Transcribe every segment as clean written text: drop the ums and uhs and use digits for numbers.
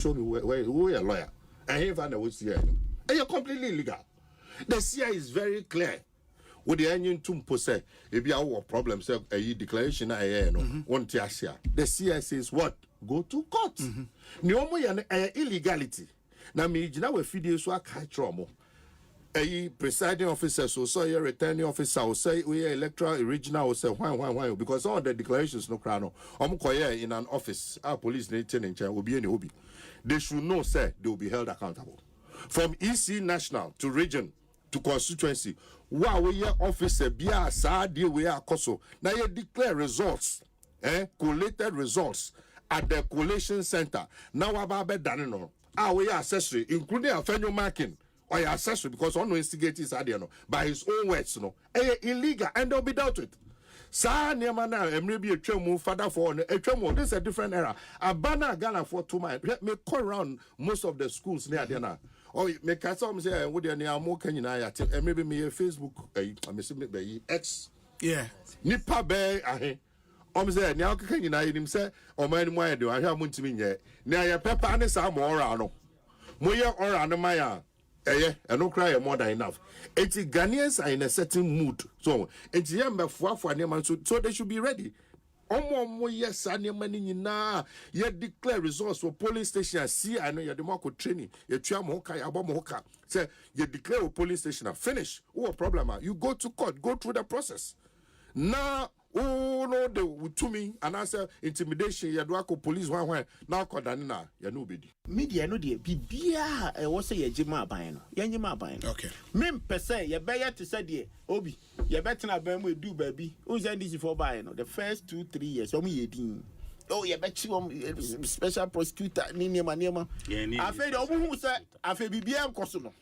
show me where we a lawyer. And he found a CI. And you're completely illegal. The CI is very clear. With the onion tumpo say, if you have problems, a declaration, the CI says what? Go to court. Nyomo illegality. Now me jina we video so aka trauma. Presiding officer, so your returning officer, or say we electoral original, or say why, because all the declarations no crown. In an office, our police will be any hobby. They should know, say they will be held accountable. From EC national to region to constituency, wow, we officer be a sad deal we are coso. Now you declare results, collated results at the collation center. Now about done we are accessory, including a federal marking. Or accessory because on no instigators are there no by his own words no illegal and they'll be dealt with. Sa near na maybe a tremu father for a tremu. This is a different era. A banner Ghana for 2 months. Let me call around most of the schools near there now. Or make some say would you near more can you and maybe me a Facebook I miss me X Nipa Bay ahe. Say now can you him say or man why do I have to mean yet. Near your pepper and some more around. Moya or Anamaya. And no cry more than enough. It's Ghanaians are in a certain mood. So it's so they should be ready. Yes, yet declare results for polling station. See, I know you're the Marco training. You say you declare a polling station. Finish. Oh, problem. You go to court, go through the process. Now, oh no, they to me and answer intimidation. You do police one now call Danina. You know, media no dear bibia was say a jima bino. Yanjima bino. Okay. Mem per se, you better to say dear Obi, you better not burn with do baby. Who's this for bino? The first 2-3 years, only 18. Oh, you bet you special prosecutor, Nima. I feel who said, I feel bibia costume.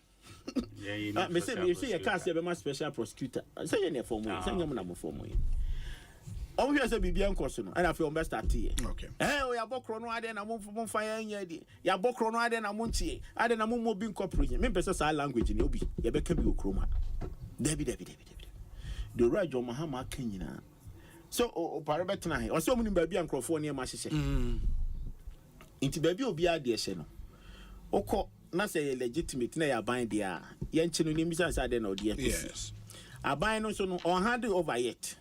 Me say you can't say my special prosecutor. Say any for me, send your number for me. Oh, here's a BBM question, and I feel best at tea. Okay. Eh, we are Bokrono, I then I move from fire in Yadi. Ya Bokrono, I then I munchi. I then I move being corporate. Me person sign language in Obi. Ya be can be Ukroma. Debbie. The right John Mahama Kenya. So, Parabetna, or so many baby and Crophonia Massage. Into baby will be a dear Seno. Oko, not say legitimate, nay, I bind the Yanchin names as I don't know, dear. Yes. I bind no so on hand over yet.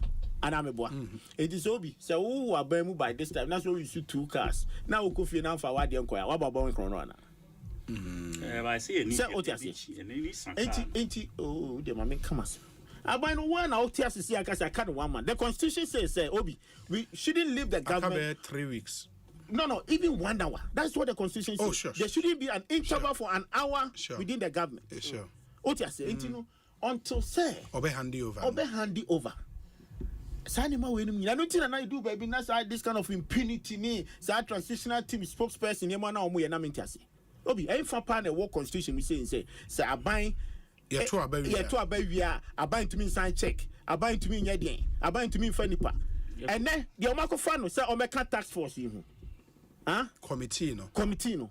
And I'm a boy. It is Obi. So, who are Bemu by this time? That's why we see 2 cars. Now, we could now for what the inquire. What about Bowen Corona? I see oh, the mammy comes. I buy no one out here to see I can't one man. The constitution says, Obi, we shouldn't leave the government 3 weeks. No, even 1 hour. That's what the constitution says. Oh, sure. There shouldn't be an interval for an hour within the government. Yeah, sure. Until say, Obe handy over. Sanima we I don't think I do baby that's this kind of impunity ni say transitional team spokesperson e na omo ye na mentiase obi e fa pa na work constitution we say aban ye to abawia aban to me sign check aban to me nya den aban to me fa nipa ene de omo akofa no say o meka task force yi hu committee no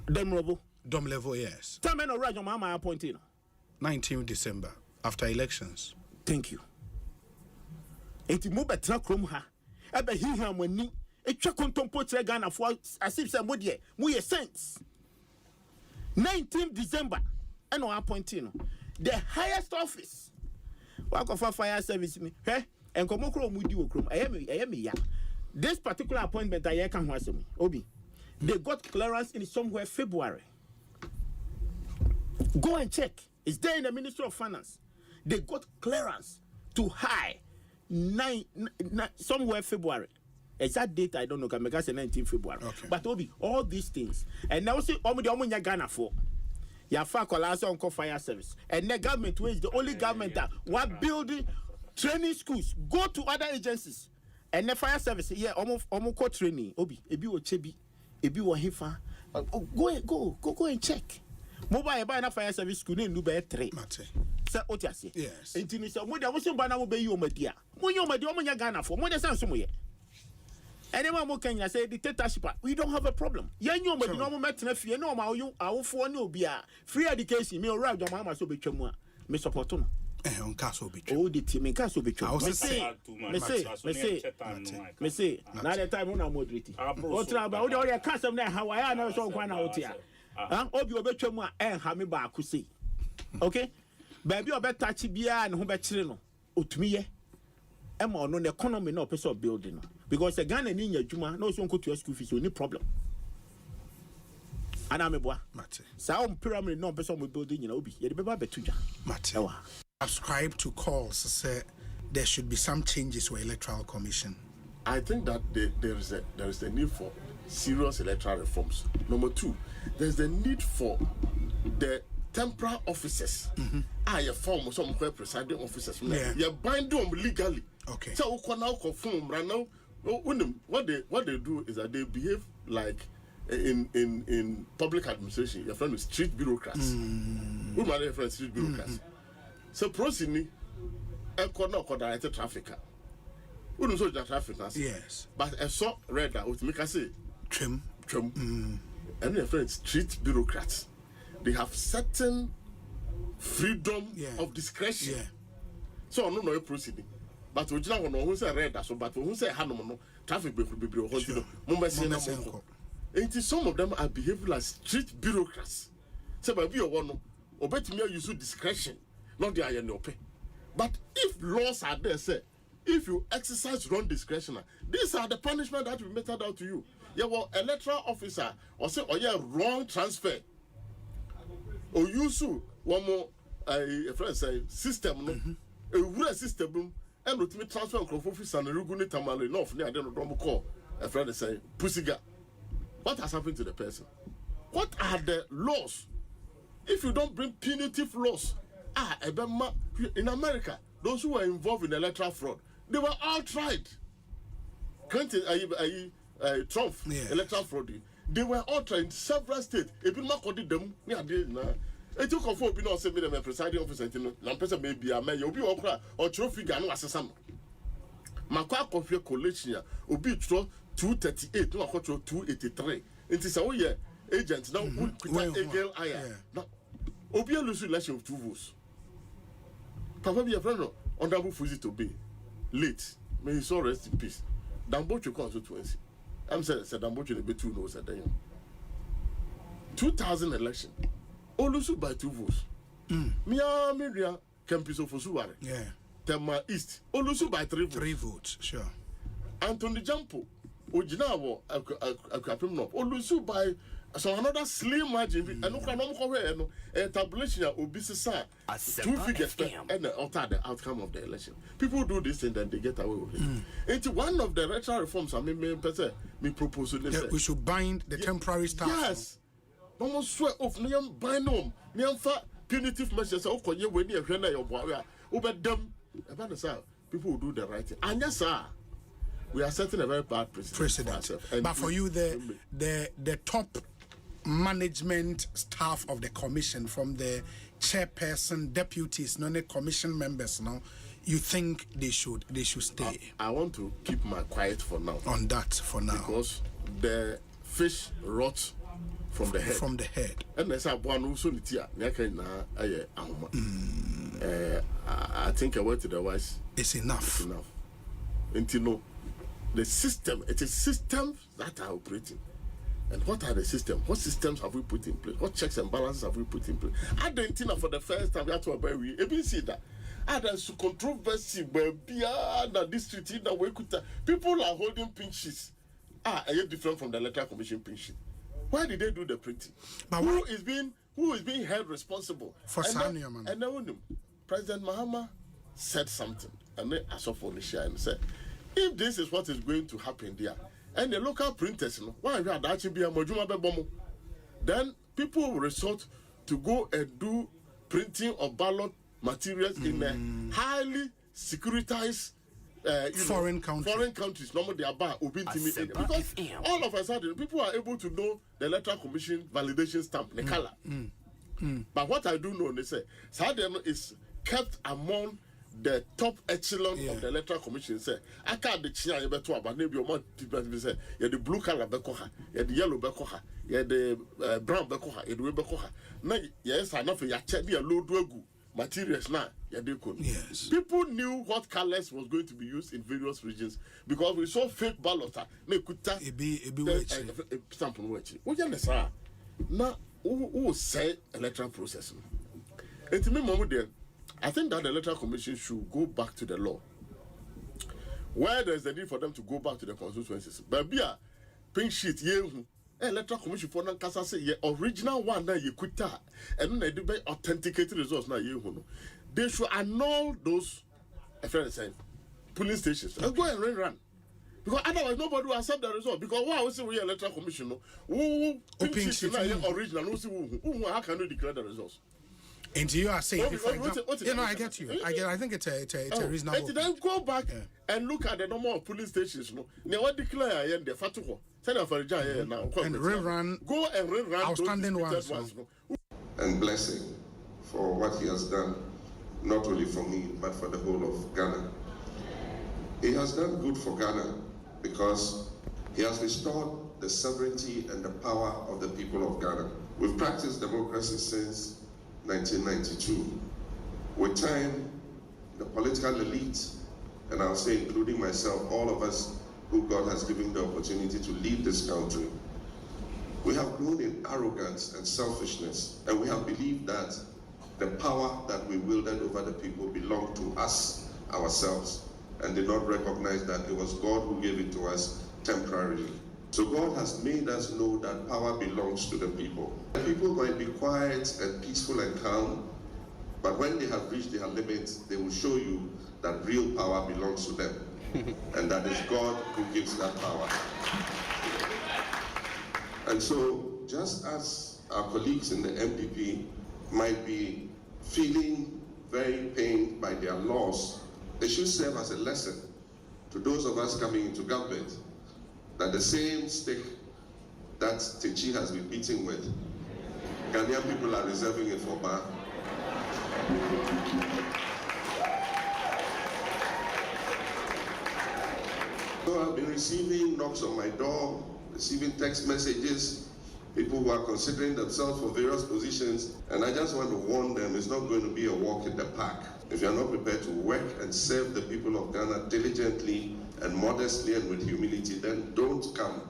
dom level yes tell me no right mama appointed no 19th December after elections. Thank you. Enti mo betra krom ha ebe hiha mani etwa kontompo kire Ghana for asif say mo de mo ye sense 19th December and no appointing no the highest office wa go for fire service ni enkomo kro mu di okrom ayemi ya this particular appointment I can ho asem obi they got clearance in somewhere February. Go and check, it's there in the Ministry of Finance. They got clearance to hire somewhere February. Exact date I don't know. Can make us 19 February. Okay. But Obi, all these things, and now see, omunya Ghana for ya fa kolasa on fire service, and the government is the only government that what building training schools. Go to other agencies, and the fire service yeah, omo training. Obi, ebi wo chebi, ebi wo hifa. Go and check. Mobile buy na fire service school no be 3. Say otiase. Yes. Enti say mo de wo so ba na wo be yi omadia. Mo yi omadia mo nya Ghana for. Mo de san so mo ye. Anyone mo Kenya say dictatorship. We don't have a problem. Yan yi omadia no mo metena fie no ma awofo ne obi a free education me ora John Mahama so betwa mu a me support no. On castle be Oh, the team in castle be true. Me say. Now the time when I'm moderating. What about all your custom there? How I know so one out here. Obi obetwa mu a ha me ba akusi. Okay? Baby obetachi bia and ho betire no. Otumi ye. Ema ono the economy no person building no. Because the Ghana ni nya adwuma no so nko to school fees any problem. Ana me boa. Mate. Sa pyramid no person we building you know obi. Ye de beba betuja. Mate. Subscribe to calls say there should be some changes with Electoral Commission. I think that there is a need for serious electoral reforms. Number 2, there's the need for the temporary officers. You form some presiding officers. You bind them legally. Okay. So we can now confirm right now. What they do is that they behave like in public administration. Your friend is street bureaucrats. Who are your friend street bureaucrats? So proceeding, a corner directed trafficker. We don't know the traffic. Yes. But I saw red that would make us say trim. And your friends street bureaucrats. They have certain freedom of discretion. Yeah. So no proceeding. But we don't know who say red so but who say no traffic be some of them are behaving like street bureaucrats. So by be one obetimi use discretion. Not the INOP. But if laws are there, say, if you exercise wrong discretion, these are the punishment that will be meted out to you. Yeah, well, electoral officer, or say, wrong transfer. Or use one more, a friend say, system, a real system, and ultimate transfer of office and a regular tamale, enough, near the normal call. A friend say, pussiga. What has happened to the person? What are the laws? If you don't bring punitive laws, in America, those who were involved in electoral fraud, they were all tried. Clinton, Trump, electoral fraud, they were all tried in several states. If you not them, it took off for being say me presiding officer, and person may be a man, you'll be or trophy gun assassin. Makwa coffee collection, Obi 238, no, 283. It is a year agent now, Agel Aya. Now, Obi lose election of 2 votes. Papa be a friend of Honorable Fuzi to be late. May his soul rest in peace. Dambocho constituency. I'm saying Dambocho the be 2 knows at the 2000 election. Olusu by 2 votes. Mia Miria Campiso Fosuare. Yeah. Tema East. Olusu by 3 votes. 3 votes, sure. Anthony Jampo. Ojinawo Akwapemno. Olusu by so another slim margin and no tabulation obisisa 2 figures and alter the outcome of the election. People do this and then they get away with it. It's one of the electoral reforms I mean me propose we should bind the temporary staff. Yes. No more swear off no bind them. Punitive measures when you over them about the people will do the right thing. And yes, sir. We are setting a very bad precedent. But for you, the top management staff of the commission, from the chairperson, deputies, non-commission members, now, you think they should stay? I want to keep my quiet for now. On that, for now, because the fish rots from the head. From the head. And there's a one also I think a word to the wise. It's enough. It's enough. Until no. The system, it is systems that are operating. And what are the systems? What systems have we put in place? What checks and balances have we put in place? I don't think for the first time we have to obey. See that. There's controversy where beyond district in the way people are holding pink sheets. Are you different from the Electoral Commission pink sheet? Why did they do the printing? But who is being held responsible for Sanya, man? And then President Mahama said something, and then I saw for the share and said, if this is what is going to happen there, and the local printers, then people will resort to go and do printing of ballot materials in a highly securitized foreign countries. Normally they are because all of a sudden people are able to know the Electoral Commission validation stamp, the color. But what I do know, they say, Sadem is kept among the top echelon of the Electoral Commission. Say, I can't the chair you better, but maybe your people say, you the blue color bekoha, you the yellow bekoha, you the brown bekoha, you the bekoha. Now, yes, I know for your check, you low do materials now. Yes. People knew what colors was going to be used in various regions because we saw fake ballots. Sample watching. What you say? Now, who say electoral process? It's me, Mama. There, I think that the electoral commission should go back to the law. Where there is a need for them to go back to the constituencies. But be a pink sheet, electoral commission for them kasa say original one that you could tell, and then they do authenticated results now. They should annul those polling stations and go and run. Because otherwise nobody will accept the result. Because why we say we electoral commission who pink sheet now original, who how can we declare the results? And you are saying, I get you. I think it's a reasonable. And then go back and look at the number of police stations. Now what declare the fatuo? Send for now. And rerun. Go and rerun outstanding ones. And blessing for what he has done, not only for me but for the whole of Ghana. He has done good for Ghana because he has restored the sovereignty and the power of the people of Ghana. We've practiced democracy since 1992. With time, the political elite, and I'll say including myself, all of us who God has given the opportunity to lead this country, we have grown in arrogance and selfishness, and we have believed that the power that we wielded over the people belonged to us, ourselves, and did not recognize that it was God who gave it to us temporarily. So God has made us know that power belongs to the people. The people might be quiet and peaceful and calm, but when they have reached their limits, they will show you that real power belongs to them. And that is God who gives that power. And so, just as our colleagues in the MPP might be feeling very pained by their loss, they should serve as a lesson to those of us coming into government that the same stick that Techi has been beating with, Ghanaian people are reserving it for Ba. So I've been receiving knocks on my door, receiving text messages, people who are considering themselves for various positions, and I just want to warn them, it's not going to be a walk in the park. If you're not prepared to work and serve the people of Ghana diligently and modestly and with humility, then don't come.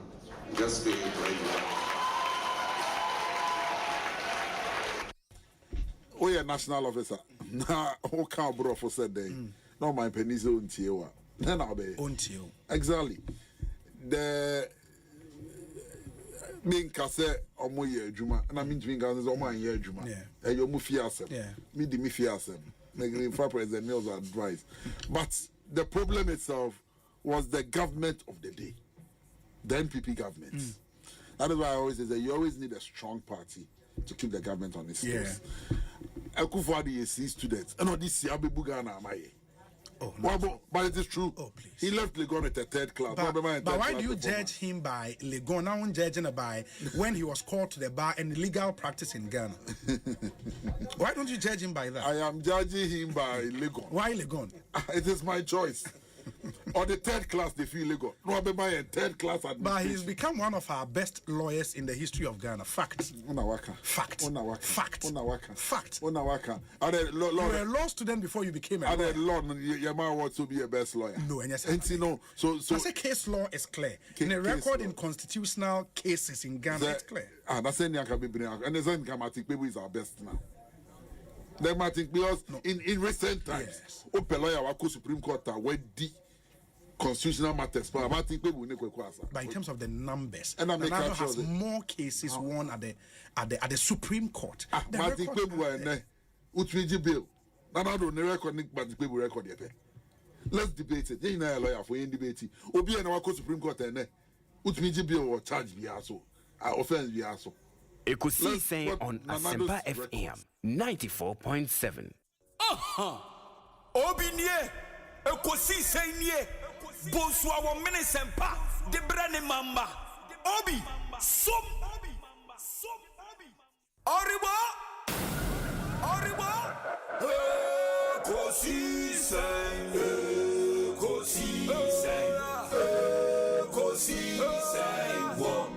Just stay where you are. We are national officer. Now, who can't bro for said day? No, my pennies on Tiewa. Then I'll be on Tio. Exactly. The main cassette or more year Juma, and I mean, between Ghana's or my year Juma. And your Mufiasem. Me, the Mufiasem. Making for President Mills advice. But the problem itself was the government of the day, the NPP government. That is why I always say that you always need a strong party to keep the government on its toes. Akufo-Addo is a student, and all this Abe Bugana Amaye. Oh, no. But it is true. Oh, please. He left Legon at the third class. But why do you judge him by Legon? Now I'm judging by when he was called to the bar and illegal practice in Ghana. Why don't you judge him by that? I am judging him by Legon. Why Legon? It is my choice. Or the third class, they feel Legon. No, by third class administration. But he's become one of our best lawyers in the history of Ghana. Fact. Fact. Fact. Fact. You were a law student before you became a lawyer. Your man wants to be a best lawyer. No, and yes, so I say case law is clear. In a record in constitutional cases in Ghana, it's clear. That's any and the same Grammatic Baby is our best now. The Grammatic because in recent times, open lawyer wako Supreme Court where the constitutional matters, but in terms of the numbers, and Nana has more cases won at the Supreme Court. Matic Baby Utriji bill. Nana don't record but the Baby record yet. Let's debate it. You know a lawyer for any debate. Obi and wako Supreme Court and Utriji bill or charge be also. Offense be also. Ekosiisen On Asempa FM 94.7. Obinye Ekosiisen ye Bonsoir wa Menesempa de Brane Mamba Obi Som Oribo Ekosiisen wo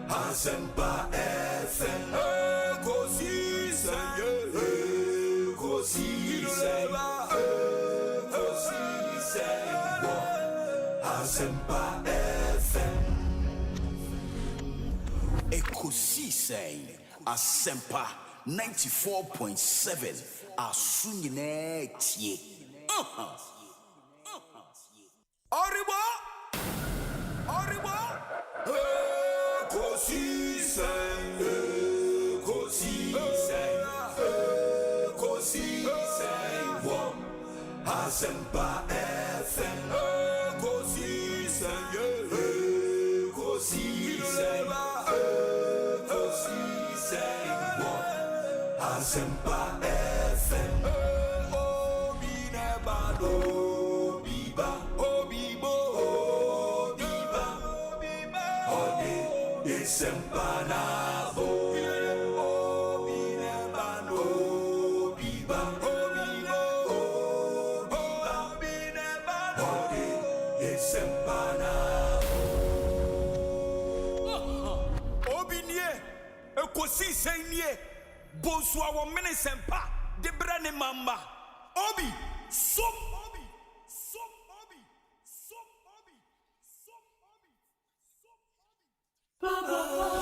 Asempa FM Ekosiisen Asempa FM. Ekosiisen Asempa 94.7 Asunyine tie. Oribo Ekosiisen Asempa FM. Ekosiisen Asempa FM. Obi nebado biba obibo obiba ode Asempa na bo obi nebado biba obibo obi nebado ode Asempa na obi nie Ekosiisen nie Bonsoir, Omanhene Sempa, de Brane Mamba, Obi, Som, Obi, Som, Obi, Som, Obi, Som, Obi, Som, Obi.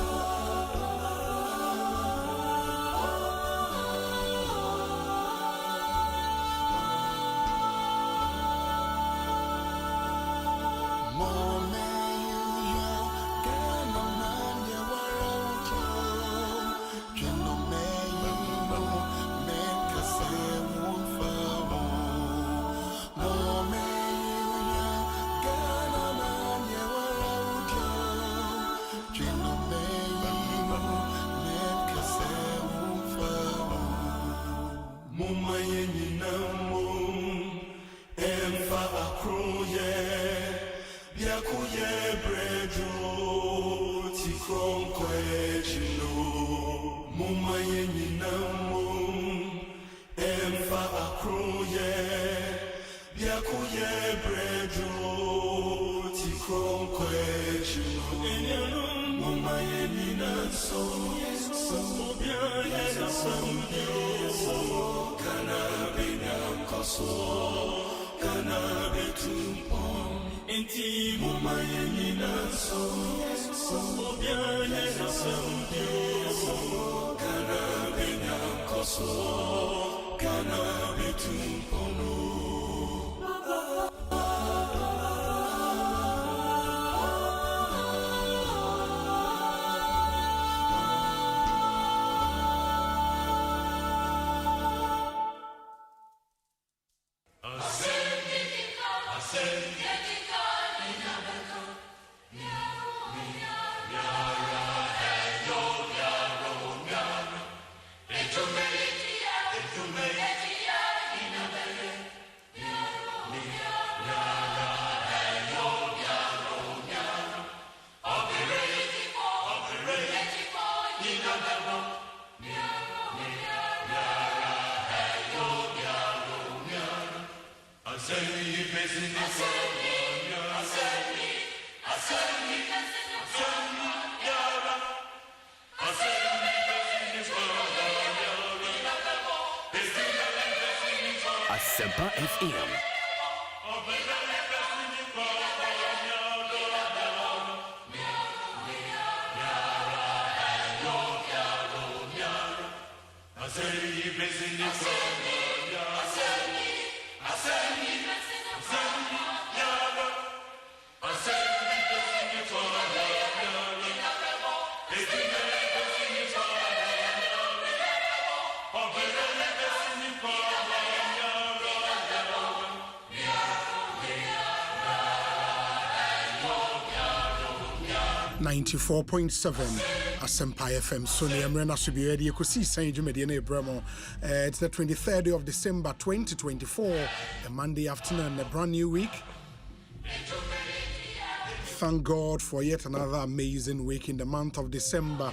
Asempa FM. Asempa FM. So Niamrena should be ready. Ekosiisen Jumediane Bremo. It's the 23rd of December 2024, a Monday afternoon, a brand new week. Thank God for yet another amazing week in the month of December.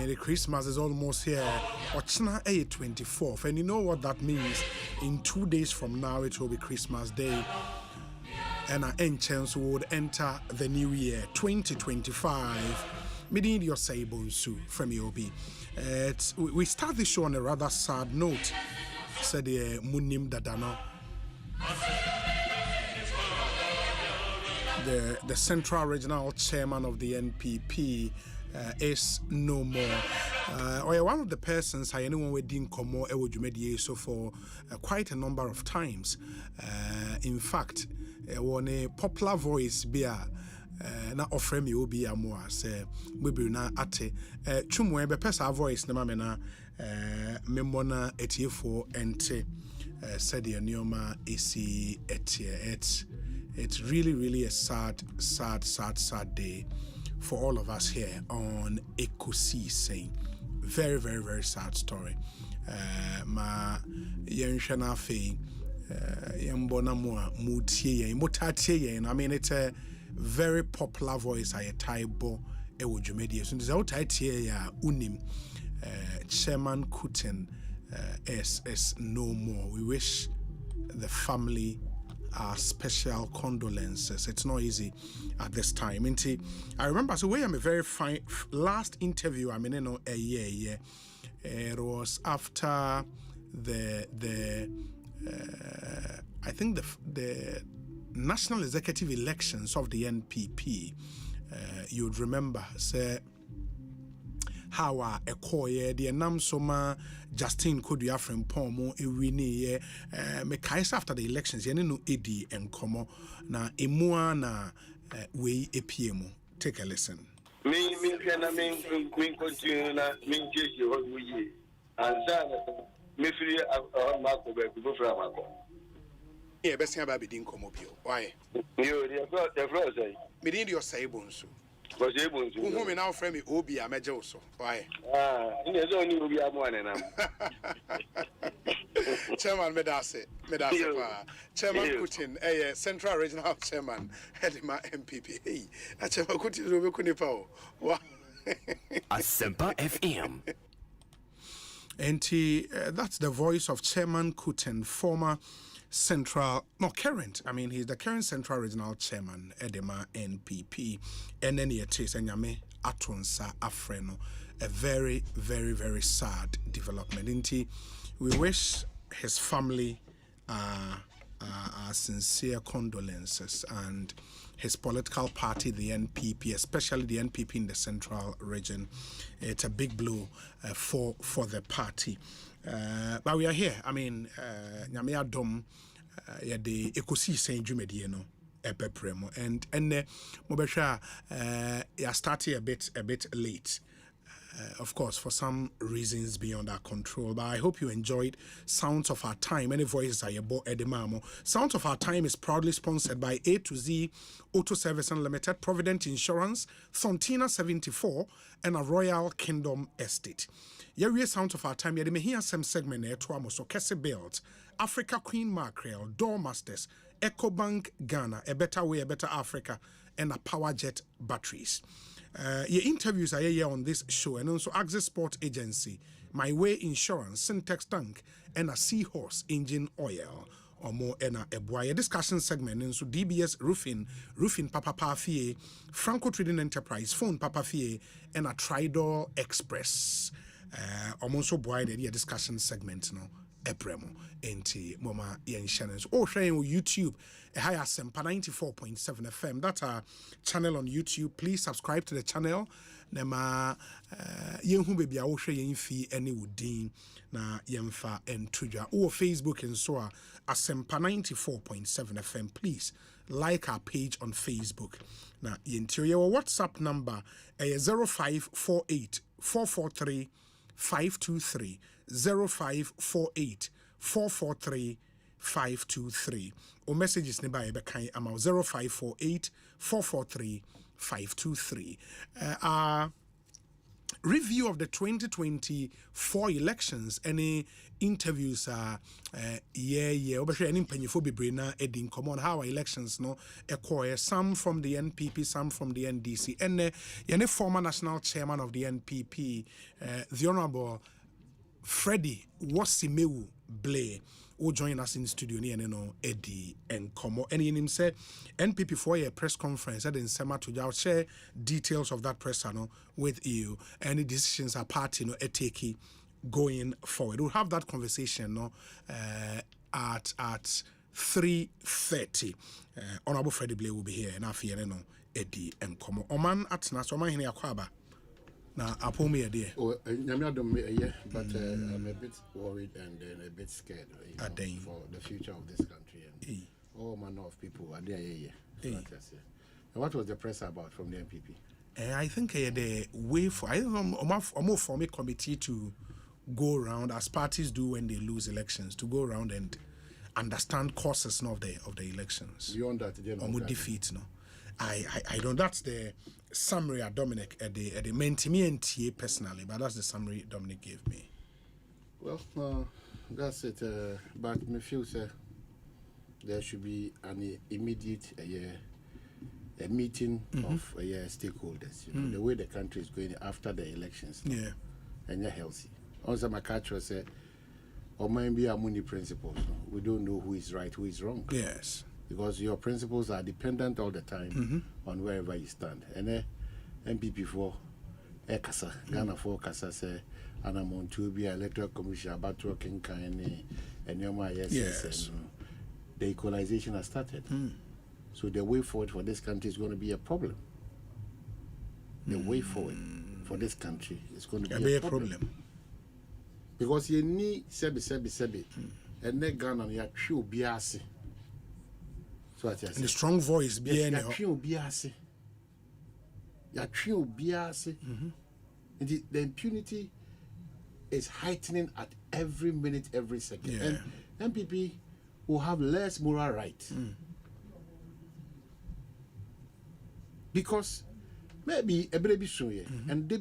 The Christmas is almost here. Ochna 24th, and you know what that means. In 2 days from now, it will be Christmas Day. And our enchants would enter the new year 2025. Meeting your Saibonsu from EOB. We start the show on a rather sad note. Said the Munim Dadano. the Central Regional Chairman of the NPP, is no more. Or one of the persons I anyone with Dean Komo Ewojumedie so for quite a number of times. In fact, one a popular voice be na offer me obi amoa say we na ate twumwe be pesa voice na mamena memona etiefo ente said the neoma esi etie. It's really a sad day for all of us here on Ekosiise. Very sad story. Ma yenhwana fe yembona mo mutie yen motatie yen. I mean, it's a very popular voice I taibo ewojumedie. So this otatie ya unim Chairman Kuten is no more. We wish the family our special condolences. It's not easy at this time. I remember, so I'm a very fine last interview. I mean, a year. It was after the I think the national executive elections of the NPP. You would remember, say how a koye the namsoma Justin Kodua from Pomo ewini me kaisa after the elections yene no edi enkomo na emua na we epiemu. Take a listen. Me continue na me jeje ho wuye ansa me free mako be go fra mako Yeah, best thing about being comobio. Why? You the floor say Me didn't your say bonso. Was able to who me now frame me obi a major so. Why? In the zone you be a one and Chairman Medase Chairman Kutin, Central Regional Chairman, Hedima MPP. Hey, Chairman Kutin will be Kunipo. Asempa FM. And that's the voice of Chairman Kuten, former he's the current Central Regional Chairman, Edema NPP, and then it is Enyame Atonsa Afreno. A very sad development. We wish his family our sincere condolences, and his political party, the NPP, especially the NPP in the Central region. It's a big blow for the party. But we are here. I mean, Nyame Adom, the Ekosiise Dwumadie no ebepremo, and mobesha started a bit late. Of course, for some reasons beyond our control. But I hope you enjoyed Sounds of Our Time. Any voices are your boy Edemamo. Sounds of Our Time is proudly sponsored by A to Z Auto Service Unlimited, Provident Insurance, Fontina 74, and a Royal Kingdom Estate. Here Sounds of Our Time. You may hear some segment here to Amos Kese Built, Africa Queen Mackerel, Doormasters, EcoBank Ghana, A Better Way, A Better Africa, and a Power Jet Batteries. Your interviews are here on this show, and also Access Sport Agency, My Way Insurance, Syntex Tank, and a Seahorse Engine Oil, or more and a Eboya discussion segment, and so DBS Roofing Papa Pafie, Franco Trading Enterprise, Phone Papa Fie, and a Tridor Express. Also boy the discussion segment no Epremo enti mama yen channels or sharing on YouTube Asempa 94.7 FM. That's our channel on YouTube. Please subscribe to the channel. Nema yen hu baby a share yen fi any wudin na yemfa entuja or Facebook and so Asempa 94.7 FM. Please like our page on Facebook. Na interior WhatsApp number 0548 443 523 0548 443 523 or messages nearby bekai amount 0548 443 523. Review of the 2024 elections. Any interviews are obviously any penyefo bebrena edin common how our elections no acquire some from the NPP, some from the NDC, and any former national chairman of the NPP, the Honorable Freddy Blay, who join us in the studio near Eddie and Como. And in him said NPP for a press conference at in Sema to I'll share details of that press with you. Any decisions are party taking going forward. We'll have that conversation at 3:30. Honorable Freddy Blay will be here, and I fear no Eddie and Como. Oman Atna, so Omanhene Kwabena. Now, upon me a day. Oh, yeah, but I'm a bit worried and a bit scared for the future of this country. And all manner of people are there. And what was the press about from the MPP? I think the way for I more form a committee to go around as parties do when they lose elections, to go around and understand causes of the elections. Beyond that, or defeat, no. I don't. That's the summary Dominic at the main TMNTA personally, but that's the summary Dominic gave me. Well, that's it. But me feel there should be an immediate a meeting of stakeholders. You know, the way the country is going after the elections. Yeah, and you're healthy. Also, my culture said, or maybe our money principles. No? We don't know who is right, who is wrong. Yes. Because your principles are dependent all the time on wherever you stand. And MPP for Kasa, Ghana for Kasa say, and I'm on to be Electoral Commission about working kind and yes. The equalization has started. So the way forward for this country is going to be a problem. The way forward for this country is going to be a problem. Because you need sebi, and then Ghana you true biasi. So what and the strong voice behind it. You biasi. You true biasi. The impunity is heightening at every minute, every second. Yeah. And MPP will have less moral right. Because maybe a baby soon, and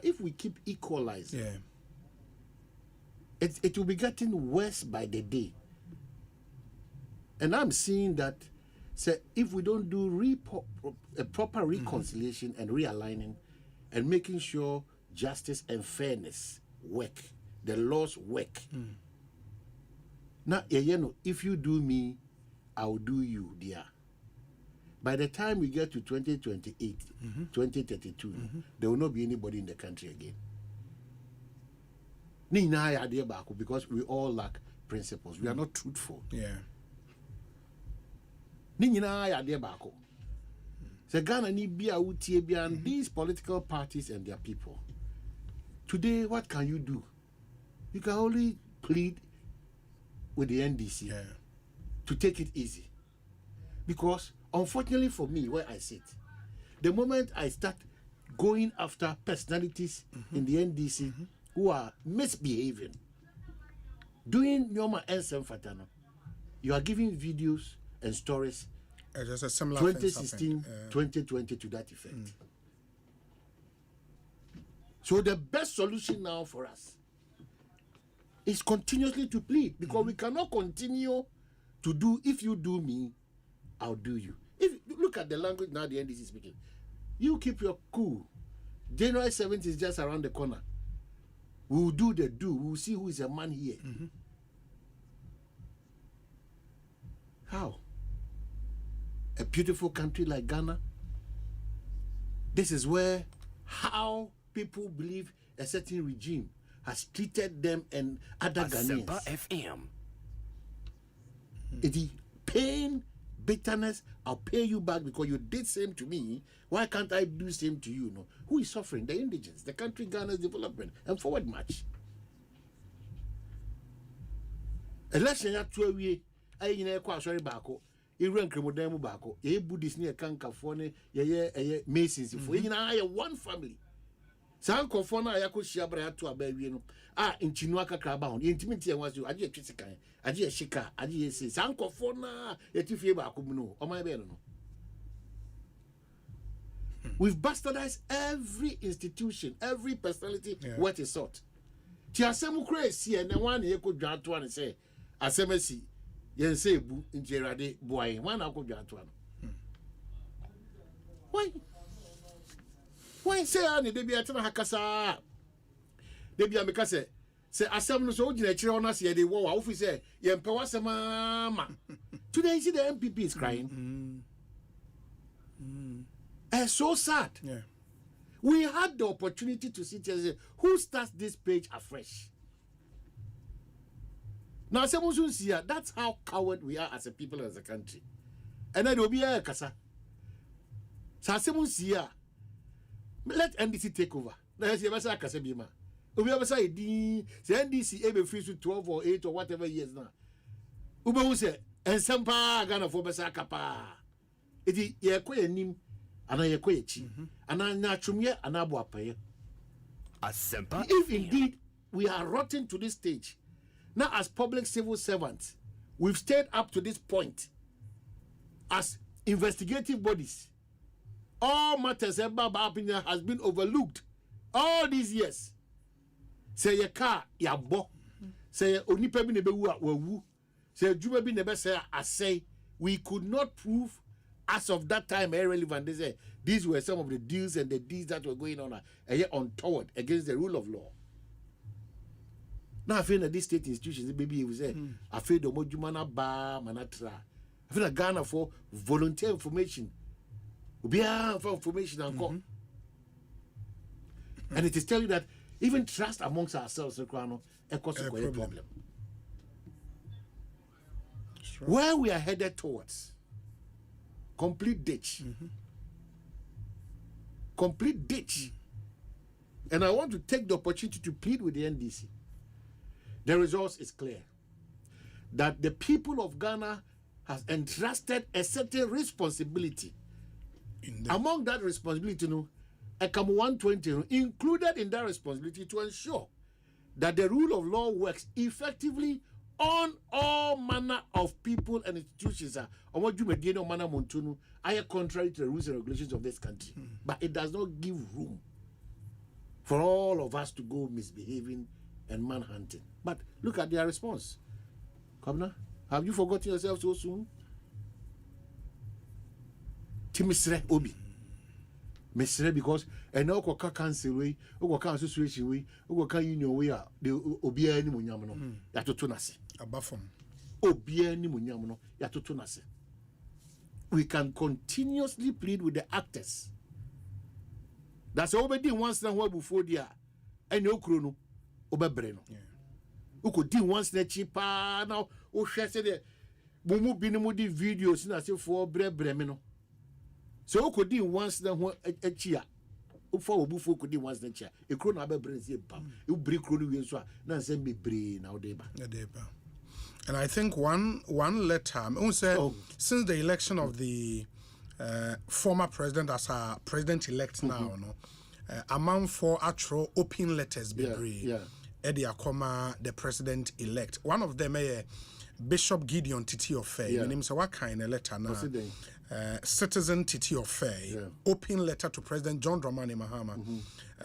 if we keep equalizing, it will be getting worse by the day. And I'm seeing that, if we don't do a proper reconciliation and realigning, and making sure justice and fairness work, the laws work. Now, if you do me, I'll do you, dear. By the time we get to 2028, 2032, there will not be anybody in the country again. Because we all lack principles. We are not truthful. Yeah. These political parties and their people. Today, what can you do? You can only plead with the NDC to take it easy. Because, unfortunately for me, where I sit, the moment I start going after personalities in the NDC who are misbehaving, doing Nyoma Asempa, you are giving videos and stories just a similar 2016, 2020 to that effect. So the best solution now for us is continuously to plead, because we cannot continue to do, if you do me, I'll do you. If you look at the language now the NDC is speaking, you keep your cool. January 7th is just around the corner. We will do the do. We will see who is a man here. How? A beautiful country like Ghana. This is where how people believe a certain regime has treated them and other Ghanaians. Asempa FM. It is pain, bitterness. I'll pay you back because you did same to me. Why can't I do same to you? No. Who is suffering? The indigents, the country, Ghana's development, and forward march. Election at 12 years. I sorry bako. Iran kremodemu bako. Ye Buddhist ni kanka fone. Ye Masons. For you one family. Sanko fona ayako shiabra to abawi no. In Chinuaka Krabaun. Intimity was you. Aji Trisika. Aji Shika. Aji say Sanko fona. Yetifi bako no. O my no. We've bastardized every institution, every personality what is sought. Ti asemu crazy and one ye could grant one and say, Asemesi, yen say bu in Gerade boy, one I could grant one. Why say Annie, they be at Hakasa? They be a Mikase. Say Asem so general ye the war officer, yen Pawasama. Today, see the MPP is crying. It's so sad. Yeah. We had the opportunity to sit here and say, who starts this page afresh? Now, that's how coward we are as a people, as a country. And then there will be a kasa. So let NDC take over. Now, you say kasa bima. We have say NDC able free to 12 or 8 or whatever years now. Ube who say Asempa Ghana for besa kapa. Iti ye kwe nim ana ye kwe chi. Ana na chumye ana bo apaye. Asempa. If indeed we are rotten to this stage, now as public civil servants, we've stayed up to this point as investigative bodies. All matters about opinion has been overlooked all these years. Say your car, ya bo. Say onipa bi nebe wu. Say juma bi nebe say I say we could not prove as of that time irrelevant. They say these were some of the deals and the deeds that were going on untoward against the rule of law. Now I feel that these state institutions, baby, we say I feel the mojumana ba manatra. I feel that Ghana for volunteer information. We are for information and call. And it is telling you that even trust amongst ourselves, a problem. Where we are headed towards, complete ditch. Complete ditch. And I want to take the opportunity to plead with the NDC. The result is clear. That the people of Ghana has entrusted a certain responsibility. Among that responsibility, ECAM 120 included in that responsibility to ensure that the rule of law works effectively on all manner of people and institutions. Contrary to the rules and regulations of this country. But it does not give room for all of us to go misbehaving and manhunting. But look at their response. Kwabena, have you forgotten yourself so soon? Timisre Obi. Misre because and no cancel way, cancel situation way, union way, the Obia ni munyamno, yatotunasi. Abafom. Obia ni munyamno, yatotunasi. We can continuously plead with the actors. That's already once in a while before there. And no chrono, obebreno. Who could do once the cheaper now, oh, she said, Bumu binimudi videos in a say for bremeno. So could do once the a chia. For Bufu could do once the chair. A chrono brains a pump. You break chrono so now send me brain now deba. And I think one letter since the election of the former president as a president-elect now, among 4 actual open letters be Eddie Akoma, the president-elect. One of them Bishop Gideon Titi Ofe. The name is what kind of letter now? Citizen Titi Ofe. Open letter to President John Dramani Mahama.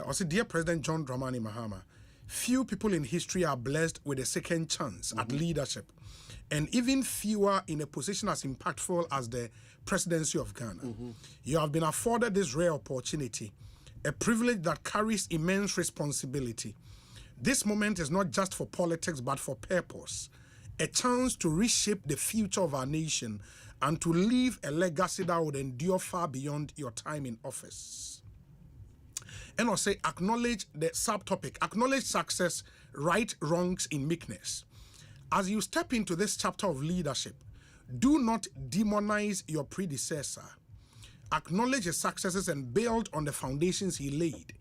Also, dear President John Dramani Mahama, few people in history are blessed with a second chance at leadership, and even fewer in a position as impactful as the presidency of Ghana. You have been afforded this rare opportunity, a privilege that carries immense responsibility. This moment is not just for politics, but for purpose. A chance to reshape the future of our nation and to leave a legacy that would endure far beyond your time in office. And I'll say, acknowledge the subtopic, acknowledge success, right wrongs in meekness. As you step into this chapter of leadership, do not demonize your predecessor. Acknowledge his successes and build on the foundations he laid,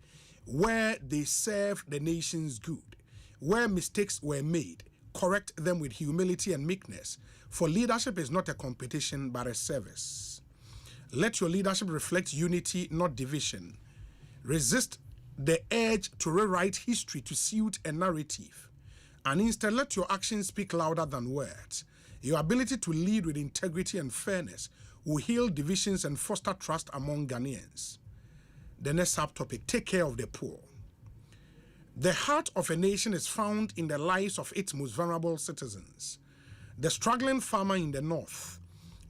where they served the nation's good, where mistakes were made. Correct them with humility and meekness, for leadership is not a competition but a service. Let your leadership reflect unity, not division. Resist the urge to rewrite history to suit a narrative, and instead let your actions speak louder than words. Your ability to lead with integrity and fairness will heal divisions and foster trust among Ghanaians. The next subtopic, take care of the poor. The heart of a nation is found in the lives of its most vulnerable citizens. The struggling farmer in the north,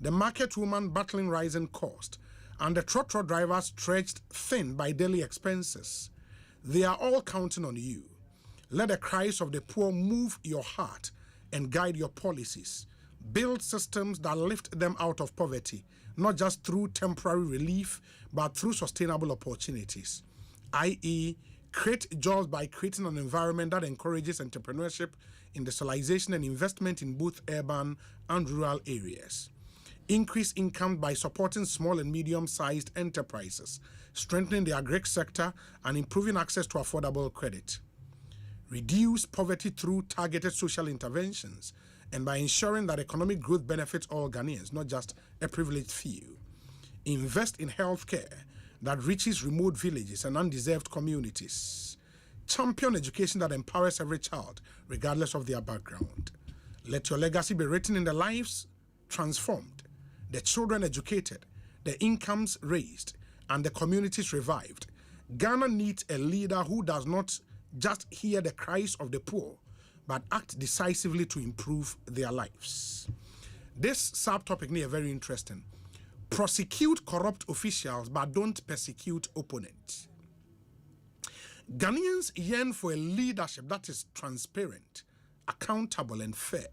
the market woman battling rising cost, and the trotro driver stretched thin by daily expenses. They are all counting on you. Let the cries of the poor move your heart and guide your policies. Build systems that lift them out of poverty, not just through temporary relief, but through sustainable opportunities, i.e., create jobs by creating an environment that encourages entrepreneurship, industrialization, and investment in both urban and rural areas. Increase income by supporting small and medium-sized enterprises, strengthening the agri sector, and improving access to affordable credit. Reduce poverty through targeted social interventions and by ensuring that economic growth benefits all Ghanaians, not just a privileged few. Invest in healthcare that reaches remote villages and undeserved communities. Champion education that empowers every child, regardless of their background. Let your legacy be written in the lives transformed, the children educated, the incomes raised, and the communities revived. Ghana needs a leader who does not just hear the cries of the poor, but act decisively to improve their lives. This subtopic is very interesting. Prosecute corrupt officials, but don't persecute opponents. Ghanaians yearn for a leadership that is transparent, accountable, and fair.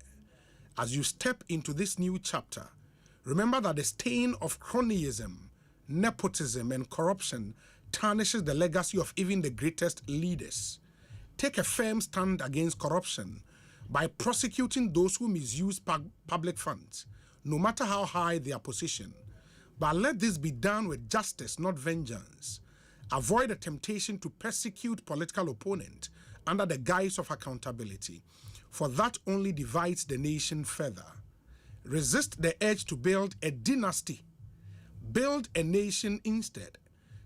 As you step into this new chapter, remember that the stain of cronyism, nepotism, and corruption tarnishes the legacy of even the greatest leaders. Take a firm stand against corruption by prosecuting those who misuse public funds, no matter how high their position. But let this be done with justice, not vengeance. Avoid the temptation to persecute political opponents under the guise of accountability, for that only divides the nation further. Resist the urge to build a dynasty. Build a nation instead.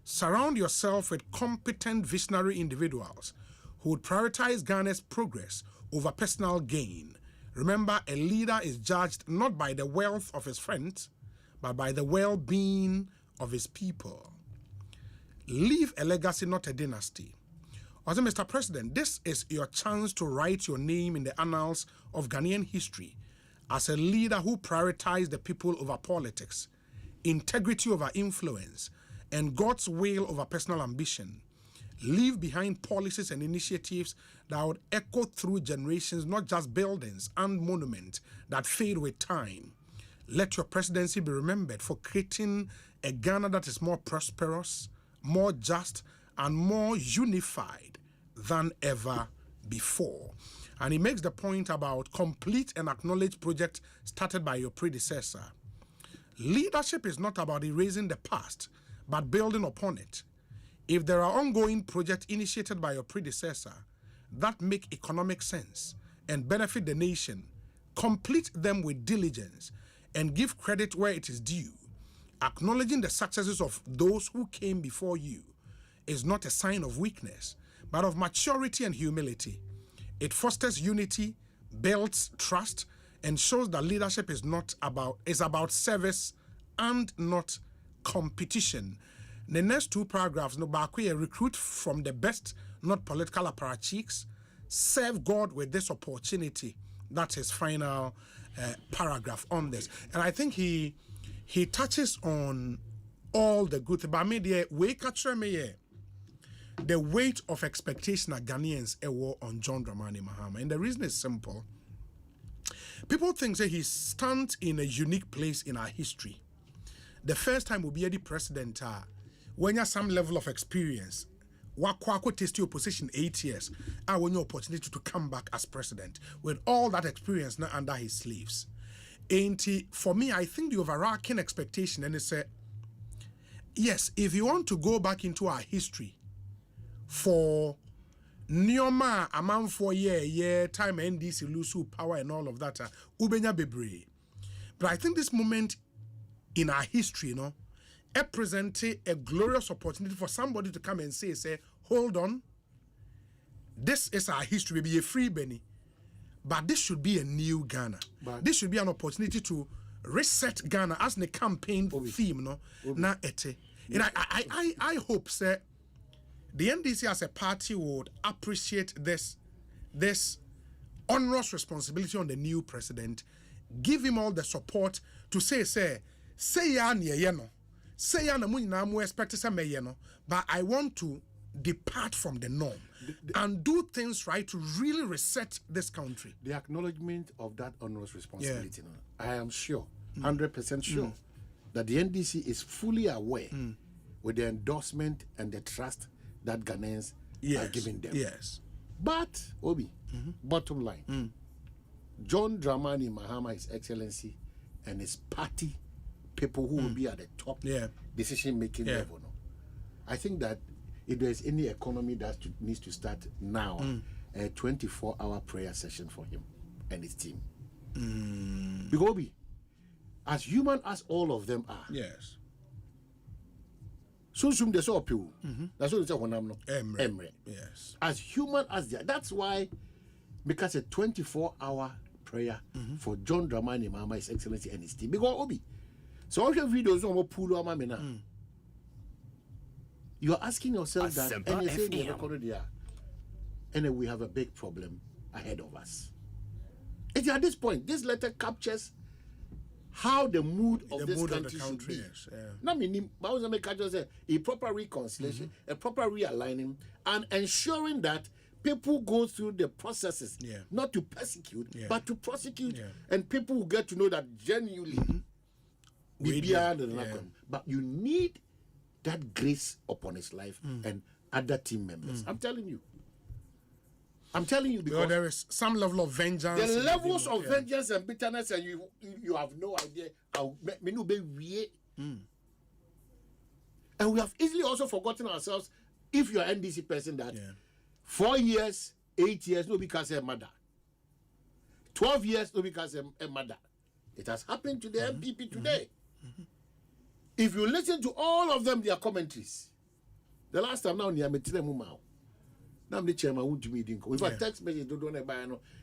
Surround yourself with competent visionary individuals who would prioritize Ghana's progress over personal gain. Remember, a leader is judged not by the wealth of his friends, but by the well-being of his people. Leave a legacy, not a dynasty. Also, Mr. President, this is your chance to write your name in the annals of Ghanaian history as a leader who prioritized the people over politics, integrity over influence, and God's will over personal ambition. Leave behind policies and initiatives that would echo through generations, not just buildings and monuments that fade with time. Let your presidency be remembered for creating a Ghana that is more prosperous, more just, and more unified than ever before. And he makes the point about complete and acknowledge project started by your predecessor. Leadership is not about erasing the past, but building upon it. If there are ongoing projects initiated by your predecessor that make economic sense and benefit the nation, complete them with diligence and give credit where it is due. Acknowledging the successes of those who came before you is not a sign of weakness, but of maturity and humility. It fosters unity, builds trust, and shows that leadership is about service and not competition. The next two paragraphs, recruit from the best, not political apparatchiks, serve God with this opportunity. That's his final paragraph on this. And I think he touches on all the good things. But I mean, the weight of expectation that Ghanaians were on John Dramani Mahama. And the reason is simple. People think that he stands in a unique place in our history. The first time we'll be the president, when you have some level of experience, Wakwako test your position 8 years, I want your opportunity to come back as president with all that experience now under his sleeves. And for me, I think the overarching expectation, and it's yes, if you want to go back into our history for Nyoma amount for year time NDC lose power and all of that, Ubenya Bebre. But I think this moment in our history, it presented a glorious opportunity for somebody to come and say, hold on, this is our history, be a free Benny, but this should be a new Ghana. But this should be an opportunity to reset Ghana as the campaign theme, na ete. And I hope, sir, the NDC as a party would appreciate this onerous responsibility on the new president, give him all the support to say ya no. Say ya na mu expect say me no, but I want to depart from the norm and do things right to really reset this country. The acknowledgement of that onerous responsibility, I am sure, 100% sure, that the NDC is fully aware with the endorsement and the trust that Ghanaians yes. are giving them. Yes. But, Obi, bottom line, John Dramani Mahama, His Excellency, and his party people who will be at the top decision-making level. No? I think that if there's any economy that needs to start now, a 24-hour prayer session for him and his team. Because, Obi, as human as all of them are, yes. So soon they saw people. That's what they say when I'm not. Emre. Yes. As human as they are. That's why, because a 24-hour prayer for John Dramani Mahama, His Excellency, and his team. Because Obi, so all your videos on pull on Mamina. You are asking yourself that, and you say they recorded there, and then we have a big problem ahead of us. It's at this point, this letter captures how the mood of this country should be. Yes, Now, meaning, a proper reconciliation, a proper realigning, and ensuring that people go through the processes, not to persecute, but to prosecute, and people will get to know that genuinely, but you need that grace upon his life and other team members. I'm telling you. Because there is some level of vengeance. The levels of vengeance and bitterness, and you have no idea how many be. And we have easily also forgotten ourselves, if you're an NDC person, that 4 years, 8 years, nobody can say mother. 12 years, nobody can say a mother. It has happened to the MPP today. If you listen to all of them, their commentaries, the last time now, now the chairman won't to me. If I text message,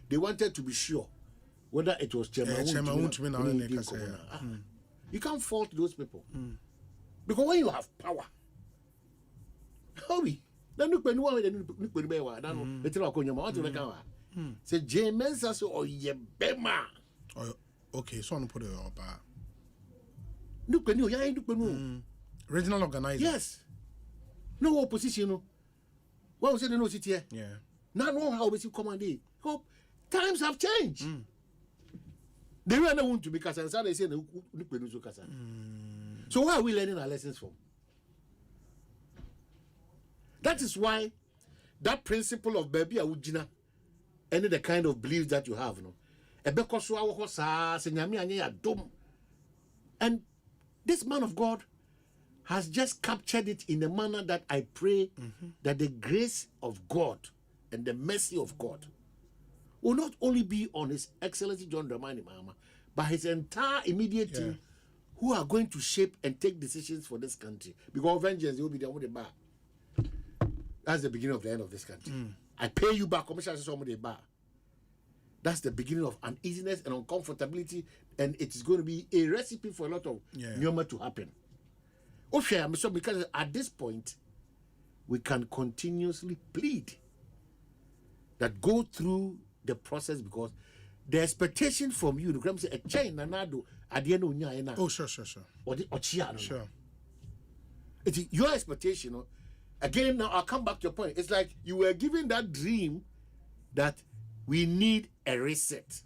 they wanted to be sure whether it was chairman won't you can't fault those people. Because when you have power, hurry. Then look when you want to say James as or Yebema. Okay, so I'm put it up. Look when you regional organizer. Yes. No opposition. No. Well, say no sit here. Yeah. Now know how we see command. Hope times have changed. They really want to because they say so where are we learning our lessons from? That is why that principle of baby awujina, any the kind of beliefs that you have, no. And this man of God has just captured it in a manner that I pray that the grace of God and the mercy of God will not only be on His Excellency John Dramani Mahama, but his entire immediate team who are going to shape and take decisions for this country. Because vengeance will be there with the bar. That's the beginning of the end of this country. I pay you back, Commissioner somebody bar. That's the beginning of uneasiness and uncomfortability, and it is going to be a recipe for a lot of nyoma to happen. Okay, so because at this point, we can continuously plead that go through the process, because the expectation from you, the Gram say a chain nanado at the end of oh, sure. Or the Ochia. Sure. It is your expectation. You know? Again, now I'll come back to your point. It's like you were given that dream that we need a reset.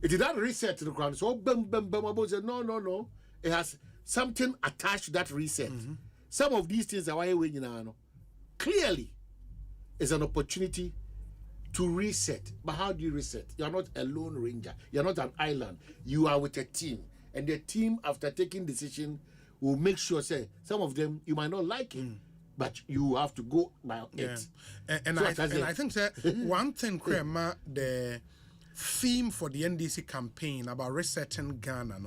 It is that reset to the ground. So no. It has something attached to that reset. Some of these things are why we clearly is an opportunity to reset. But how do you reset? You're not a lone ranger. You're not an island. You are with a team. And the team, after taking decision, will make sure, say, some of them, you might not like it, but you have to go by it. And I think that one thing, Krema, the theme for the NDC campaign about resetting Ghana,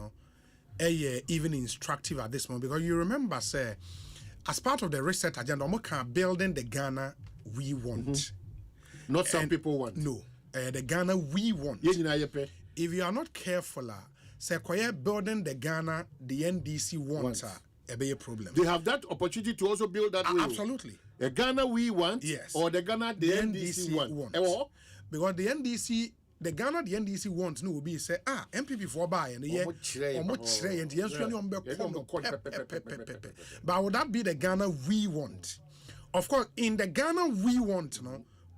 even instructive at this moment, because you remember, say, as part of the reset agenda, we can building the Ghana we want. Not some people want. No, the Ghana we want. If you are not careful, say, building the Ghana the NDC wants, be a problem. They have that opportunity to also build that way. Absolutely. The Ghana we want, yes, or the Ghana the NDC want. Because the NDC, the Ghana the NDC wants no will be say MPP for buy and the but would that be the Ghana we want? Of course, in the Ghana we want,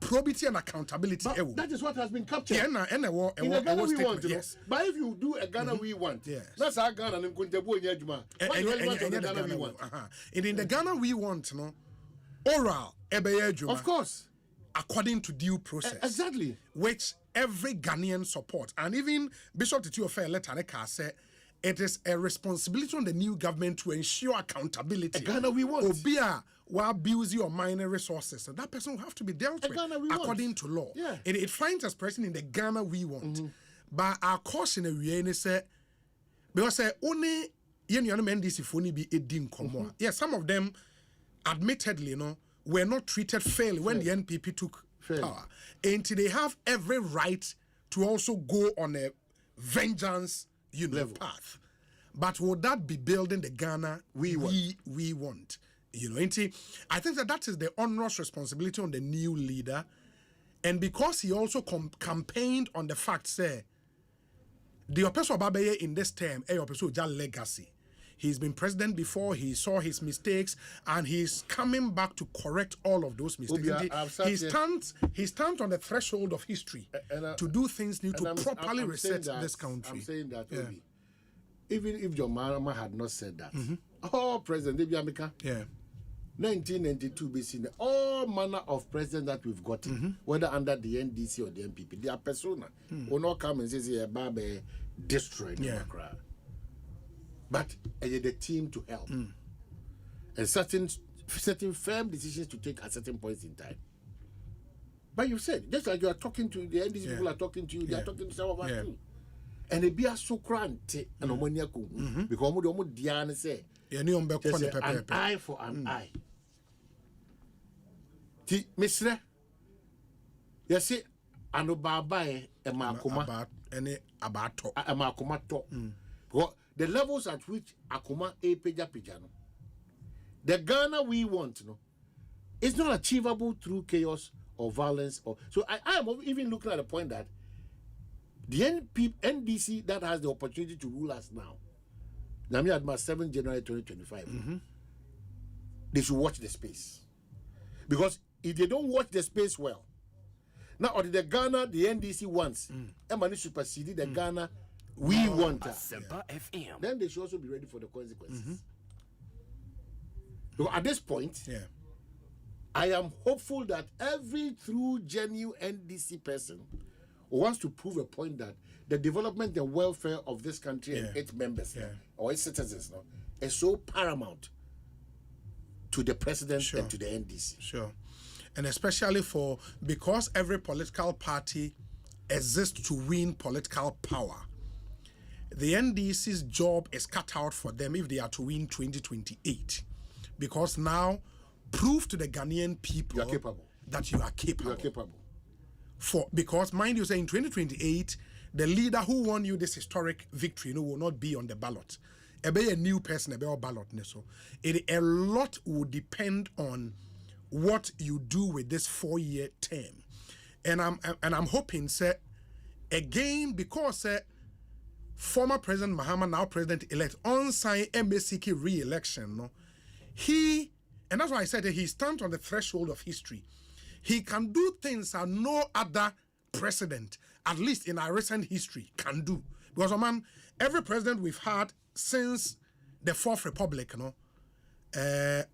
probity and accountability. But that is what has been captured. In the Ghana we want, yes. But if you do a Ghana we want, yes, that's our Ghana and Ghana we want. In the Ghana we want, oral Of course. According to due process. Exactly. Which every Ghanaian support. And even Bishop Titi Ofe letter said it is a responsibility on the new government to ensure accountability. Ghana we want. Obia will abuse your minor resources. So that person will have to be dealt with according to law. Yeah. It finds expression in the Ghana we want. But our caution is because only NDC phone be edin komo. Yeah, some of them admittedly, were not treated fairly when the NPP took power. And they have every right to also go on a vengeance path. But would that be building the Ghana we want? I think that is the onerous responsibility on the new leader. And because he also campaigned on the fact, say, the Opeso Babeye in this term, Opeso legacy. He's been president before, he saw his mistakes, and he's coming back to correct all of those mistakes. He stands on the threshold of history to do things new, to properly reset this country. I'm saying that, Obi. Even if John Mahama had not said that, President Debi Amika, 1992 BC, all manner of presidents that we've gotten, whether under the NDC or the MPP, their persona will not come and say, Babe, destroy the crowd. But the team to help. And certain firm decisions to take at certain points in time. But you said, just like you are talking to the NDC people are talking to you, they are talking to some of us too. And they be a so cranty and omoniaku because omo diane say an eye for an eye. Ti misre you see anobabae e makoma any abato e makoma to because the levels at which akoma e peja no the Ghana we want it's not achievable through chaos or violence or so I am even looking at the point that the NDC that has the opportunity to rule us now, Nami Adma 7 January 2025, they should watch the space. Because if they don't watch the space well, now or the Ghana the NDC wants, Emani supersede the Ghana we want. Asempa FM. Then they should also be ready for the consequences. Because at this point, I am hopeful that every true, genuine NDC person wants to prove a point that the development and welfare of this country and its members or its citizens is so paramount to the president and to the NDC. Sure. And especially because every political party exists to win political power. The NDC's job is cut out for them if they are to win 2028. Because now, prove to the Ghanaian people that you are capable. You are capable. Because mind you, say in 2028, the leader who won you this historic victory will not be on the ballot. It'll be a new person, it'll be a ballot. So a lot will depend on what you do with this 4-year term. And I'm hoping, sir, again, because former President Mahama, now President-elect, on-sign MSCK re-election, and that's why I said that he stands on the threshold of history. He can do things that no other president, at least in our recent history, can do. Because, every president we've had since the Fourth Republic,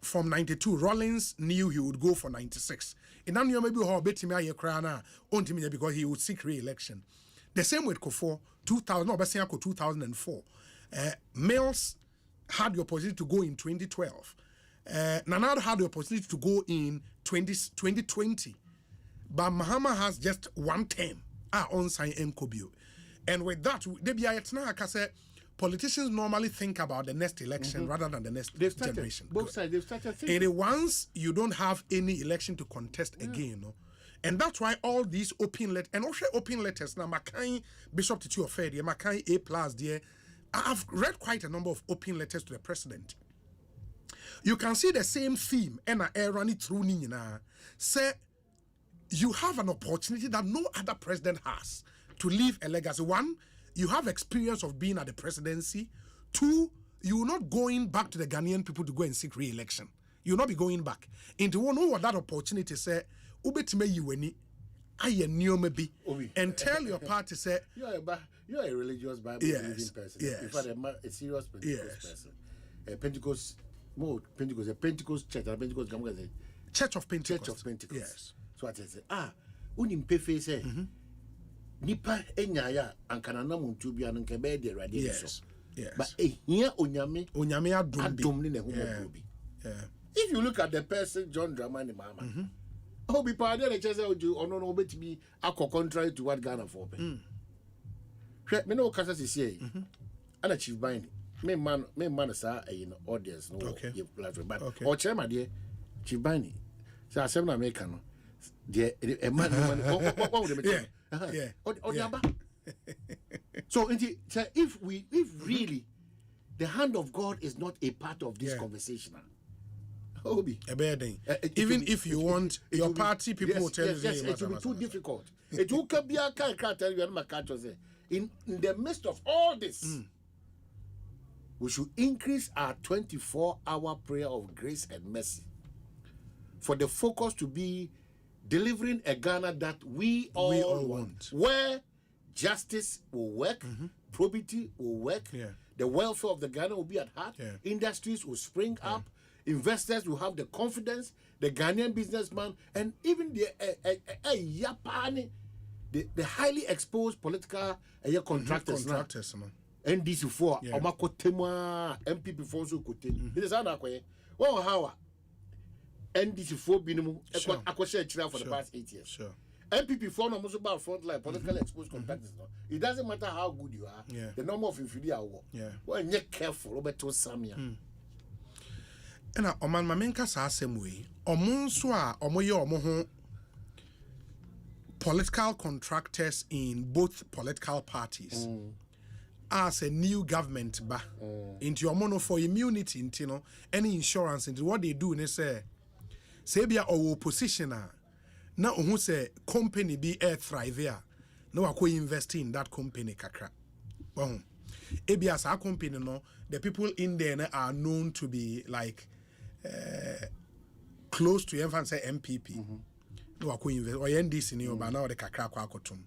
from 92, Rawlings knew he would go for 96. And now maybe because he would seek re-election. The same with Kofo, 2004. Mills had the opportunity to go in 2012. Nana had the opportunity to go in 2020, but Mahama has just one term on sign Nkobio. And with that, politicians normally think about the next election rather than the next generation. Both sides, they've started thinking. And once you don't have any election to contest again, and that's why all these open letters, and also open letters, now Makai Bishop Titi Ofe, Makai A+, there, I've read quite a number of open letters to the president. You can see the same theme and running through Nina. Say you have an opportunity that no other president has to leave a legacy. 1, you have experience of being at the presidency. 2, you're not going back to the Ghanaian people to go and seek re-election. You'll not be going back. Into one what that opportunity say, ubetime you and tell your party say you're a religious Bible believing person. Yes. In fact, a serious Pentecost person. A Pentecost church, a Pentecost Church of Pentecost. Church of Pentecost. Yes. So what I say, unim pefe say, nipa enyaya ankana na muntu bia no nke be de rade Yes. Yes. But here onyame adom ne humo bi. If you look at the person John Dramani Mama, be part of the church ono no betimi akọ contrary to what Ghana for be. Me no kasa say ana chief bind me man sa audience no give platform but or chairman there chief bind say asem na make no there a man what would they so if really the hand of God is not a part of this conversation, Obi, even if you want your party people will tell you it will be too difficult. It will be a can't tell you and my can't say in the midst of all this we should increase our 24-hour prayer of grace and mercy for the focus to be delivering a Ghana that we all want, where justice will work, probity will work, the welfare of the Ghana will be at heart, industries will spring up, investors will have the confidence, the Ghanaian businessman, and even the highly exposed political contractors. NDC4, Omakotema, MPP4 so kote. It is an akwe. Oh, how NDC4 binimu akwashe chira for the past 8 years. Sure. MPP4 no muso about frontline political exposed contractors. No, it doesn't matter how good you are. The number of infidel are war. Well, you're careful about to Samia. And Oman Mamenka sa same way. Omonso a omoye omo political contractors in both political parties. As a new government into your mono for immunity into any insurance into what they do they say bia or opposition na who say company be air thrive here no akọ invest in that company kakra ebia sa company no the people in there are known to be like close to even say MPP no akọ invest or NDC ni oba na o de kakra akọ akotum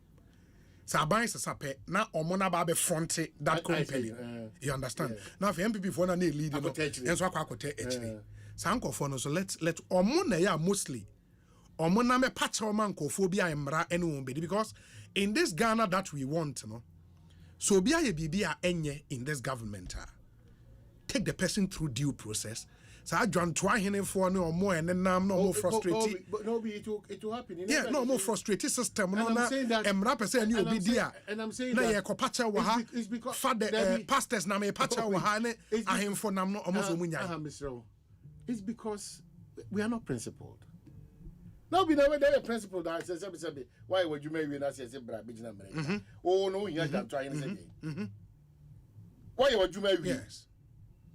Saban sape na omona ba be front that company. You understand? Now for MPP for na lead no enso akwakote echiri. Sankofo no so let omona ya mostly omona me pacha omankofo bi amra ene won be because in this Ghana that we want no so bia ye bibia enye in this government take the person through due process. So John Twahine for no more and then no more frustrated. But no, it will happen. No more frustrated system. No, I'm saying that. And I'm saying that. Na kopacha waha. It's because father pastors na me pacha waha ne ahim for nam no almost omunya. It's because we are not principled. Now we never there a principle that says why would you maybe not say bra bijina America? Oh no, you have trying to say. Why would you maybe? Yes.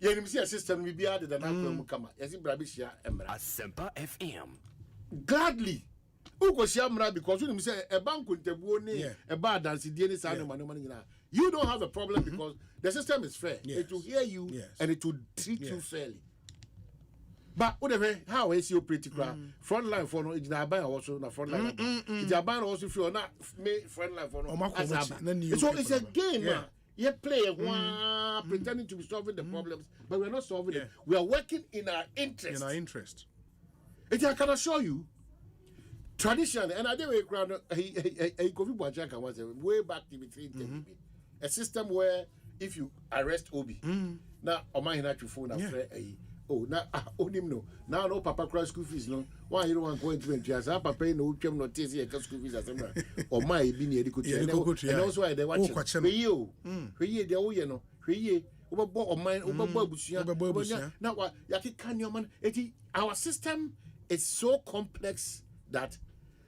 You see a system we be added and I'm come. Yes, Brabishia Emra. Asempa FM. Gladly. Uko Shamra because you say a bank with the money, a bad dance, money. You don't have a problem because the system is fair. It will hear you and it will treat you fairly. But whatever, how is your pretty crap? Frontline for no, it's not buying also, not frontline. It's a ban also if you're not frontline for no. So it's a game, man. You play pretending to be solving the problems, but we're not solving them. We are working in our interest. I can assure you, traditionally, and I did way back to a system where if you arrest Obi, now Omanhene your phone now no papa cry school fees no. Why you don't want going to interest? Papa no chem no tese e school fees asem or my be near the and also I they watch you hwe dey wo ye no hwe ye obebo oman obebo abusua now yaki can your man our system is so complex that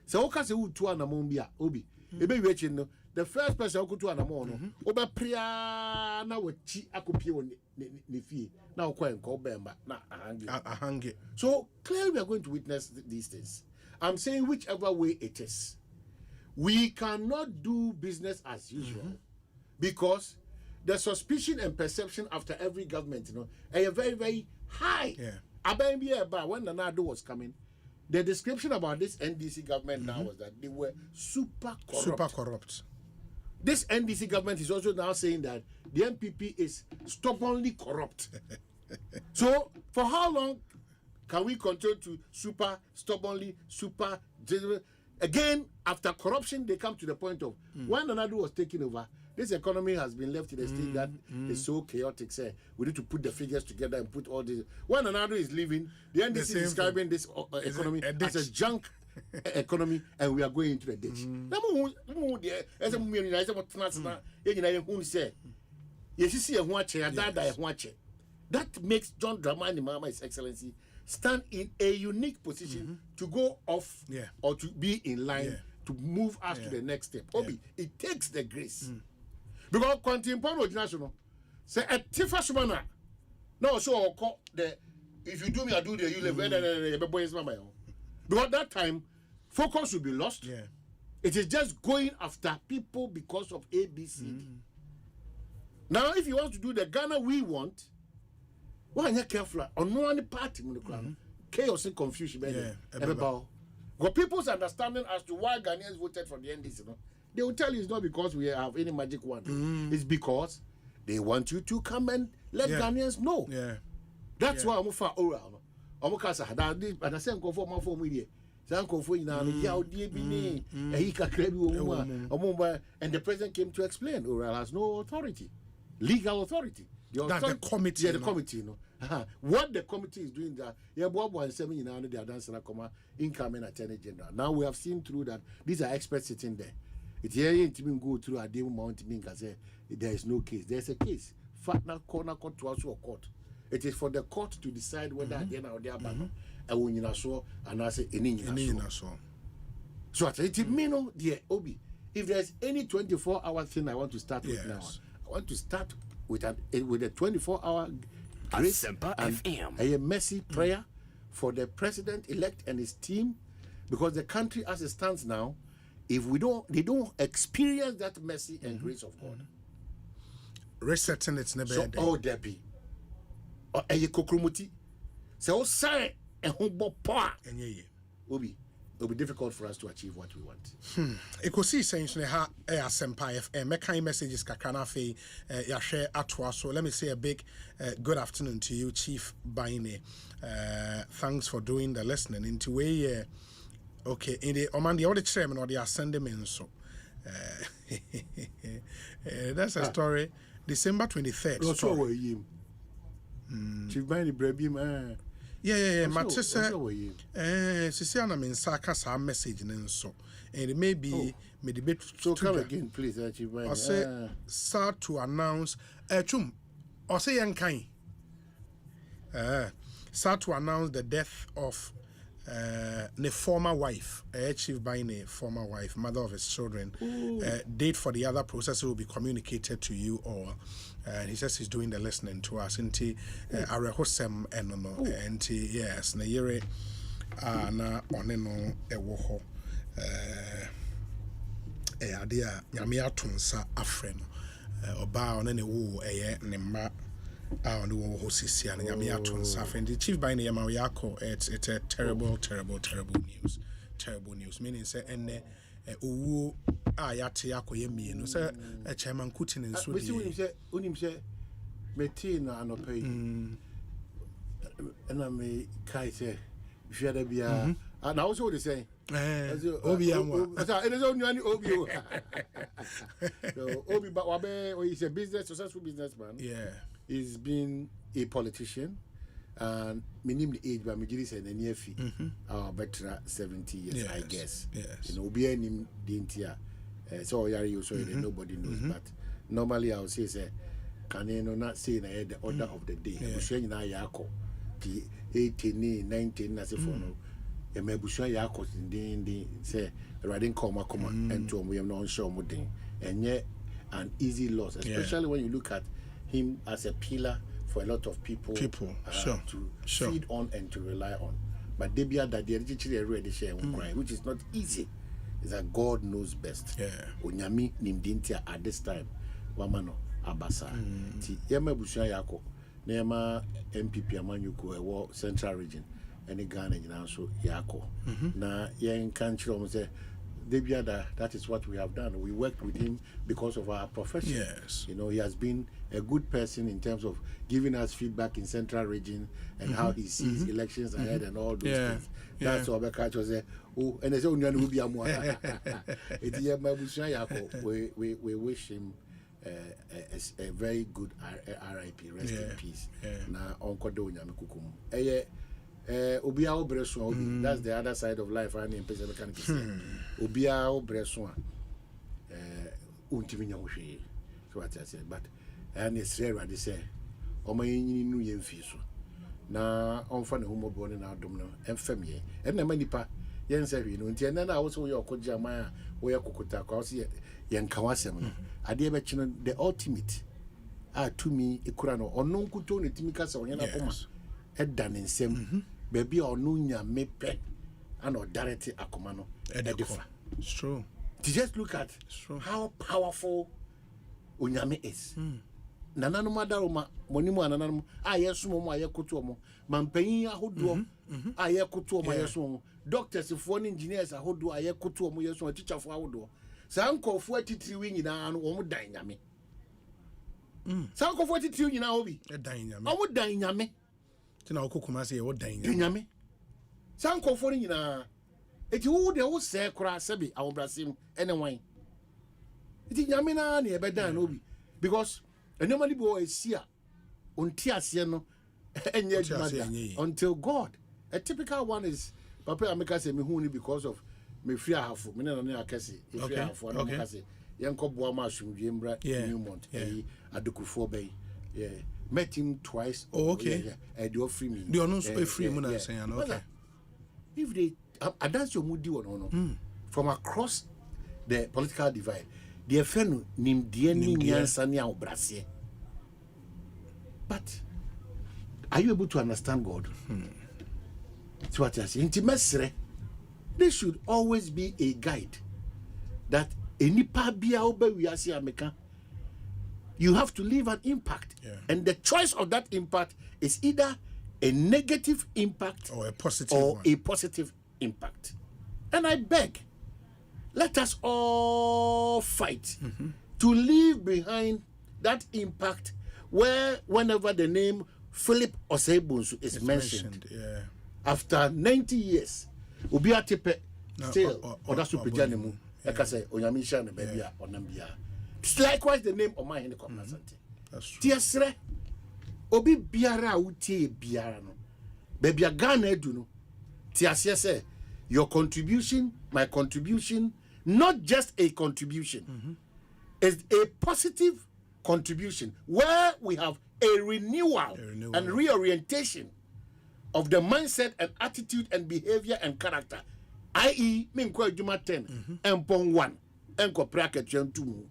so oka se wo tu anamon bia obi ebe wi no the first person who to anamon no oba pria na wachi akopie woni ne fie na okwa enko bemba na ahange. So clearly we are going to witness these things. I'm saying whichever way it is, we cannot do business as usual because the suspicion and perception after every government, are very, very high. When Nanado was coming, the description about this NDC government now was that they were super corrupt. This NDC government is also now saying that the NPP is stubbornly corrupt. So, for how long can we continue to super stubbornly, super... Again, after corruption, they come to the point of when Nana Addo was taking over, this economy has been left in a state that is so chaotic. Say, we need to put the figures together and put all this. When Nana Addo is leaving, the NDC is describing this economy as a junk economy, and we are going into the ditch. That makes John Dramani Mahama, His Excellency, stand in a unique position to go off or to be in line to move us to the next step. Obi, it takes the grace. Because Quantum National say a Tifa Sumana. No, so I'll call the if you do me, I do the you live because that time focus will be lost. It is just going after people because of ABCD. Now, if you want to do the Ghana we want, why not careful on one party chaos and confusion because people's understanding as to why Ghanaians voted for the NDC, they will tell you it's not because we have any magic wand. It's because they want you to come and let Ghanaians know. That's why I'm for oral. I'm casa that and I say I'm for my phone media. And the president came to explain oral has no authority, legal authority. The committee. The committee, what the committee is doing that, they are dancing incoming attorney general. Now we have seen through that these are experts sitting there. It's here to go through a day mountain say there is no case. There's a case. Fatna corner court to also a court. It is for the court to decide whether they are there and when you saw and I say any so at it mean dear Obi, if there's any 24-hour thing I want to start with now, I want to start with a 24-hour grace and a messy prayer for the president-elect and his team, because the country as it stands now, if they don't experience that mercy and grace of God, resetting it's never so all there be or a kokrumuti so say a humble power will be difficult for us to achieve what we want. Ekosiisen ha Asempa FM me kind messages kakana fe ya share atwa. So let me say a big good afternoon to you, Chief Baine. Thanks for doing the listening into way okay in the Oman the other chairman or the Asante men so that's a story. December 23rd. Story. Chief Baine Brabim Matisa Sisiana means Saka message and so and it may be debate so come again please I say sad to announce chum or say yankai sad to announce the death of the former wife, Chief Baine, former wife, mother of his children. Date for the other process will be communicated to you all. He says he's doing the listening to us. And Arehosem and yes, na yere na oneno ewoho adia nyame atonsa afre no oba onene wo eye ne ma on the hosisia and nyame atonsa afre. The Chief Baine yama yako, it's a terrible news, meaning say enne owo ayate akoye mienu say chairman Kuti ne so de unim say meti na anopai na me kai say hwede bia and also what they say Obi Amwa. It is only Obi. So Obi Bawabe, he's a successful businessman. Yeah. He's been a politician, and minimum age by Majlis and near fee. Better 70 years, I guess. Yes. You know, Obi and Dintia. So Yari, so nobody knows, but normally I would say, can you not say the order of the day? Bushen na yako, 18, 19, as if for no. Bushen yako in say, riding comma, and to we have not shown mudding, and yet an easy loss, especially when you look at him as a pillar for a lot of people to feed on and to rely on. But they be that they actually already share which is not easy. Is that God knows best. Onyami nimdintia at this time. Wamano abasa. Ti yema busha yako. Nema MPP amanyuko ewo Central Region. Any Ghana so yako. Na yen country say Debiada, that is what we have done. We worked with him because of our profession. Yes. You know, he has been a good person in terms of giving us feedback in Central Region and how he sees elections ahead and all those things. That's what Becca was saying. Oh, and they say, we wish him a very good RIP, rest in peace. Na Uncle Donya Mikukum. Obia Obreson, that's the other side of life. I mean, Obia Obreson, Untivinya, so what I said, but and it's rare, they say, O my new Yenfiso. Na on fan homo born in our domino, and Femie, and the Manipa, Yen Savino, and then also your Kojamaya, where Kokuta, Kossi, Yan Kawasem. I dare mention the ultimate. To me, a Kurano, or no Kutoni Timicas or Yanapoma, had done in some. Baby or Nunya me pe and or directly Akomano Edifa. It's true. To just look at how powerful Unyame is. Nanano Madaruma, Monimo and Nanamo, yes, Momo, Ayakutomo, Mampeya Hodo, Ayakuto, my son, doctors, if one engineers are Hodo, Ayakuto, yes, one teacher for Hodo. Sanko 43 wing in an old dynamic. Sanko 43 in our hobby. A dynamic. I would dynamic. Tina okukuma say what dying nyame sanko for nyina eti wo de wo se kura sebi awobrasim ene wan eti nyame na na e beda na obi because enema ni bo esia onti ase no enye adwuma until God. A typical one is papa ameka say me hu ni because of me free ahafo me na na akase e free ahafo na akase yenko boa ma asumdwe mbra Newmont adokufo bay met him twice. Oh, okay. And you free me. They are not free. Okay. If they, that's your moody one, from across the political divide, the friend named Diani Nyansania Brassier. But are you able to understand God? It's what I say. Intimacy. There should always be a guide that any pabia obe we are seeing. You have to leave an impact. And the choice of that impact is either a negative impact or a positive impact. And I beg, let us all fight to leave behind that impact where whenever the name Philip Osebunsu is mentioned. After 90 years, Ubia Tepe still or that's Janemu, like I say, Onyamisha and baby or Nambia. It's likewise the name of Omanhene Asante. That's true. Tiasre obi biara utie biara no. Baby Ghana do no. Tiasre say your contribution, my contribution, not just a contribution, is a positive contribution where we have a renewal and reorientation of the mindset and attitude and behavior and character. I.e., Minko Juma 10, Mpong 1, Enko Praket 2.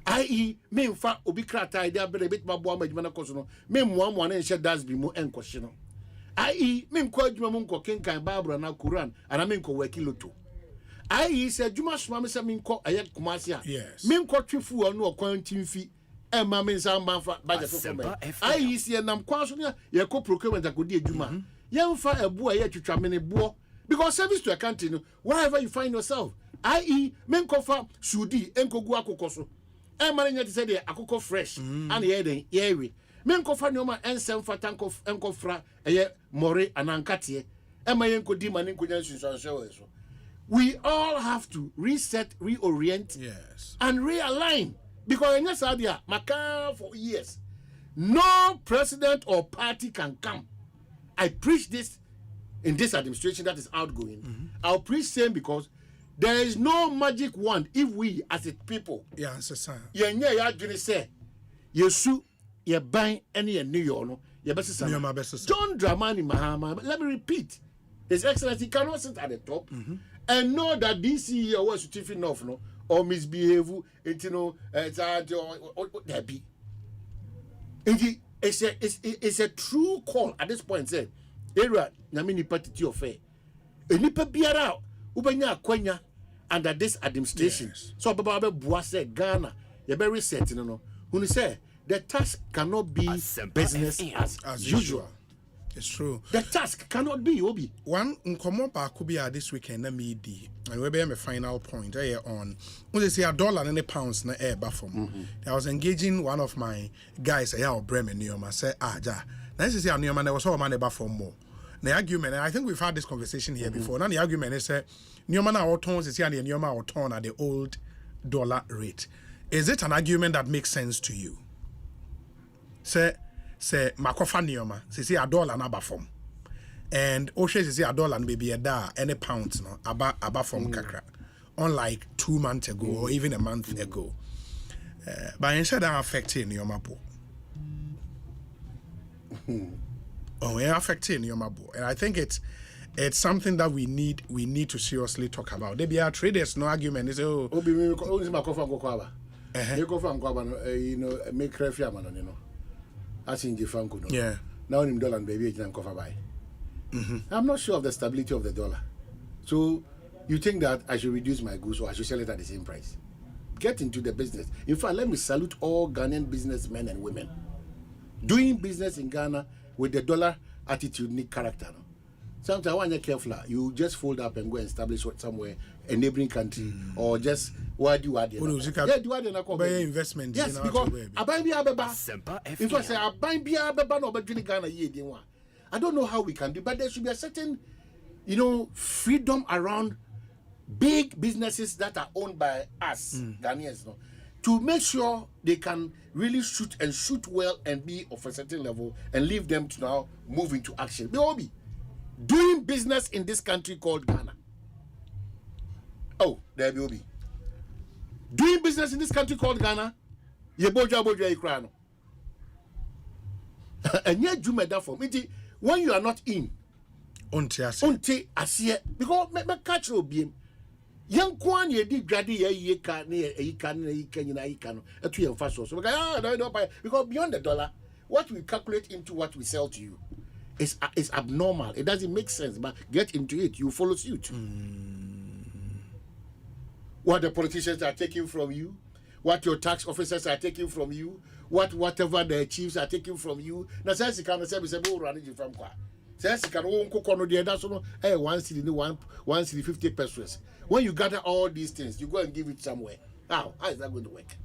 I.e. me mfa obi krata idea bere bit ma boa madwuma na koso me moa na nhye das bi mu enkohye no I.e. me nko adwuma mu nko kenkan Bible na Quran ana me nko wakiloto I.e. se adwuma soma me se me nko ayek kumase a me nko twifu onu okwan timfi e ma me nsa mbanfa budget for me I.e. se nam kwa so ne ye ko procurement akodi adwuma ye mfa ebu a ye twitwa me ne bo because service to a country no wherever you find yourself I.e. me nko fa sudi enko gu akokoso Emma said the akoko fresh and the yewe. Men kofa noma ensem fatanko enkofra eye more anankatie. Emma yenko di maninko nyansu. We all have to reset, reorient, and realign. Because in Sadia, Macau for years, no president or party can come. I preach this in this administration that is outgoing. I'll preach same because there is no magic wand if we as a people. Yeah, sir. Yeah, say, Yesu, ye bang any New York, your best son. John Dramani Mahama. Let me repeat. His Excellency cannot sit at the top and know that this CEO was chiefing off no or misbehave, you know, there be. It's a true call at this point. Say, Era, Namini Patiti of Fair. A nipa biara ubenya kwenya under this administration. So Baba Bua said Ghana, you're very certain no. When you say the task cannot be business as usual. It's true. The task cannot be Obi. One nkomo ba could be this weekend na me di. And we be my final point on. When they say $1 and £1 na air bafom. I was engaging one of my guys here Bremen Nioma say ja. Now say Nioma there was all man bafom more. The argument, and I think we've had this conversation here before. Now the argument is Nioma na auton is here and Nioma auton at the old dollar rate. Is it an argument that makes sense to you? Say makofa nioma say $1 na bafom and oshe say $1 and maybe any pounds no aba from kakra unlike 2 months ago or even a month ago but instead that affecting nioma po it affecting nioma po and I think it's something that we need to seriously talk about. There be our traders no argument is Obi me makofa ngokwa you know make refia man you know as in the franco no. Yeah. Now in dollar and baby can cover by. I'm not sure of the stability of the dollar. So you think that I should reduce my goods or I should sell it at the same price? Get into the business. In fact, let me salute all Ghanaian businessmen and women doing business in Ghana with the dollar attitude, need character. No? Sometimes when you're careful, you just fold up and go and establish somewhere, a neighboring country, or just what do you add? Yeah, do add investment. Yes, because I buy Abeba. In fact, I buy Abeba no but Ghana ye. I don't know how we can do, but there should be a certain, you know, freedom around big businesses that are owned by us Ghanaians, no, to make sure they can really shoot well and be of a certain level, and leave them to now move into action. Be doing business in this country called Ghana. Oh, there will be. Doing business in this country called Ghana, boja ikrano. And yet you made that for me. When you are not in, unti asie, because me catch you be. Young kwan ye di gradi ye can etu ye fast so because beyond the dollar, what we calculate into what we sell to you is abnormal. It doesn't make sense, but get into it, you follow suit. What the politicians are taking from you, what your tax officers are taking from you, whatever the chiefs are taking from you. Now says you can say run it from kwa. Says you can own cocoa no that's no 1 cedi 50 pesos. When you gather all these things, you go and give it somewhere. How is that going to work?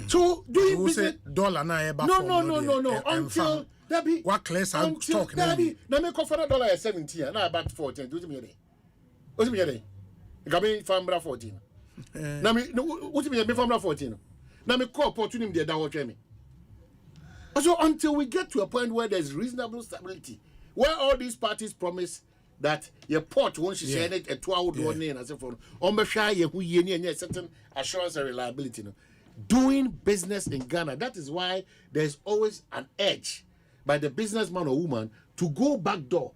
So doing business dollar na no until there be what class I'm talking now me cost $1 at 17 now about 14 do you mean what me there gabe famra 14 now me what me famra 14 now me call opportunity there that watch me. So until we get to a point where there's reasonable stability, where all these parties promise that your port won't share it at 12 and as for certain assurance and reliability. No? Doing business in Ghana, that is why there's always an edge by the businessman or woman to go back door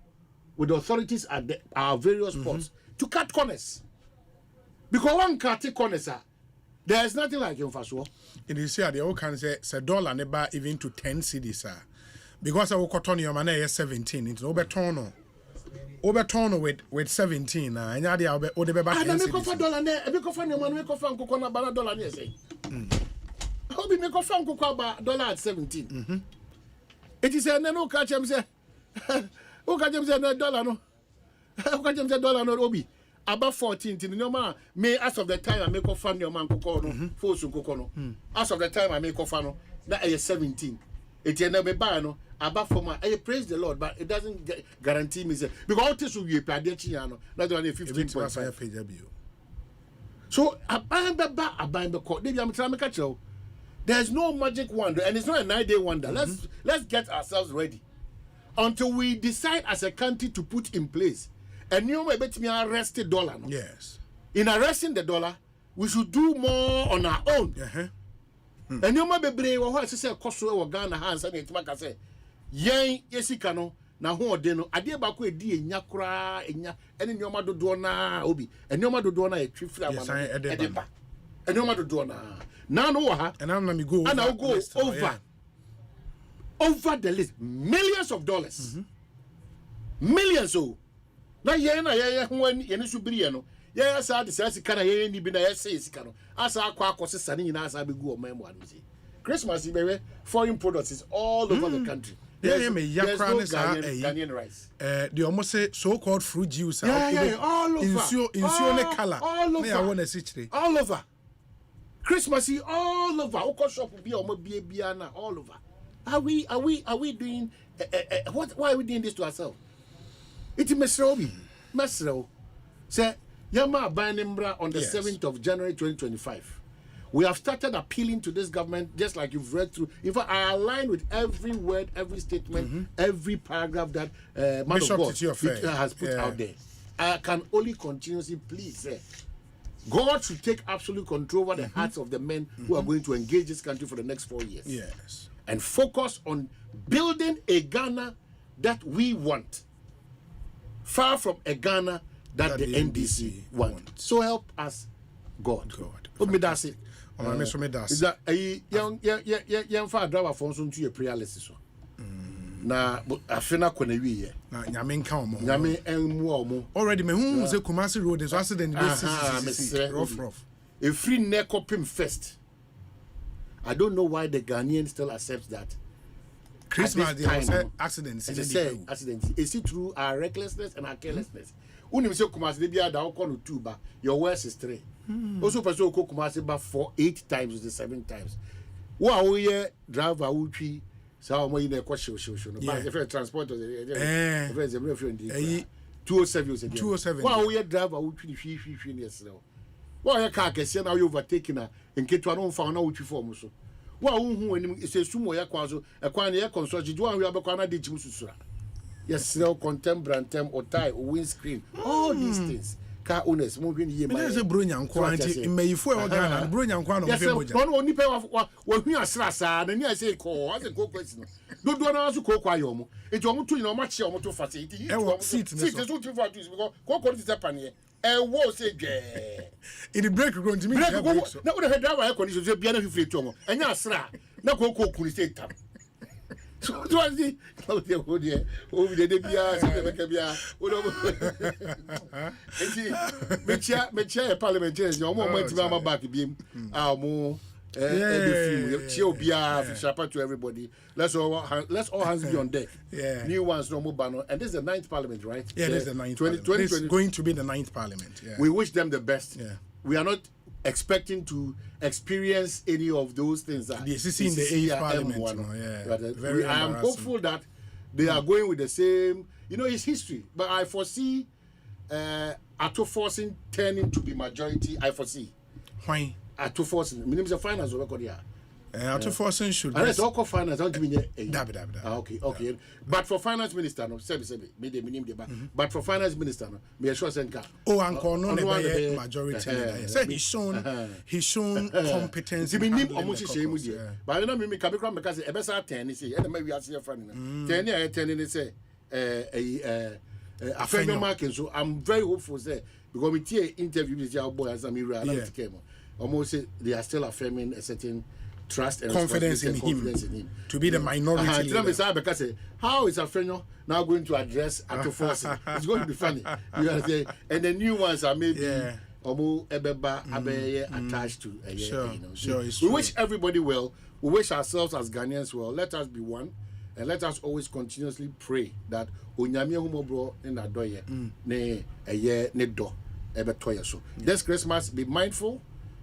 with the authorities at our various ports to cut corners. Because one cut corners, there is nothing like infrastructure. It is here the old can say $1 never even to 10 cedis, because I will cut on your money 17. It's overturn with 17. And now they are over back. I make off $1 there. I make off your money. Make off $1 near say. How be make off $1 at 17? It is a no catch him say. Who catch him say $1 no? Who catch him say $1 no? Obi. About 14 in the man may as of the time I make off your man cocono, force cocono. As of the time I make off that is 17. It never buy no about for my I praise the Lord, but it doesn't guarantee me because all this will be a pladechiano, not only 15.5. So I buy the court. I'm trying to catch you. There's no magic wonder, and it's not a 9-day wonder. Let's get ourselves ready until we decide as a country to put in place. And you may bet me arrest the dollar. No? Yes. In arresting the dollar, we should do more on our own. And you may be brave or what I say, Kosovo or Ghana hands and it make us say, Yang Yesikano, now who deno, Adia Baku, D, Yakura, and in your mother dona, Obi, and your mother dona, a tree flower, and your mother dona. Now, no, and I'm going to go, and I'll go over the list, millions of dollars. Millions of. Na ye when ye should be no ye asa de say kana ye ni bi na ye say sika no asa akwa akosesa ni na asa be gu o memo anu say Christmas be foreign products is all over the country Ghanaian rice. They almost say so-called fruit juice. Yeah, all over. All over. Christmassy all over. Oko shop will be all over. Are we doing why are we doing this to ourselves? It's Mesro. Say Yama Banembra on the 7th of January 2025. We have started appealing to this government, just like you've read through. In fact, I align with every word, every statement, every paragraph that Man of God has put out there. I can only continuously please say, God should take absolute control over the hearts of the men who are going to engage this country for the next 4 years. Yes. And focus on building a Ghana that we want, far from a Ghana that the NDC want. So help us, God. That's it. Is that a young father driver phones into a prayer list? Na afina kone wiye na nyame nka omo nyame enmu omo already me hu say Kumasi road so accident dey rough a free nekopim first. I don't know why the Ghanaians still accept that Christmas day was accident is it through our recklessness and our carelessness. Unim say Kumasi dey bia da okọ no 2 ba your worst is 3 also person okọ Kumasi ba 8 times to 7 times wo a wo ye driver wo twi. So I'm going to go show. But if transport, if 207. Why we driver who 3 years now? Why a car can see now you overtaking her in case you don't find out what you form so. Why who is a sumo ya kwazo a quan air construction? Do we have a corner de Jimusura? Yes, no contempt, brantem, or tie, or windscreen. All these things. Car owners moving here. There's a Brunyan quantity. May you for Ghana, Brunyan quantity. Yes, don't only pay off what we are Srasa, and I say, call as a go question. Don't ask to call Quayomo. It's almost too much your motor facility. Seats, because Coco is Japan. And was a gay. In the break, going to me. Now, the head driver conditions will be a free tomo. And now, Sra, no Coco could say time. So what was the over the Debia, Mecha parliamentarians, no more went to Mama back beam, our more Shapa to everybody. Let's all hands be on deck. Yeah. New ones, no more banner. And this is the 9th parliament, right? Yeah, this is the 9th parliament. This is going to be the 9th parliament. Yeah. We wish them the best. Yeah. We are not expecting to experience any of those things that this is in the 8th parliament. I am hopeful that they are going with the same, it's history, but I foresee Ato Forcing turning to be majority. I foresee why Ato Forcing means the finance record here. Ato Forcing should unless all finance don't give me okay. But for finance minister no but for finance minister no me sure send car uncle no majority say he's shown competence but you know me can be because e be say 10 say and we are say friend 10 here 10 say afenyo market. So I'm very hopeful say because me tie interview with your boy as me almost say they are still affirming a certain trust and confidence in him to be the minority leader. Because how is Afenyo now going to address Ato Forcing? It's going to be funny. You know, and the new ones are maybe attached to. Sure. We wish everybody well. We wish ourselves as Ghanaians well. Let us be one, and let us always continuously pray that Onyame humobro in adoye ne ne do ebetoye so. This Christmas, be mindful.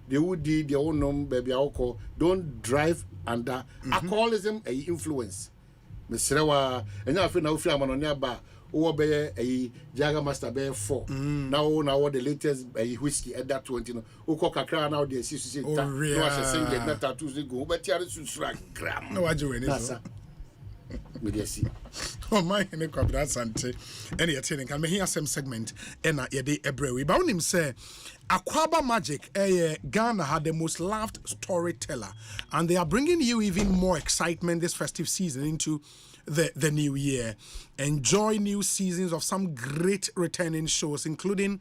They would do their own baby alcohol. Don't drive under alcoholism a influence. Mr. And now I feel now if I'm on your bar, or be a Jagger Master Bear 4. Now the latest whiskey at that 20. Who cock a crown out there, sister. No, I shall sing that Tuesday go, but you are to gram. No, I do anything. Omanhene Kwabena Asante any attending can hear some segment and ye day ebrewe but him say Akwaba Magic Ghana had the most loved storyteller and they are bringing you even more excitement this festive season into the new year. Enjoy new seasons of some great returning shows including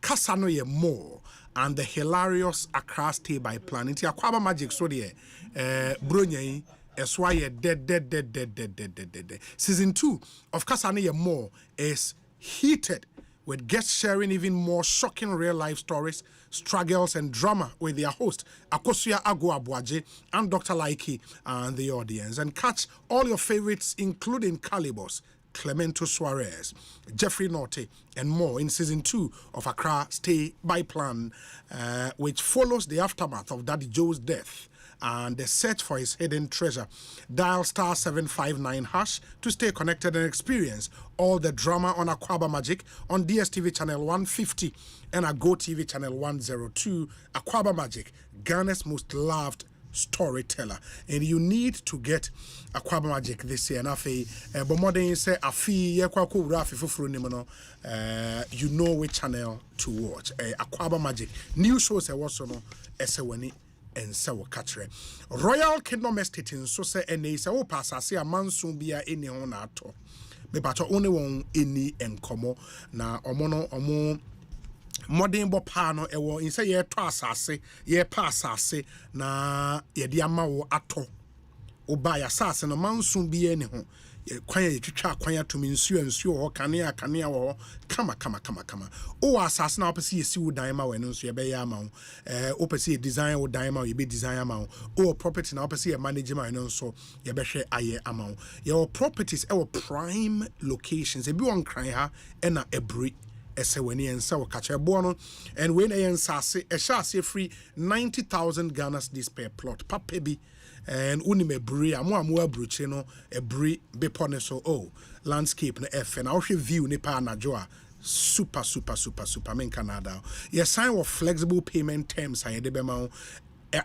Kasanoye More and the hilarious Accra Stay by Plan. Into Akwaba Magic so the Brunei is why dead. Season 2 of Kasanoye More is heated with guests sharing even more shocking real-life stories, struggles, and drama with their host, Akosua Aguabuaje, and Dr. Laiki and the audience. And catch all your favorites, including Calibos, Clemento Suarez, Jeffrey Norte, and more in season 2 of Accra Stay by Plan, which follows the aftermath of Daddy Joe's death and the search for his hidden treasure. Dial star 759 hash to stay connected and experience all the drama on Aquaba Magic on DSTV channel 150 and Go TV channel 102. Aquaba Magic, Ghana's most loved storyteller, and you need to get Aquaba Magic this year. And but more than say you know which channel to watch. Aquaba Magic new shows also no esewani and so catcher Royal Kingdom Estate in so say and say oh pass say a mansun bia any on ato me pato only one any enkomo na omo modern bopano ewo in say ye to asase ye pa asase na ye de ama wo ato oba ya asase no mansun bia any ho kwan ye twitwa kwan atumi nsuo ho kanea wo kama o asase na opese ye si wo dan ma we no nso ye be ya ama wo opese ye design wo dan ma ye be design ama wo o property na opese ye manage ma no nso ye be hwe aye ama wo your properties e wo prime locations e bi won kran ha e na ebri esewani ensa wo kache bono and when ensase e sha se free 90,000 Ghana cedis per plot papa bi and unime bri amo abruche no ebri bepone so landscape na f na wo view ne pa na joa super men Canada ye sign of flexible payment terms aye de be ma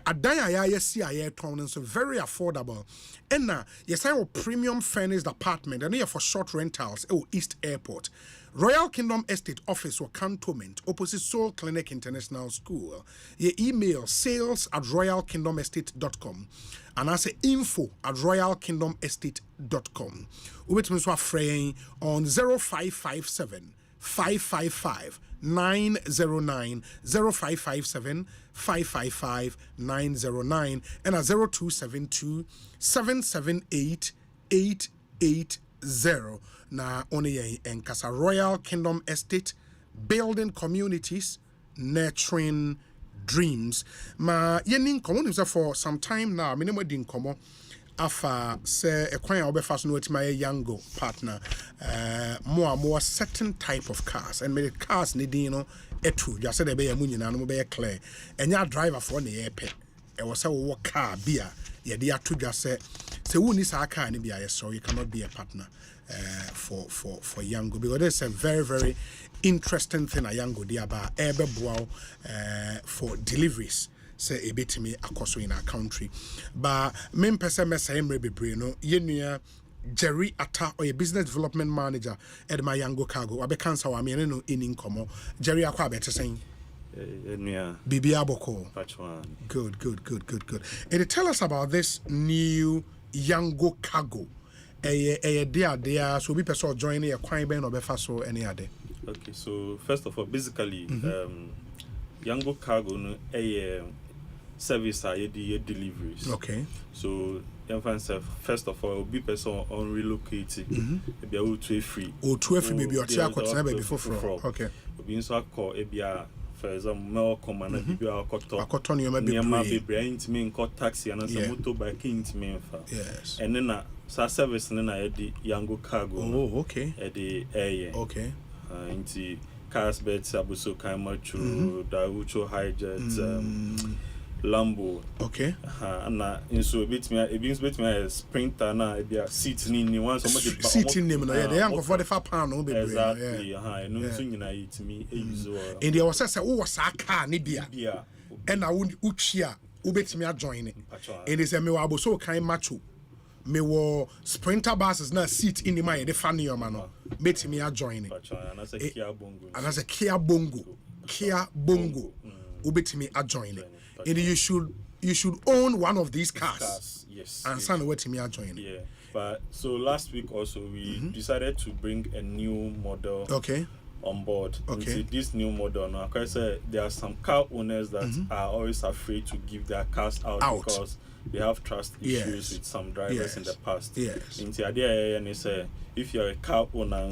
adan aya si aye ton so very affordable and na ye sign of premium furnished apartment and here for short rentals East Airport. Royal Kingdom Estate office or cantonment opposite Soul Clinic International School. Your email sales@royalkingdomestate.com and I say info@royalkingdomestate.com. Which means we're fraying on 0557 555 909 0557 555 909 and a 0272 778 880. Na only in Casa Royal Kingdom Estate, building communities, nurturing dreams. Ma yenin komo for some time now. Minimum din komo afa say a kwan obe fast no my Yango partner. More certain type of cars and many cars needing etu. Just said be munina no be clear. And ya driver for the airport. E was a walk car beer. Yeah, they are to just say who needs a car and be so you cannot be a partner. For Yango because it's a very interesting thing a Yango di about for deliveries say a bit me akoso in our country but main person mess Emre Bebre no yenua Jerry Atta or a business development manager at my Yango cargo abekansa wa me no in komo Jerry akwa better saying Bibi Aboko good and tell us about this new Yango cargo so we person joining a crime or befaso any other. Okay, so first of all, basically, Yango Cargo no a service deliveries. Okay. So first of all, be person on relocating. Be able to free. To free maybe or tia kwatena be before. Okay. Be so call for example, more command be akoton you maybe brain to me taxi and motorbike into me. Yes. And then so service na the Yango Cargo. Oh, okay. The air. Okay. Into cars beds abuso kaimachu, Daucho hijet, Lambo. Okay. And in so bit me a sprinter na be a seat in one so much seat in them na they am go for the £4 no be. Exactly. No so you na it me use. And there was say was a car ni bia. And na uchia ubetimi join it. And they say me wa abuso kaimachu. Me wo sprinter buses na seat in the my the funny man bet me a join it and as a Kia Bongo ubet me a join it and you should own one of these cars yes and son wait me a join yeah but so last week also we decided to bring a new model on board. Okay. This new model now, I say there are some car owners that are always afraid to give their cars out. Because they have trust issues with some drivers in the past. Yes. In the idea and they say if you're a car owner,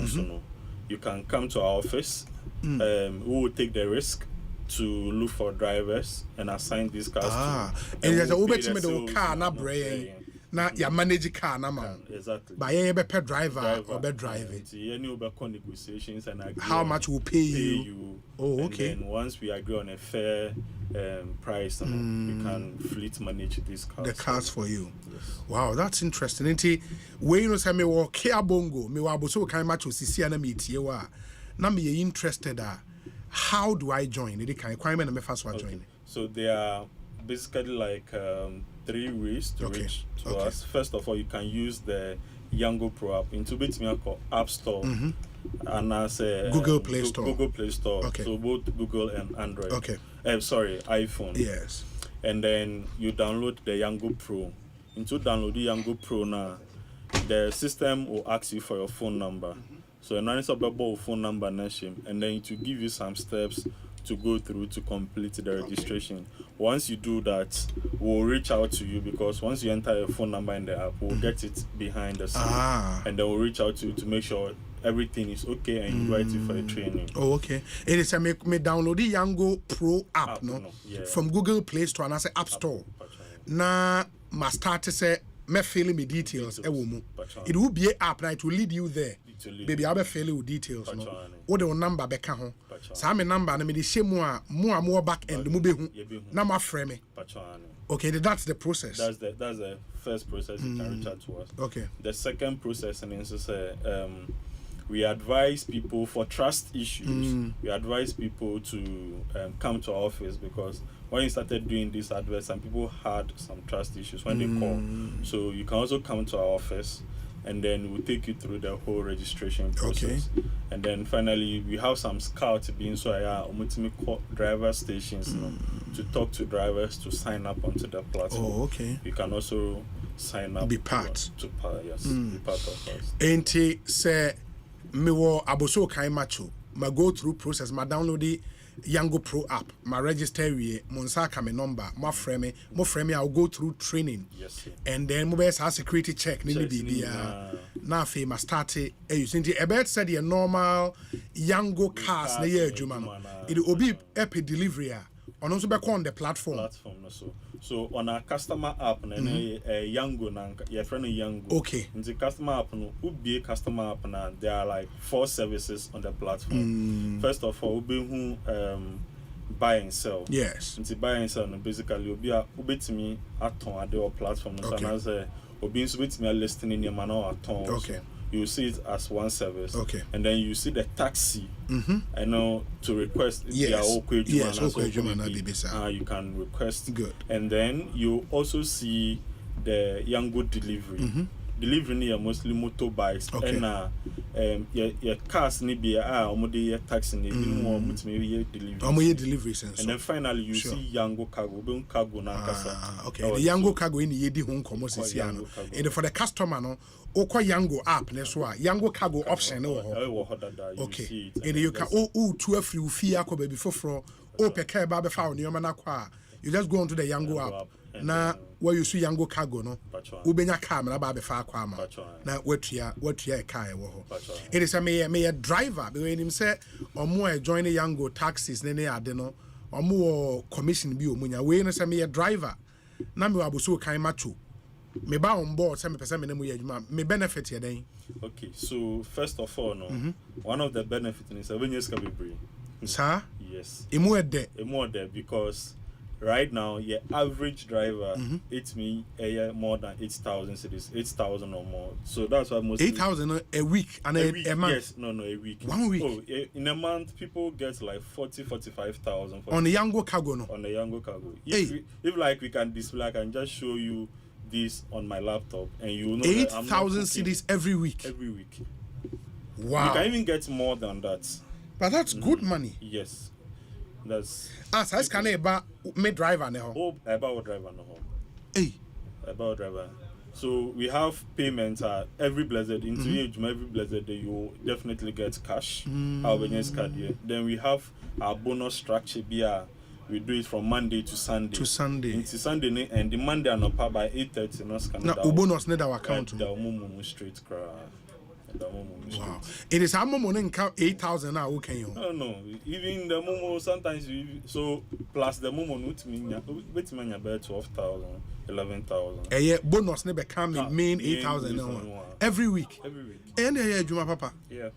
you can come to our office. We will take the risk to look for drivers and assign these cars to. And there's a we'll pay Uber the car na sales, brain. Na ya manage car na man. Exactly. By a better driver or better driving. Any Uber negotiations and agree how much will pay you. Oh, okay. And then once we agree on a fair price, we can fleet manage these cars. The cars for you. Yes. Wow, that's interesting. Nti we you know say me wo Kia Bongo, me wa boso kan match osisi na me tie wa. Na me interested how do I join? They can requirement me first one join. So there are basically like 3 ways to reach to us. First of all, you can use the Yango Pro app into called App Store and as Google Play Store. Google Play Store. Okay. So both Google and Android. Okay. Sorry, iPhone. Yes. And then you download the Yango Pro. Into download the Yango Pro now, the system will ask you for your phone number. So an answerable phone number nation, and then it will give you some steps to go through to complete the registration. Once you do that, we'll reach out to you because once you enter your phone number in the app, we'll get it behind the scene. And then we'll reach out to you to make sure everything is okay and invite you for the training. Oh, okay. It is a me download the Yango Pro app from Google Play Store and I say App Store. Na ma start to say me fill me details. It will be an app now, it will lead you there. Baby, I'll be filling with details. What the number be can so I'm a number and me the shame more back end mu be hu na ma frame me. Okay, that's the process. That's the first process you can reach out to us. Okay. The second process and is we advise people for trust issues. We advise people to come to our office because when you started doing this adverts, some people had some trust issues when they call. So you can also come to our office and then we'll take you through the whole registration process. Okay. And then finally, we have some scouts being so driver stations to talk to drivers to sign up onto the platform. Oh, okay. You can also sign up. Be part. Be part of us. Enti say me wo aboso kan macho. Ma go through process. Ma download the Yango Pro app. Ma register we. Monsa ka me number. Mo frame me. I'll go through training. Yes, sir. And then mo be sa security check. Ni be na fe ma start e using the about said the normal Yango cars na ye adwuma no. It will be epi delivery on also be on the platform. So on our customer app na Yango na your friend Yango. Okay. In the customer app no be customer app na there are like 4 services on the platform. First of all who buy and sell. Yes. In the buy and sell no basically ubetimi aton ade or platform so na say obi so betimi listing in your man or aton. Okay. You see it as one service. Okay. And then you see the taxi. I know to request. Yes. You can request. Good. And then you also see the Yango delivery. Delivery near mostly motorbikes. Okay. And your cars ni be your taxi ni delivery. And then finally you see Yango cargo. Cargo na kasa. Okay. The Yango cargo in the home commerce is here. And for the customer no. Oko Yango app neso a Yango cargo option no ho. Okay. And you can to free fee akọ baby for peke ba be fa on your na kwa. You just go onto the Yango app. Na where you see Yango cargo no. Ubenya car na ba be fa akọ ama. Na watua e car e wo ho. It is a me driver because him say omo join the Yango taxis ne ade no. Omo commission bi omunya. We no say me driver. Na me aboso kan macho. Me ba on board say me person me nemu adwuma me benefit here then. Okay, so first of all one of the benefits is when you can be free. Sir? Yes. Emu there because right now your average driver it's me a year more than 8,000 cities, 8,000 or more. So that's why most 8,000 a week and a month. Yes, no, a week. 1 week. Oh, in a month people get like 45,000 on the Yango cargo no. On the Yango cargo. If like we can display, I can just show you this on my laptop and you know 8,000 cities every week. Wow. You can even get more than that. But that's good money. Yes. That's so can about me driver now. Oh, about driver no. Hey. About driver. So we have payments every blessed into every blessed day you definitely get cash. Then we have our bonus structure we do it from Monday to Sunday. Into Sunday and the Monday and up by 8:30 no scan. Na bonus need our account. The straight cry. the momo. Wow. It is how momo in 8,000 now. Okay, you. No. Even the momo sometimes so plus the momo not mean about 12,000, 11,000. Yeah, bonus never come main 8,000 every week. And yeah, Juma Papa. Yeah.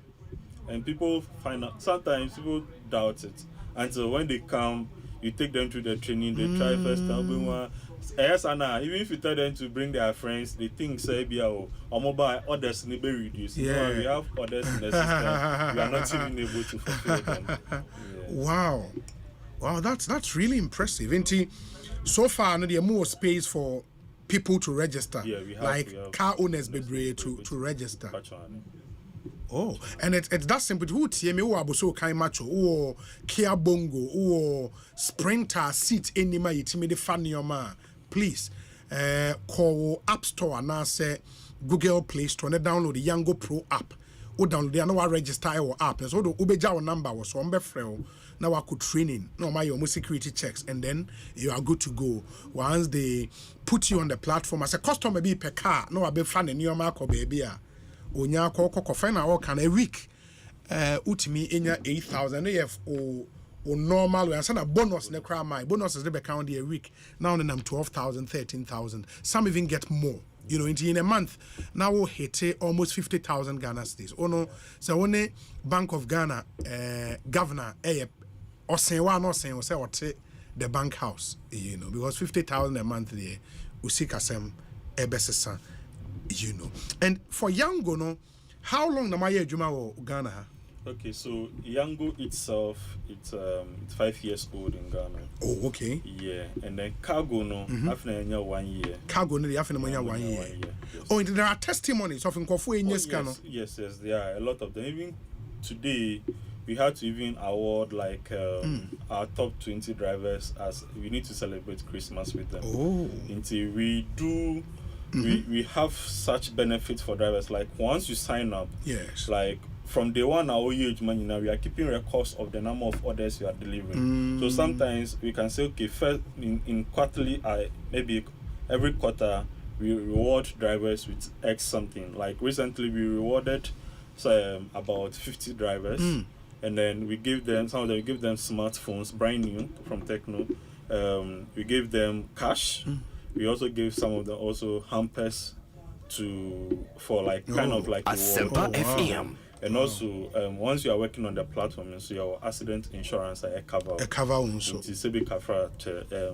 And people find out, sometimes people doubt it until when they come, you take them to the training, they try first time. Yes, Anna, even if you tell them to bring their friends, they think say or mobile orders may be reduced. Yeah. No, we have orders in the system. We are not even able to fulfill them. Yeah. Wow, that's really impressive. Ain't so far, there more space for people to register. Yeah, we have, like car owners be to register. Oh, and it's that simple. Who TMA or Abuso Kai Macho or Kia Bongo or Sprinter seat any my timid funny or ma. Please call App Store and say Google Play Store and download the Yango Pro app. Or download the no register our app. And so the Ubeja number was on Befrel. Now I could training. No my your security checks and then you are good to go. Once they put you on the platform as a customer be per car, no I be fan in your mark or baby. Onya koko fina all can a week utimi enya 8,000 if o normal and a bonus ne cry my bonus is the count a week now then I'm 12,000 13,000 some even get more you know in a month now we'll hit almost 50,000 Ghana cedis oh no so only Bank of Ghana governor or say one or say what the bank house you know because 50,000 a month there usikasem ebesesa you know. And for Yango, no, how long am I here, Juma or Ghana? Okay, so Yango itself, it's 5 years old in Ghana. Oh, okay. Yeah, and then Cargo, no, after 1 year. Cargo, no, after 1 year. Yes. Oh, and there are testimonies of Nkofu in yes, yes, there are a lot of them. Even today, we had to even award like our top 20 drivers as we need to celebrate Christmas with them. Oh, until we do. We have such benefits for drivers. Like once you sign up, yes, like from day one our age money now we are keeping records of the number of orders you are delivering. So sometimes we can say okay, first in quarterly, maybe every quarter we reward drivers with X something. Like recently we rewarded about 50 drivers, and then we give them we give them smartphones brand new from Techno. We gave them cash. We also gave some of them also hampers for like kind of like Asempa FM. And also once you are working on the platform, and so your accident insurance a cover also. It's a big cover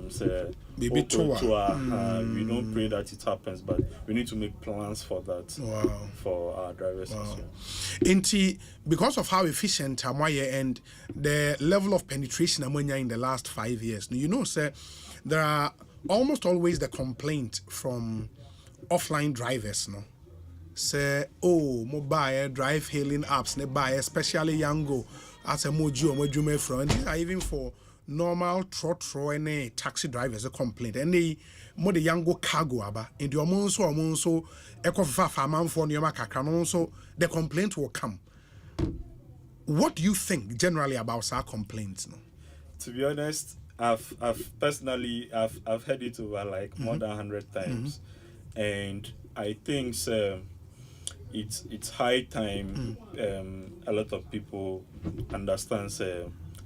say maybe tour. We don't pray that it happens, but we need to make plans for that. For our drivers as well. Because of how efficient Amaye and the level of penetration Amanya in the last 5 years, you know, sir, there are almost always the complaint from offline drivers, no? Say, oh, mobile drive hailing apps, ne buy, especially Yango, as a moju or mojume front. These are even for normal trotro and taxi drivers a complaint. And they more the Yango cargo aba. In the omonso, eco fafa man for Nyama Kakran, so the complaint will come. What do you think generally about our complaints? No? To be honest, I've personally heard it over like more than 100 times, and I think it's high time a lot of people understand,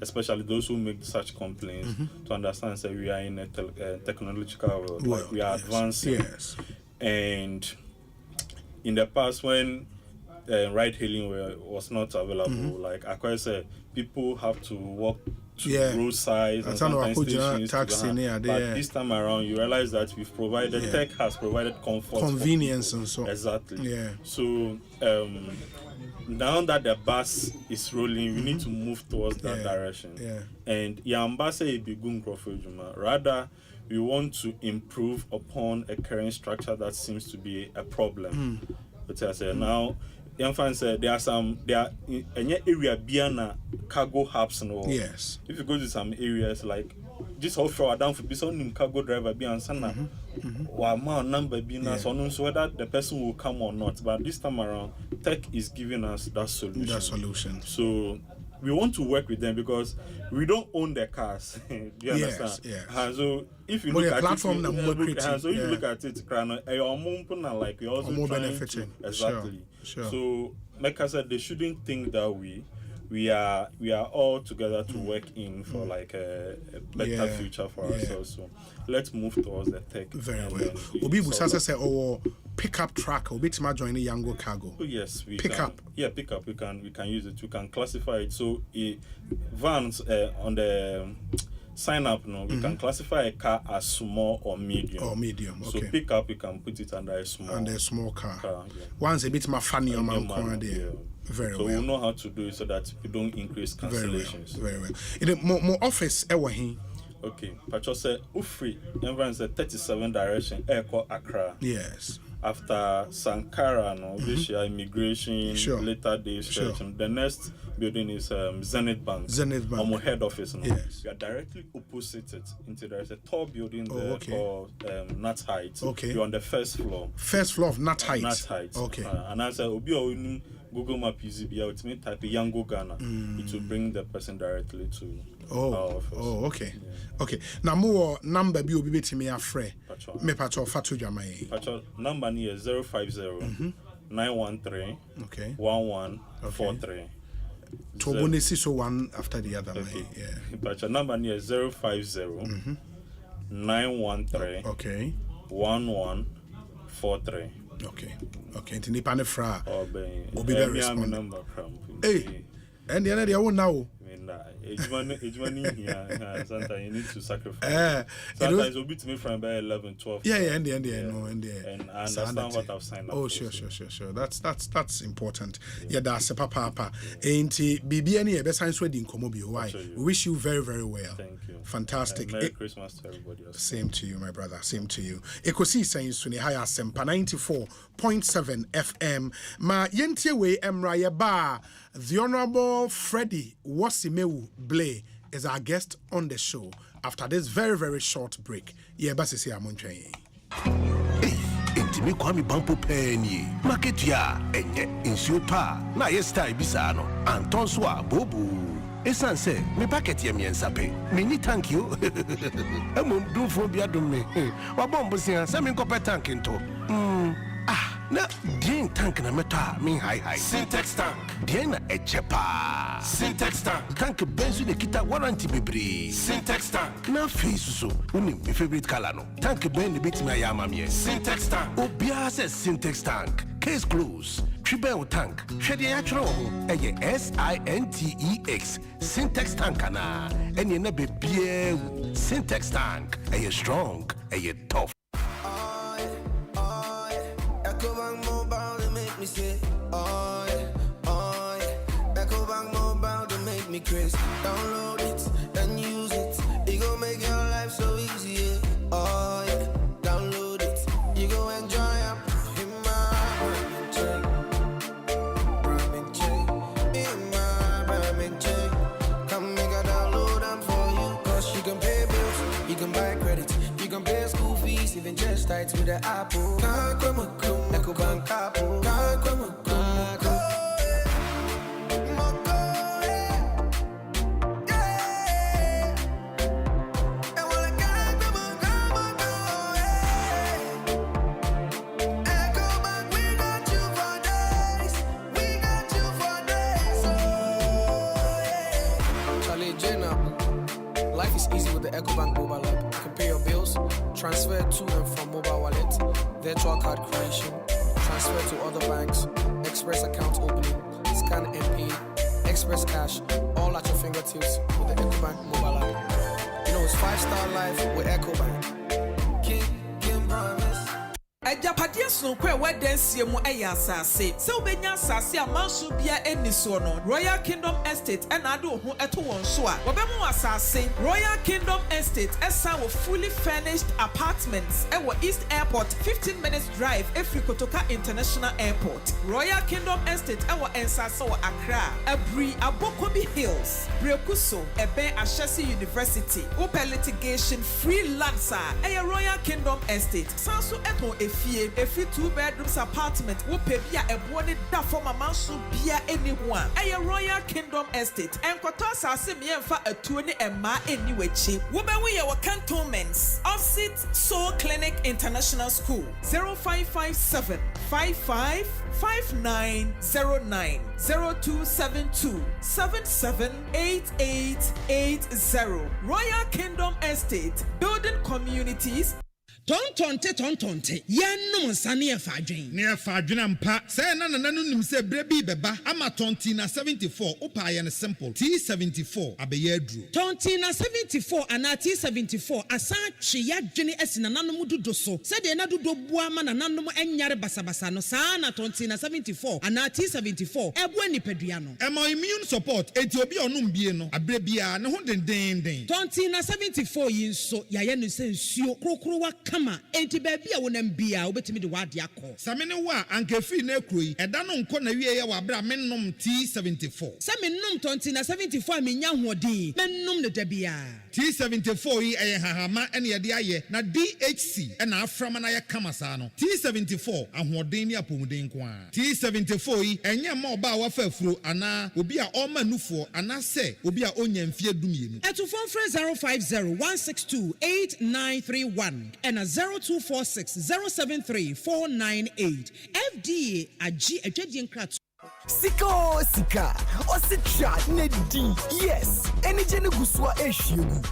especially those who make such complaints, to understand that we are in a technological world, like we are advancing, and in the past when ride hailing was not available, like I said, people have to walk to roadsides and sometimes stations but this time around you realize that we've provided tech has provided comfort, convenience and so exactly. So now that the bus is rolling, we need to move towards that direction. And Yambase Ibigun Crofojuma, rather we want to improve upon a current structure that seems to be a problem. But I say now said there are any area beyond cargo hubs and all. Yes. If you go to some areas like this whole floor down for some cargo driver be on sana or number be so whether the person will come or not. But this time around, tech is giving us that solution. That solution. So we want to work with them because we don't own the cars. Do you understand? Yes. So if you look at platform it, if you look at it, like we also more trying benefiting. Exactly. Sure. So, like I said, they shouldn't think that we are all together to work in for like a better future for ourselves. So let's move towards the tech. Very well. Obi Busasa say pickup truck obi tima join the Yango cargo. Oh yes, we pick can. Up. Yeah, pick up. We can use it. We can classify it. So vans on the sign up now, we can classify a car as small or medium. Okay. So pick up, we can put it under a small car. Yeah. Once a bit more funny on my corner there. Very so well. we know how to do it so that we don't increase cancellations. Very well. In more office ever here. Okay. Pacho said Ufri, everyone's a 37 direction Airco Accra. Yes. After Sankara, which immigration, later days church. And the next building is Zenith Bank. Our head office. Yes. We are directly opposite it. There's a tall building there called Nat Heights. Okay. You're on the first floor. First floor of Nat Heights. Nat Heights. Okay. And I said, Google Map UZB, ultimate type Yango Ghana. It will bring the person directly to our office. Okay. Okay. Now more number be obi beti me afre. Me pacho fatu jamae. Pacho number ni is 050 913 1143. To bonus so one after the other. Okay. Yeah. Pacho number ni is 050 913 1143. Okay. Into nipa ne fra. Obi be respond. Hey. And the other one now. Sometimes you need to sacrifice. Sometimes you'll beat me from by 11, 12. Yeah, and I understand what I've signed up for. Sure. That's important. Yeah, that's a papa. Ain't BB any best science wedding komobi. Why? We wish you very, very well. Thank you. Fantastic. Merry Christmas to everybody else. Same to you, my brother. Same to you. Ekosiisen Suni Haya Asempa 94.7 FM. Ma yentie we emra ba. The Honorable Freddy Blay is our guest on the show after this very, very short break. Yeah, but see I'm on train. Intimi kwami bampo penny. Market ya enye insupa. Na yesta ibisano. Anton swa bobu. Esan se me packet ye miensa pe. Mini thank you. Emo do for bia do me. Wa bombo sia se me kope tank into. Na din tank na meta min high Syntax tank din na echepa Syntax tank benzu de kita warranty bebre Syntax tank na face so uni my favorite color no tank ben de bit me ayama me Syntax tank obia se Syntax tank case close triple tank hwede ya twere ho eye SINTEX Syntax tank na ene na bebie Syntax tank eye strong eye tough. Chris, download it and use it. It gon' make your life so easy. Yeah. Oh yeah, download it. You go enjoy up in my ramen chain. In my ramen chain. Come make a download them for you. Cause you can pay bills, you can buy credit, you can pay school fees, even just tights with the Apple. Ecobank Apple. Ecobank mobile app. You can pay your bills, transfer to and from mobile wallet, virtual card creation, transfer to other banks, express account opening, scan and pay, express cash, all at your fingertips with the Ecobank mobile app. You know it's 5-star life with Ecobank. King promise. Ejapadia so kwe wedensie mu asase se obenya asase amanso bia eniso no Royal Kingdom Estate enade ho eto won so a wobemu asase Royal Kingdom Estate esa wo fully furnished apartments ewo East Airport 15 minutes drive efri Kotoka International Airport. Royal Kingdom Estate ewo ensase wo Accra Abri Abokobi Hills Brekuso ebe Ashesi University open litigation free land sa Royal Kingdom Estate sanso eto fie efi 2 bedrooms apartment wo pe bia ebo ne da for mama so bia eni ho a eye Royal Kingdom Estate enkoto asase me emfa atuo ne emma eni wachi wo be we ye wo cantonments opposite Soul Clinic International School 0557 555909 0272 778880 Royal Kingdom Estate building communities. Tontonte yenum sane afadwen ne afadwen ampa say na nim say brebi beba ama tontina 74 upa ye ne simple T74 abeye aduro tontina 74 ana T74 asa twe yadwene asina nanom dodo so say de na dodo bua ma nanom enyare basabasa no saa na tontina 74 ana T74 ebo nipadua no emo immune support enti obi onum bie no abrebia ne ho denden tontina 74 yinso yaye no se nsuo krokro wa enti baby a wonam bia obetimi de wade akọ samene wa ankefi na ekroyi eda no nko na wie ye wa bra mennom T74 samennom tontina 74 amenya hoodin mennom ne dabia T74 yi eye hahama ene ye de aye na DHC ena aframa na ye kamasa no T74 ahoodin ni apomuden ko a T74 yi enye ma oba wa fafuro ana obi a oma nufo ana se obi a onya mfie dumienu etufon frɛ 050-162-8931 and 0246-073-498 FDA agi adwadian krat Sika ositra nedi yes eni jene gusua ehwiegu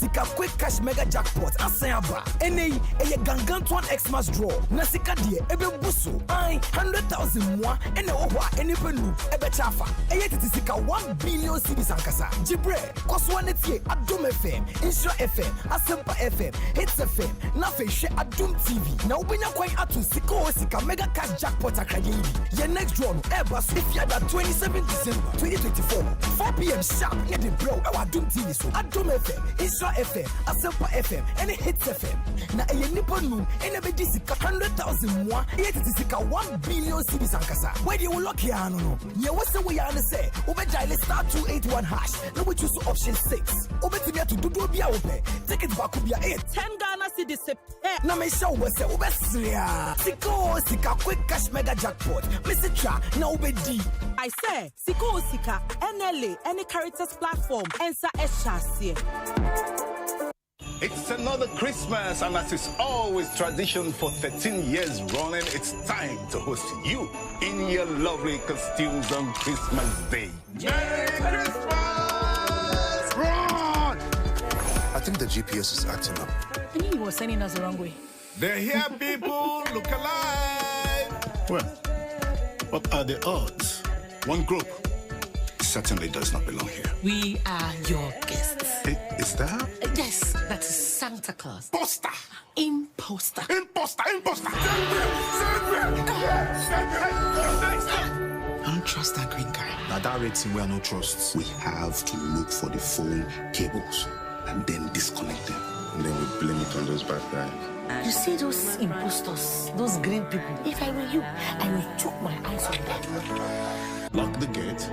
sika quick cash mega jackpot asenaba eni eye gangan 1 Xmas draw na sika de ebebuso 100,000 mwa ene ohwa eni penu ebechafa eye titi sika 1 billion cedis ankasa jibre koswa netie Adum FM Insure FM Asempa FM Hits FM na fehwe Adum TV na ubenya kwan atu sika mega cash jackpot akrade ye next draw no if you had 27 December 2024 4 p.m. sharp near the bro Adum TV so Adum FM Insure FM Asempa FM and Hits FM na eye nipa nu ene be disika 100,000 mwa eye tisika 1 billion cedis ankasa where you lock here no ye wose we ya say ube dial star 281 hash no we choose option 6 ube tibia to dodo bia ope ticket back bia 8 10 Ghana cedis se na me show we say ube sria sika quick cash mega jackpot Mr. Cha na ube D. I say, Sika, NLA, any characters platform, Ensa Eshasi. It's another Christmas, and as is always tradition for 13 years running, it's time to host you in your lovely costumes on Christmas Day. Merry Christmas! Run! I think the GPS is acting up. I knew you were sending us the wrong way. They're here, people. Look alive. Well, what are the odds? One group certainly does not belong here. We are your guests. Hey, is that? Yes, that is Santa Claus. Poster! Imposter. Don't trust that green guy. Now that rating we are no trusts. We have to look for the phone cables and then disconnect them. And then we blame it on those bad guys. You see those imposters, those green people. If I were you, I would choke my eyes on them. Lock the gate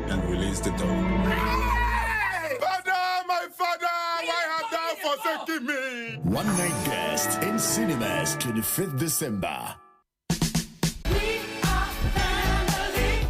and release the door. Hey! Father, my father, why have thou forsaken me? One night guest in cinemas 25th December.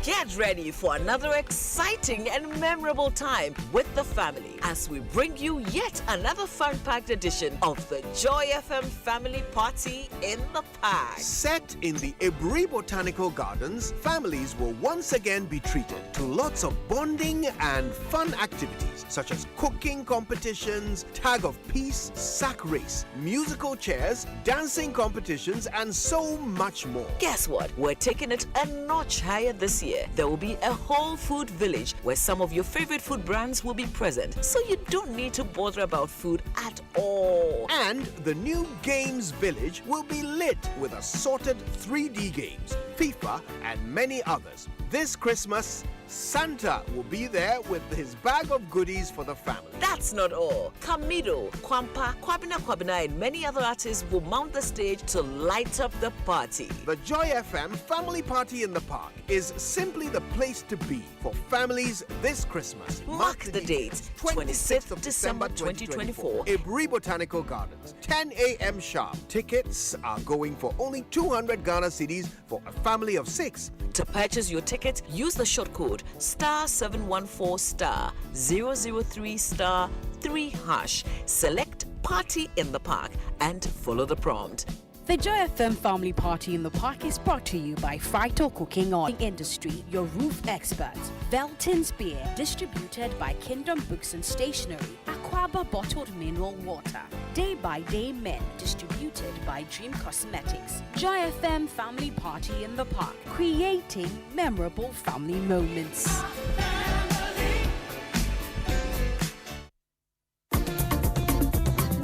Get ready for another exciting and memorable time with the family as we bring you yet another fun-packed edition of the Joy FM Family Party in the Park. Set in the Ebri Botanical Gardens, families will once again be treated to lots of bonding and fun activities such as cooking competitions, tag of peace, sack race, musical chairs, dancing competitions, and so much more. Guess what? We're taking it a notch higher this year. There will be a whole food village where some of your favorite food brands will be present, so you don't need to bother about food at all. And the new Games Village will be lit with assorted 3D games, FIFA, and many others. This Christmas, Santa will be there with his bag of goodies for the family. That's not all. Kamido, Kwampa, Kwabena, and many other artists will mount the stage to light up the party. The Joy FM Family Party in the Park is simply the place to be for families this Christmas. Mark the date, 26th of December 2024. Ebri Botanical Gardens, 10 a.m. sharp. Tickets are going for only 200 Ghana cedis for a family of 6. To purchase your ticket, use the short code *714*003*3#. Select Party in the Park and follow the prompt. The Joy FM Family Party in the Park is brought to you by Frito Cooking Oil Industry, your roof experts. Velton's Beer, distributed by Kingdom Books and Stationery. Aquaba Bottled Mineral Water. Day by Day Men, distributed by Dream Cosmetics. Joy FM Family Party in the Park, creating memorable family moments.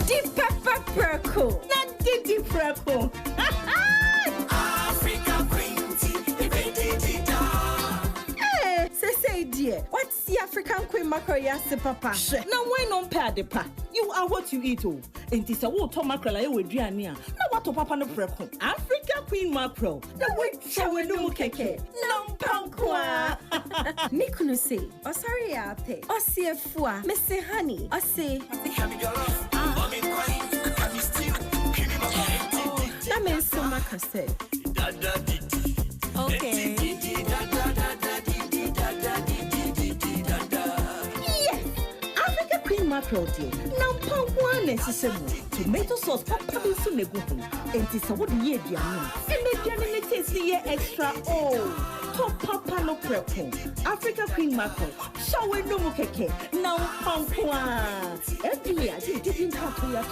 Deep pepper perco. Didi Prepo. Africa Queen Tea. Eh, say dear. What's the African Queen mackerel yasi papa? Now why not pay the pa? You are what you eat oh. And this a water mackerel I would drink near. Now what to papa no preco? Africa Queen mackerel. The way show no keke. No pankwa. Nikunu say, oh sorry ape. Oh see a fua. Missy honey. Oh say. That means so much I say. Okay. Yes, Africa Queen mackerel dear. Now pound one necessary. Tomato sauce papa so nego. And this what the year dear. And the journey taste the year extra. Oh, top papa no prepo. Africa Queen mackerel. Show no keke. Now pound one. Every year they didn't have to yet.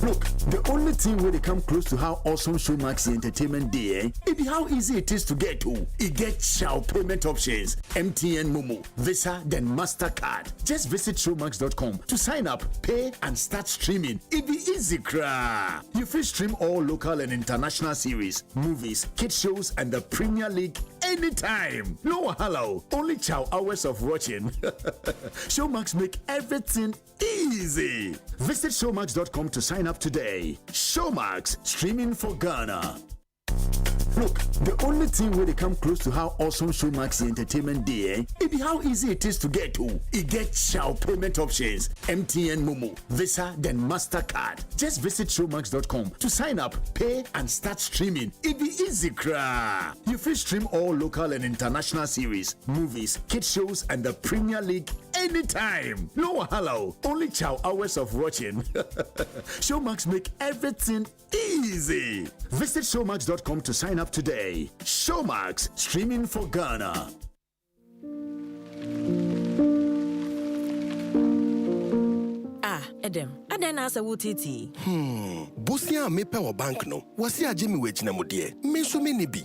Look, the only thing where they come close to how awesome Showmax Entertainment Day, it be how easy it is to get to. It gets Chow payment options, MTN Momo, Visa, then MasterCard. Just visit showmax.com to sign up, pay, and start streaming. It be easy, cra. You can stream all local and international series, movies, kids shows, and the Premier League anytime. No hello, only Chow hours of watching. Showmax make everything easy. Visit showmax.com to sign up today. Showmax, streaming for Ghana. Look, the only thing where they come close to how awesome Showmax Entertainment Day, it be how easy it is to get to. It gets Chow payment options, MTN Momo, Visa, then MasterCard. Just visit showmax.com to sign up, pay, and start streaming. It be easy, cra. You can stream all local and international series, movies, kids shows, and the Premier League anytime. No hello, only Chow hours of watching. Showmax make everything easy. Visit showmax.com to sign up today. Showmax, streaming for Ghana. Edem, Aden asa wutiti. Busia me pe wo bank no. Wasi aje me wechina mo de. Me so me ne bi.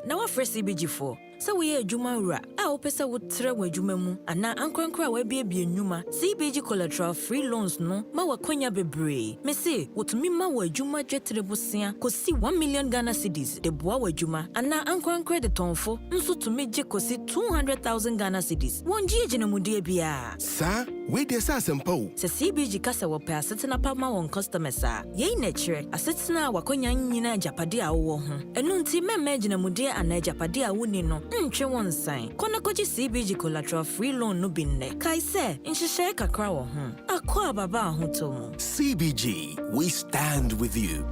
Na wa fresh CBG for. Sa we adwuma wura a wo pese wo tre wo adwuma mu ana ankrankra wa biebie nnwuma CBG collateral free loans no ma wa kwanya bebre me se wotumi ma wo adwuma dwetre bosia kosi 1 million Ghana cedis de boa wo adwuma ana ankrankra de tonfo nso tumi je kosi 200,000 Ghana cedis wonji eginemude bia sa we de sa Asempa o se CBG kasa wo pe asetena pa ma won customers a ye na kire asetena wa kwanya nyina japade a wo ho enu nti mema eginemude ana japade a woni no ntwe won sign kona koji CBG collateral free loan no binne kai se nhihye kakra wo ho akwa baba ahoto mu CBG, we stand with you.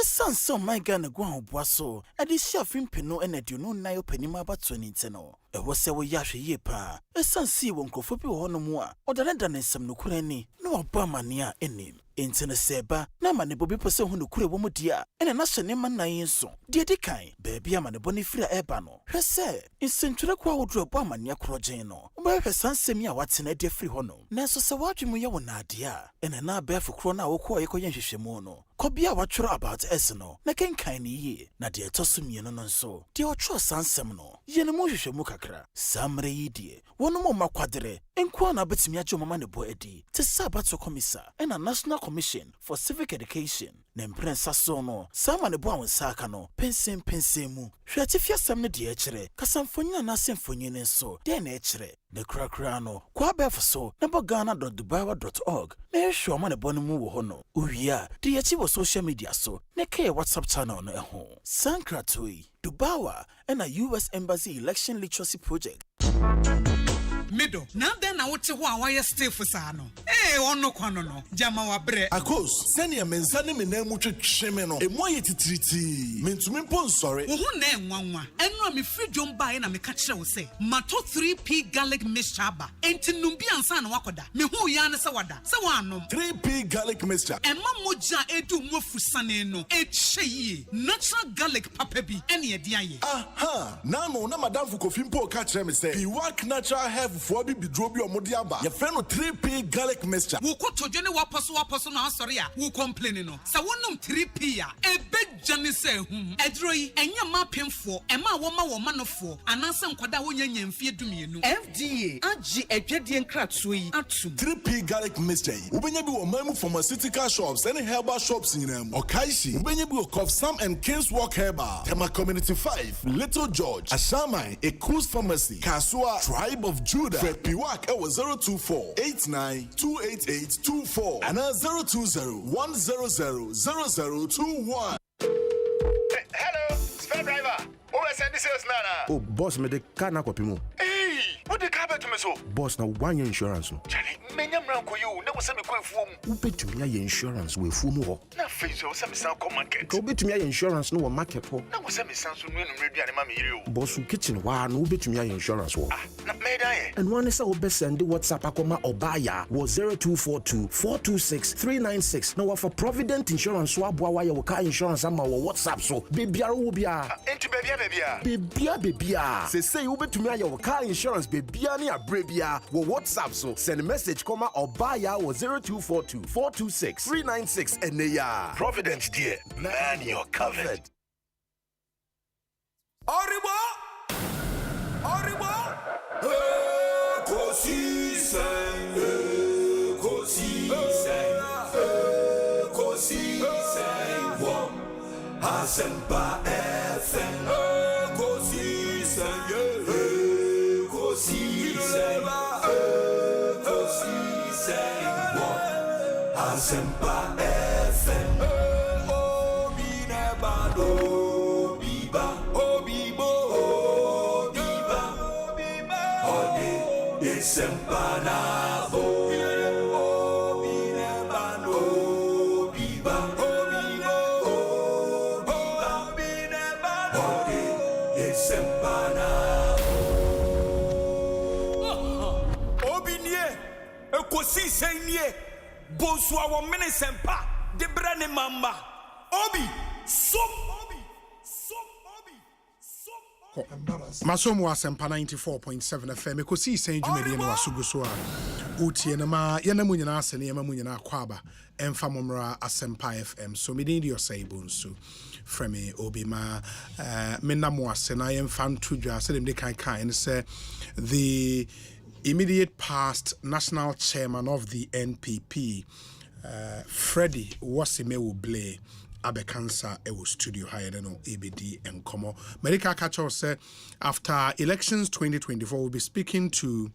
Sanso my Ghana gwan boaso adisia fimpeno enadio no nayo panima abato ni nteno ewo se wo yahwe ye pa esansi wo nkrofo bi wo no mu a odalenda ne nsem no kurani no oba mane a enim entene seba na mane bobi pese hu no kure wo mu dia ene na hyene manan nso de dikan baabi amane boni fira eba no hwese nsentwere kwa wodro bo amane akrogen no ba hwe sansemi a watena de firi ho no na so se wadwemu ye wo na ade a ene na ba fukro na wo ko ye koye nhwehwemu no kobia watchura about esno na kenkan ni ye na de etosumiye no nso de otro sansem no ye ne mo hwehwe mu kakra samre yi de wono mo makwadere enko na betimi agye mama ne bo edi te sabato komisa na National Commission for Civic Education na mprensa so no sama ne bo awonsaka no pensem mu hwete fiasam ne de ekire kasamfonyi na asemfonyi ne so de na ekire ne krakra no Kwabena so na bogana.dubawa.org na ehwe oma ne bo no mu wo ho no uwia de yechi wo social media so ne kay WhatsApp channel no eho Sankratoi Dubawa and a US Embassy Election Literacy Project. Mido, now then I watch why you stay for Sano. Eh, ono kwano no. Jama wa bre. Akos, send your mensani me name much shemeno. E mo yeti triti. Mentumi pon sorry. Wo hu na enwanwa. Enwa me free jomba na me ka kire wo se. Mato 3P garlic mixture ba. Enti numbi ansa na wakoda. Me hu ya ne se wada. Se wanom. 3P garlic mixture. Emma moja edu mo fusane no. E cheye. Natural garlic papa bi ene ye dia ye. Aha. Na no na madam Fukofimpo ka kire me se. He work natural health for be drobi omodi aba. Your friend 3P garlic mixture. Wo ko tojo ne waposo na asori a wo complain no. Sa wonum 3P a e be jane se hu. Edro yi enya mapemfo, e ma wo manofo. Ananse nkwada wo nyanya mfie dumienu. FDA agi edwedie nkratso yi atum. 3P garlic mixture. Ubenya bi wo mamu pharmaceutical shops and herbal shops nyinam. Okaishi ubenya bi wo Cough Sam and King's Walk Herbal. Tema Community 5, Little George, Ashamai, Ekosiisen Pharmacy, Kasua, Tribe of Judah. Fred Piwak ewo 024-89-288-24 and 020-100-0021. Hello, spare driver. Who is sending sales nana? Oh, boss, me de car na kopi mo. Hey, what the car to me so? Boss, na one year insurance no. Charlie, menya mranko you. Na wose me ko efuom. Ubetumi aye insurance we efuom ho. Na face wose me san come market. Ka ubetumi aye insurance no wo market ho. Na wose me san so no aduane ma me yire o. Boss, kitchen wa no ubetumi aye insurance ho. Na me da ye. And one is a obe send WhatsApp akoma obaya wo 0242-426-396. Na wa for Provident Insurance wa boa wa ye wo car insurance ama wo WhatsApp so. Bebiara wo bia. Enti bebia. Bebia. Say ubetumi aye wo car insurance bebia ni abrebia wo WhatsApp so. Send message koma obaya wo 0242-426-396 eneya. Providence dear. Man, you're covered. Arriba! Ekosiisen On Asempa FM. Ekosiisen On Asempa FM. Obi nebado biba. Ode Asempa na bo. Ekosiisen nie bonsua wo menesempa de brane mamba obi som Masomo Asempa 94.7 FM Ekosiisen dwumadi no wasugu so a utie na ma yana mu nyina asene yama mu nyina akwaba emfa momra Asempa FM so me din say bonsu frame obi ma menamo asena yemfa ntudwa se dem de kan say the immediate past national chairman of the NPP, Freddy Blay, Abekansa ewo studio higher no ABD and Komo. Medical catcher said after elections 2024 we'll be speaking to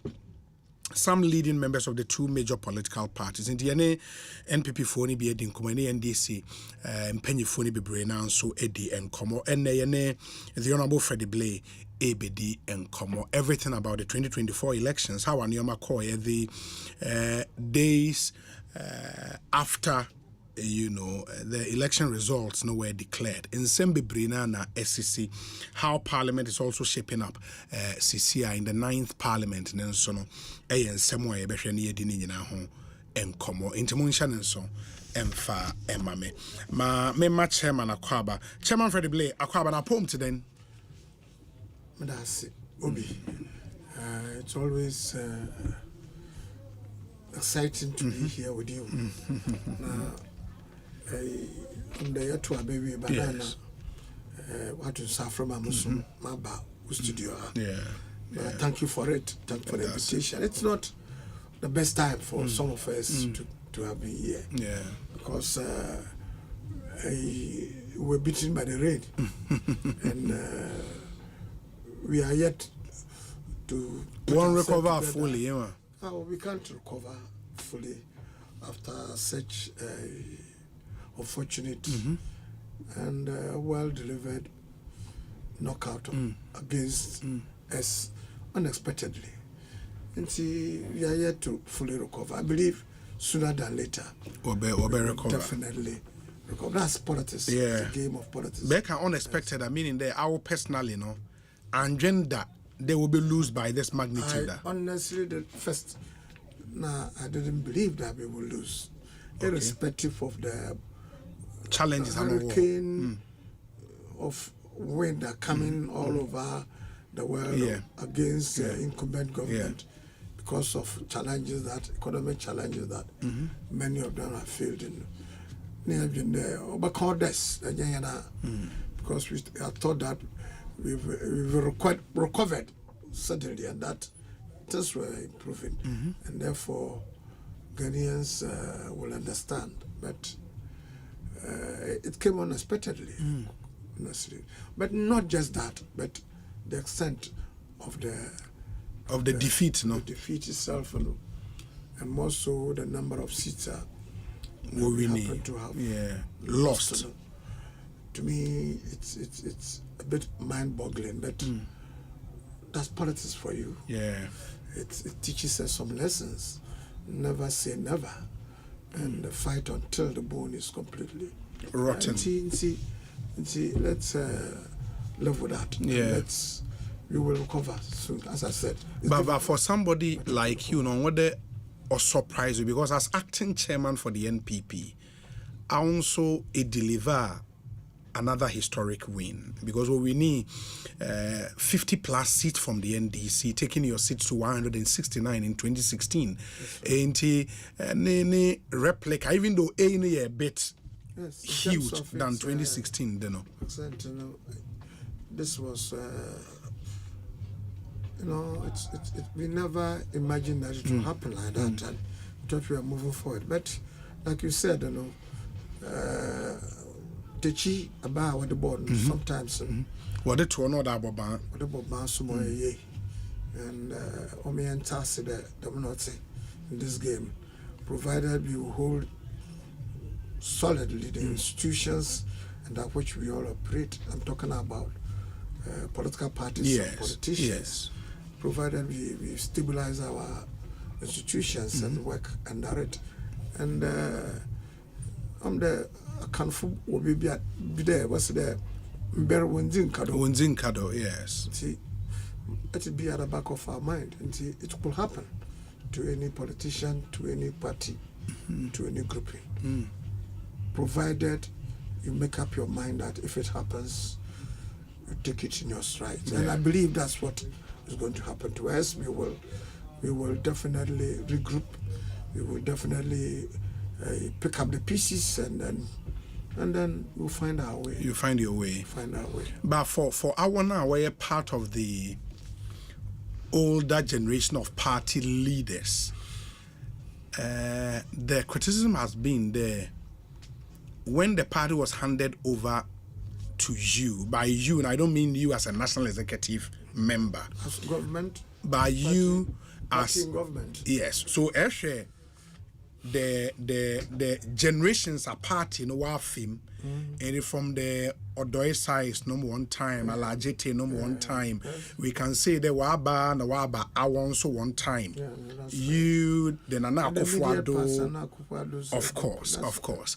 some leading members of the two major political parties. In the NPP phone be edin komo NDC mpenyi phone be brena so edi and Komo and the Honorable Freddy Blay ABD and Komo. Everything about the 2024 elections, how Anyoma Koye, the days after the election results were declared. In Sembe Brina na SCC, how Parliament is also shaping up CCI in the 9th Parliament. And so no, and somewhere Beshani Edini ho and Komo. Intimunshan and so. Emfa Emame. Ma chairman Akwaba. Chairman Freddy Blay, Akwaba na poem to then. Madasi Obi, it's always exciting to be here with you. on the year to a baby banana. What to suffer my musum, my bow studio. Thank you for it. Thank you for the invitation. It's not the best time for some of us to have been here. Because we're beaten by the rain. And we are yet to recover fully. We can't recover fully after such unfortunate and well delivered knockout against us unexpectedly. And see, we are yet to fully recover. I believe sooner than later. We'll recover. Definitely recover. That's politics. It's a game of politics. Back unexpected, I mean, in there, our personally, and gender, they will be loose by this magnitude. Honestly, the first, I didn't believe that we will lose, irrespective of the challenges, hurricane of wind are coming all over the world against the incumbent government because of challenges economic challenges that many of them have failed in. Because I thought that we've recovered suddenly, and that things were improving, and therefore Ghanaians will understand. But it came unexpectedly, honestly. But not just that, but the extent of the defeat, the defeat itself, and more so the number of seats we happen to have lost. To me, it's a bit mind-boggling, but that's politics for you. It teaches us some lessons. Never say never, and fight until the bone is completely rotten. See, let's live with that. We will recover soon, as I said. But for somebody like you, what or surprise you, because as acting chairman for the NPP, I also deliver another historic win, because we need 50 plus seats from the NDC, taking your seats to 169 in 2016. Ain't any replica, even though any a bit huge than 2016, this was, we never imagined that it would happen like that, and we thought we were moving forward. But like you said, Techi about what the board sometimes. What the two that Boban? What the Boban sumo and Omi and Tasi the dominate in this game, provided we hold solidly the institutions and that which we all operate. I'm talking about political parties and politicians. Provided we stabilize our institutions and work under it. And I'm the Kanfu will be there. What's there? Wunzin Kado, yes. See, let it be at the back of our mind. And see, it could happen to any politician, to any party, to any grouping. Provided you make up your mind that if it happens, you take it in your stride. And I believe that's what is going to happen to us. We will definitely regroup. We will definitely pick up the pieces, and then we'll find our way. You find your way. Find our way. But for our now, we're part of the older generation of party leaders. The criticism has been there when the party was handed over to you, by you, and I don't mean you as a national executive member. As government? By you as government. Yes. So actually, the generations apart, our film, and from the Odoi size, number one time, Alajete, number one time, we can say the Waba and the Waba, I also one time. You, the Nana Akufo-Addo, of course.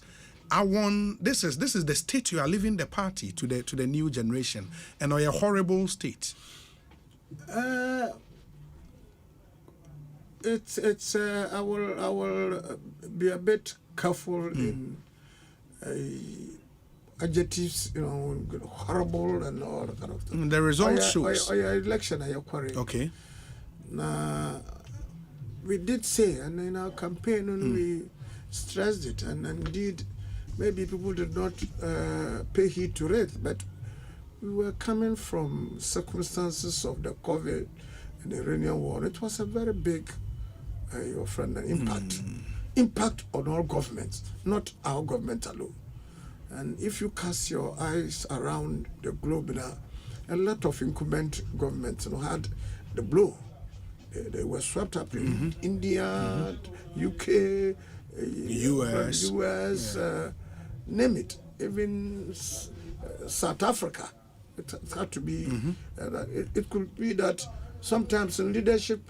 I want this is the state you are leaving the party to the new generation, and a horrible state. It's I will be a bit careful in adjectives, horrible and all that kind of thing. The result shows. Your election, your query. Okay. Now, we did say, and in our campaign, we stressed it, and indeed, maybe people did not pay heed to it, but we were coming from circumstances of the COVID and the Iranian war. It was a very big, your friend, impact. Impact on all governments, not our government alone. And if you cast your eyes around the globe now, a lot of incumbent governments had the blow. They were swept up in India, UK, US, name it. Even South Africa. It had to be. It could be that sometimes in leadership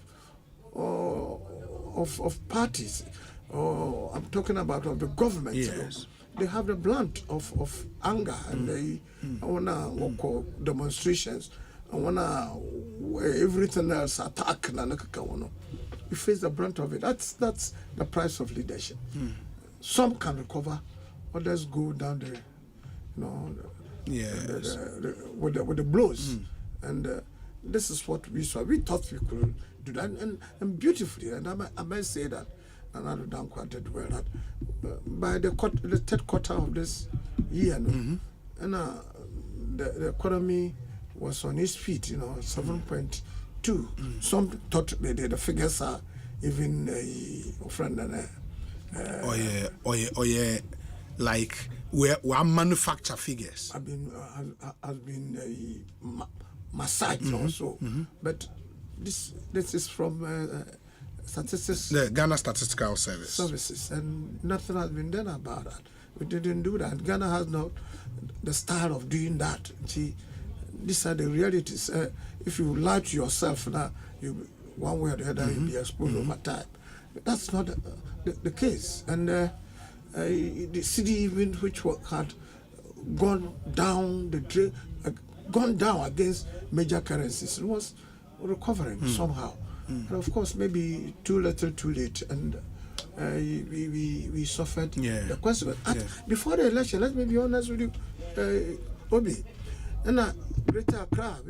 of parties, or I'm talking about of the government, they have the blunt of anger, and they wanna call demonstrations. I wanna everything else attack. You face the brunt of it. That's the price of leadership. Some can recover, others go down the, with the blows. And this is what we saw. We thought we could do that, and beautifully. And I might say that, and I done quite well that by the third quarter of this year, and the economy was on its feet, 7.2. Some thought the figures are even like we manufacture figures. Has been massaged also, but this is from statistics. The Ghana Statistical Service. Services, and nothing has been done about that. We didn't do that. Ghana has not the style of doing that. See, these are the realities. If you lie to yourself now, you one way or the other you'll be exposed over time. But that's not the case. And the city, even which had gone down gone down against major currencies, it was recovering somehow. And of course, maybe too little, too late, and we suffered the consequence. Before the election, let me be honest with you, Obi, and Greater Accra,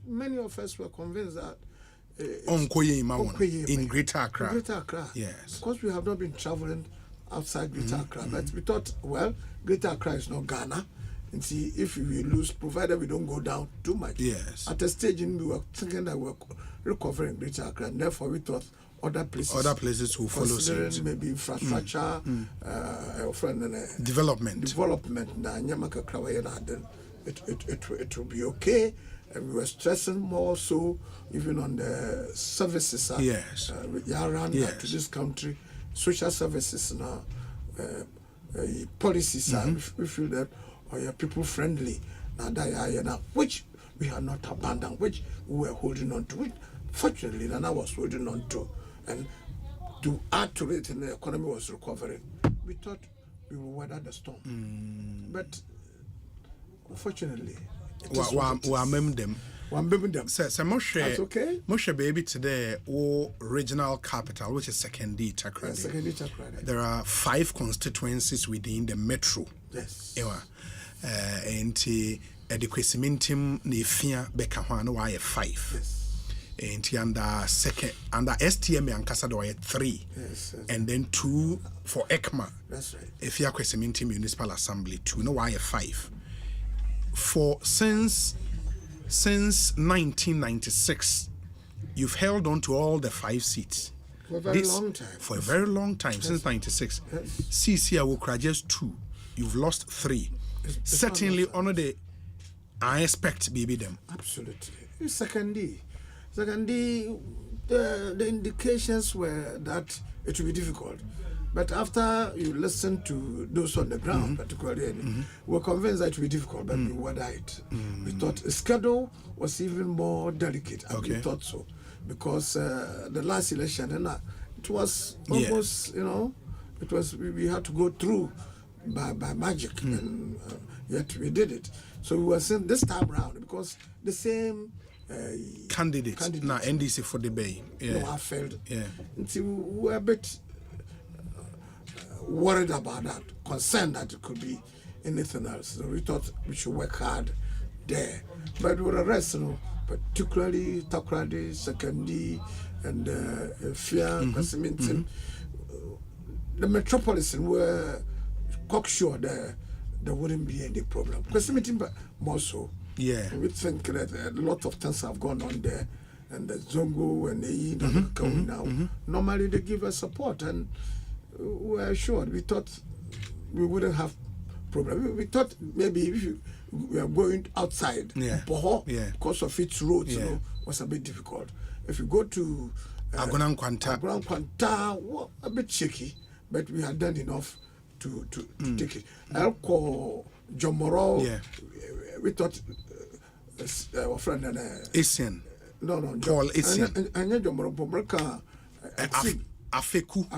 many of us were convinced that in Greater Accra. Greater Accra. Yes. Because we have not been traveling outside Greater Accra, but we thought, well, Greater Accra is not Ghana. And see, if we lose, provided we don't go down too much. Yes. At a stage, we were thinking that we were recovering Greater Accra, and therefore we thought other places will follow suit. Maybe infrastructure, development. It will be okay. And we were stressing more so even on the services around to this country, social services now, policies we feel that are people friendly now, which we have not abandoned, which we were holding on to, which fortunately Nana was holding on to, and to add to it, and the economy was recovering. We thought we would weather the storm, but unfortunately, That's okay. Moshe baby today, regional capital, which is Secondary Takrady. There are 5 constituencies within the metro. Yes. And the Kwesimintim Nefia Bekahwana wire 5. Yes. And under STM and Casado 3. Yes. And then 2 for ECMA. That's right. If you are Kwesimintim Municipal Assembly 2, no wire 5. Since 1996, you've held on to all the 5 seats. For a very long time. For a very long time, since 96. Yes. CC Awokra just 2. You've lost 3. Certainly, honor I expect baby them. Absolutely. Secondly, the indications were that it will be difficult. But after you listen to those on the ground, particularly, we were convinced that it would be difficult, but we weathered it. We thought the schedule was even more delicate, and we thought so. Because the last election, it was almost, it was we had to go through by magic, and yet we did it. So we were saying this time around, because the same candidate, now NDC for the Bay. I failed. Until we were a bit worried about that, concerned that it could be anything else. So we thought we should work hard there. But with the rest, particularly Takrady, Secondary, and Fia, the metropolis were cocksure there wouldn't be any problem. Because more so. Yeah. We think that a lot of things have gone on there, and the Zongo and the now. Normally they give us support, and we are assured. We thought we wouldn't have problem. We thought maybe if we are going outside, because of its roads, was a bit difficult. If you go to Agonam Kwanta, a bit shaky, but we had done enough to take it. Elko Jomoro, we thought our friend and Asian. No, Paul Asian. And Jomoro Bomraka Afeku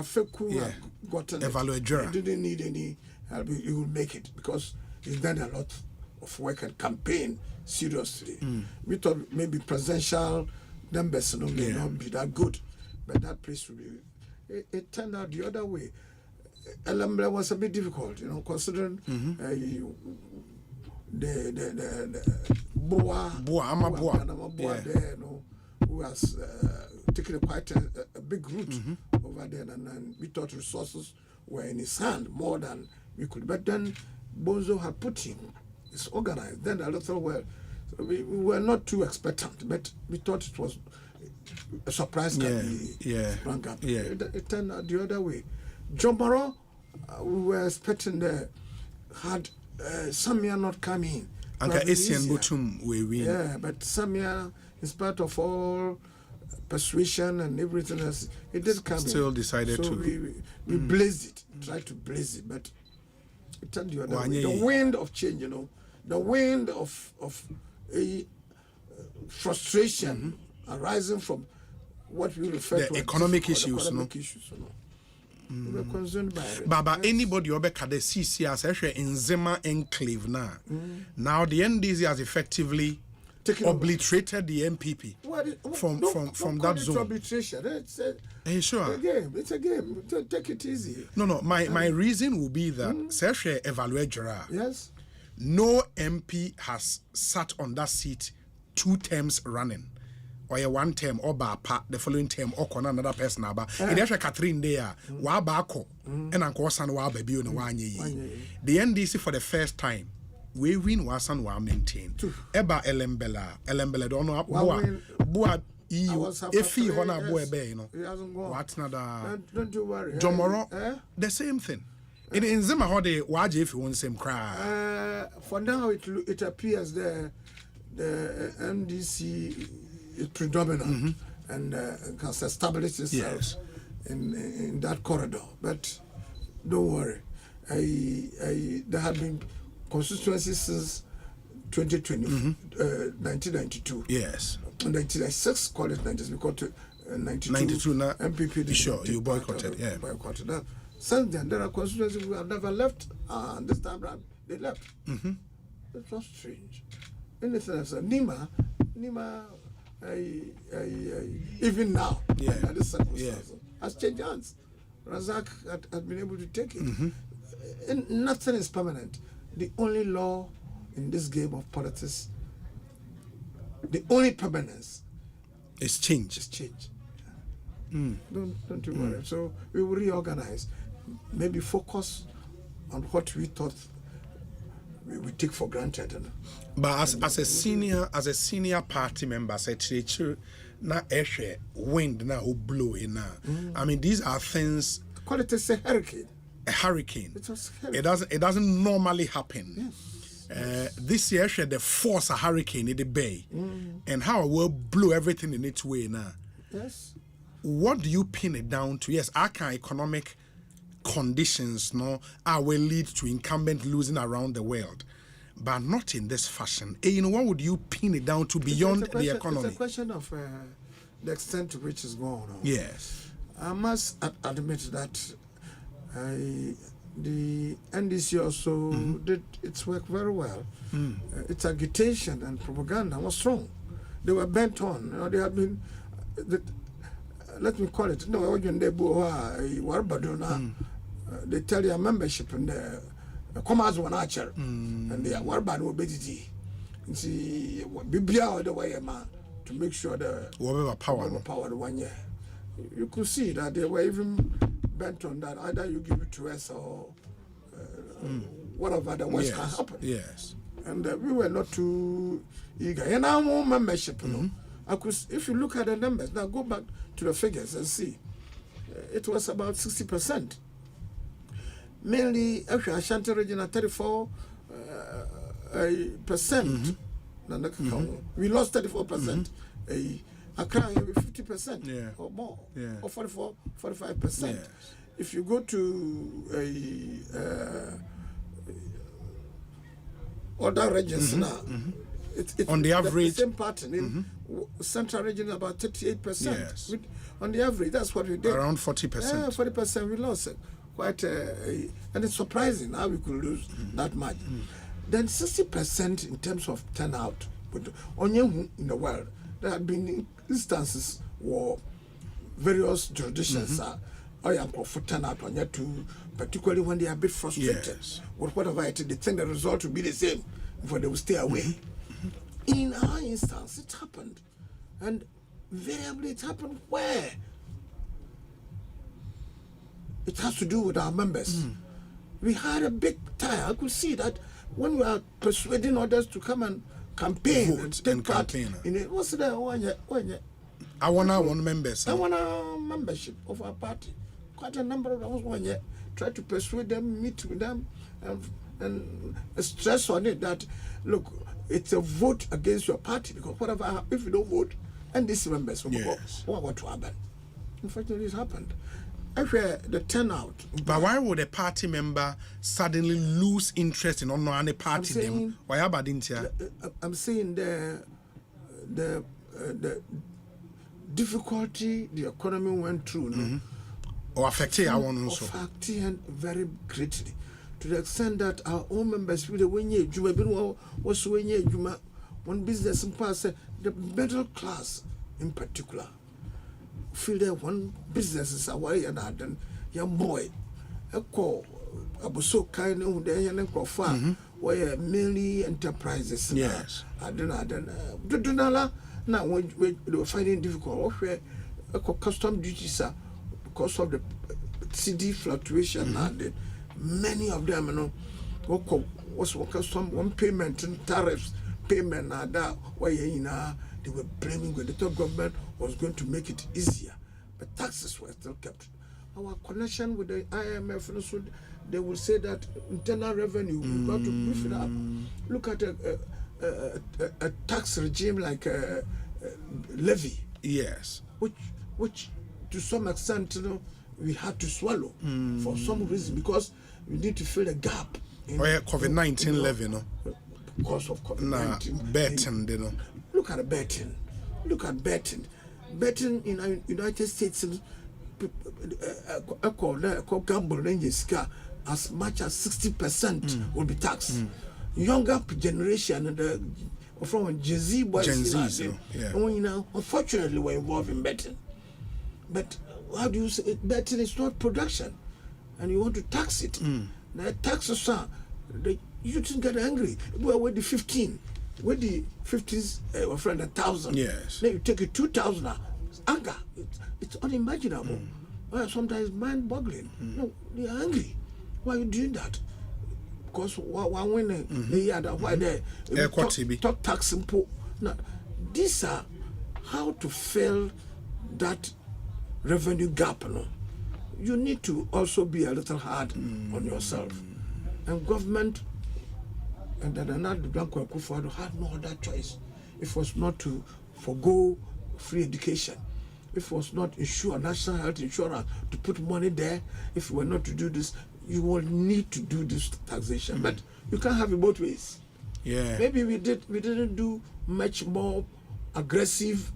got an Evaluator. He didn't need any help. He will make it because he's done a lot of work and campaign seriously. We thought maybe presidential numbers may not be that good, but that place will be. It turned out the other way. Alambra was a bit difficult, considering the Boa there, who has taken quite a big route over there, and we thought resources were in his hand more than we could. But then Bonzo had put in, it's organized. Then Electoral we were not too expectant, but we thought it was a surprise that we sprang up. It turned out the other way. Jombaro, we were expecting had Samia not come in. Anka Asian Butum we win. Yeah, but Samia, in spite of all persuasion and everything else, it did come in. Still decided so to. We blazed it, tried to blaze it, but it turned the other way. The wind of change, the wind of a frustration arising from what we refer to as economic issues. We were concerned by it. Baba, anybody over the CC as in Zema enclave now. Now the NDC has effectively obliterated the MPP from that zone. Obliteration. Sure. It's a game. Take it easy. No. My reason will be that Seshe evaluate Gerard. Yes. No MP has sat on that seat 2 terms running. Or a 1 term or bapa the following term or another person aba. It is Catherine there. Wa bako and Uncle San wa baby on 1 year. The NDC for the first time we win wasan wa maintain. Eba Elembela don't know boa efi hona boy be what nada. Don't you worry. Jomoro the same thing. In Zima hode waje if you want same cry. For now it appears the NDC is predominant and has established itself in that corridor. But don't worry, there have been constituencies since 1992. Yes. 1996, call it 90s, because 92 now. MPP. Sure, you boycotted. Boycotted that. Since then, there are constituencies who have never left, and this time around they left. It was strange. Anything else? Nima, even now, at this circumstance, has changed hands. Razak had been able to take it. And nothing is permanent. The only law in this game of politics, the only permanence is change. Don't you worry. So we will reorganize. Maybe focus on what we thought we take for granted. But as a senior party member, say na eshe wind na who blow in na. I mean, these are things. Call it a hurricane. A hurricane. It doesn't normally happen. Yes. This year, the force a hurricane in the bay, and how it will blow everything in its way now. Yes. What do you pin it down to? Yes, our economic conditions will lead to incumbent losing around the world, but not in this fashion. What would you pin it down to beyond the economy? It's a question of the extent to which it's going on. Yes. I must admit that the NDC also did its work very well. Its agitation and propaganda was strong. They were bent on. They had been, let me call it, they tell your membership in the commerce one archer and the Warban will be see Biblia the way to make sure the power 1 year. You could see that they were even bent on that. Either you give it to us or whatever the worst can happen. Yes. And we were not too eager. And our own membership, if you look at the numbers, now go back to the figures and see. It was about 60%. Mainly, Ashanti region at 34%. We lost 34%. Accra 50% or more, or 45%. Yes. If you go to other regions now, it's on the average, the same pattern. In Central region, about 38%. Yes. On the average, that's what we did. Around 40%. Yeah, 40% we lost it. Quite, and it's surprising how we could lose that much. Then 60% in terms of turnout. But in the world, there have been instances where various jurisdictions are for turnout on yet to, particularly when they are a bit frustrated with whatever it is, they think the result will be the same before they will stay away. In our instance, it happened. And variably it happened where? It has to do with our members. We had a big tie. I could see that when we are persuading others to come and campaign vote and take part in it. What's the I want our members. I want a membership of our party. Quite a number of us one year. Try to persuade them, meet with them, and stress on it that look, it's a vote against your party because whatever if you don't vote, and these members will go, what to happen? Unfortunately, it happened. The turnout. But why would a party member suddenly lose interest in any party? Why I'm saying the difficulty the economy went through, or affected our own also. Affected very greatly, to the extent that our own members feel the one business in past, the middle class in particular. Feel that one business is away and then young boy a call so kind of the where mainly enterprises. Yes. I don't know. Now when they were finding difficult where custom duties are because of the CD fluctuation and many of them was custom one payment and tariffs payment that where they were blaming when the top government was going to make it easier, but taxes were still kept. Our connection with the IMF, also, they will say that internal revenue, we've got to beef it up. Look at a tax regime like levy. Yes. Which to some extent, we had to swallow for some reason because we need to fill a gap. COVID-19 levy, Because of COVID-19. Betting, Look at betting. Look at betting. Betting in United States, gamble as much as 60% will be taxed. Younger generation from Gen Z boys, unfortunately, were involved in betting. But how do you say it? Betting is not production, and you want to tax it. Now taxes are you didn't get angry. Well, with the 15. With the 50s, friend, 1,000. Yes. Then you take it 2,000. Anger. It's unimaginable. Sometimes mind-boggling. No, they're angry. Why are you doing that? Because one winner, they had why they talk tax simple. Now, these are how to fill that revenue gap. You need to also be a little hard on yourself. And government. And then another Blanco Akufo-Addo had no other choice. If it was not to forgo free education, if it was not ensure national health insurance to put money there, if you were not to do this, you will need to do this taxation. But you can't have it both ways. Yeah. Maybe we didn't do much more aggressive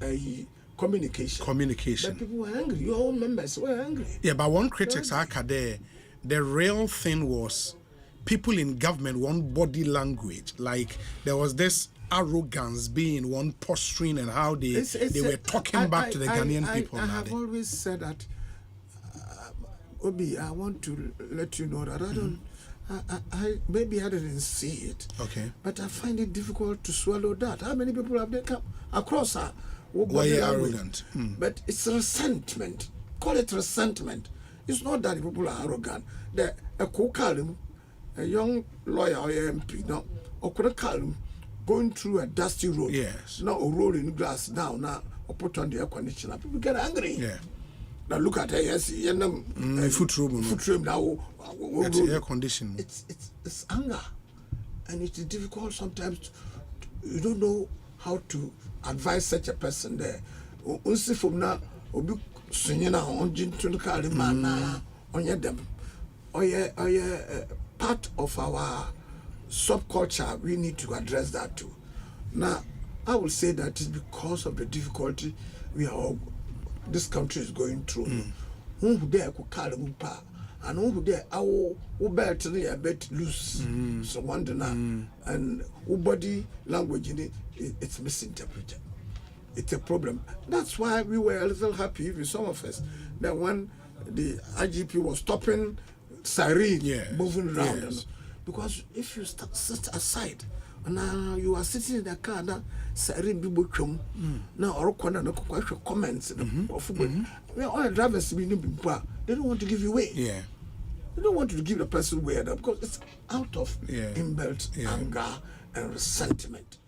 communication. But people were angry. Your own members were angry. Yeah, but one critics the real thing was people in government want body language. Like there was this arrogance being one posturing and how they were talking back to the Ghanaian people. I have always said that, Obi, I want to let you know that I don't, maybe I didn't see it. Okay. But I find it difficult to swallow that. How many people have they come across her? Why arrogant? But it's resentment. Call it resentment. It's not that people are arrogant. a young lawyer or MP now, or could call him going through a dusty road. Yes. Now or rolling glass down now or put on the air conditioner. People get angry. Yeah. Now look at her. Yes, foot room. Foot room now. Air conditioning. It's anger, and it is difficult sometimes. You don't know how to advise such a person there. Only from now, obi sunyena on jintu kali mana onye dem. Part of our subculture, we need to address that too. Now, I will say that it's because of the difficulty this country is going through. Who there could call them and who there our better a bit loose. So wonder now, and body language in it's misinterpreted. It's a problem. That's why we were a little happy with some of us that when the IGP was stopping siren moving around. Yes. Because if you sit aside, now you are sitting in the car, now siren people come, now or comments, all the drivers they don't want to give you way. Yeah. They don't want to give the person way because it's out of inbuilt anger and resentment.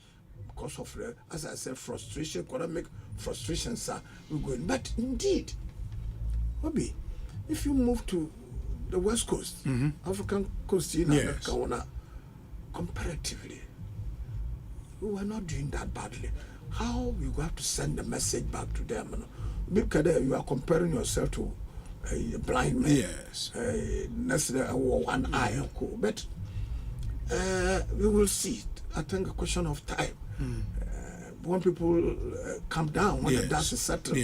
Because of, as I said, frustration, economic frustrations are going. But indeed, Obi, if you move to the West Coast, African coast, comparatively, we are not doing that badly. How you have to send a message back to them? Because you are comparing yourself to a blind man. Yes. One eye, but we will see. I think a question of time. When people calm down, when the dust is settled,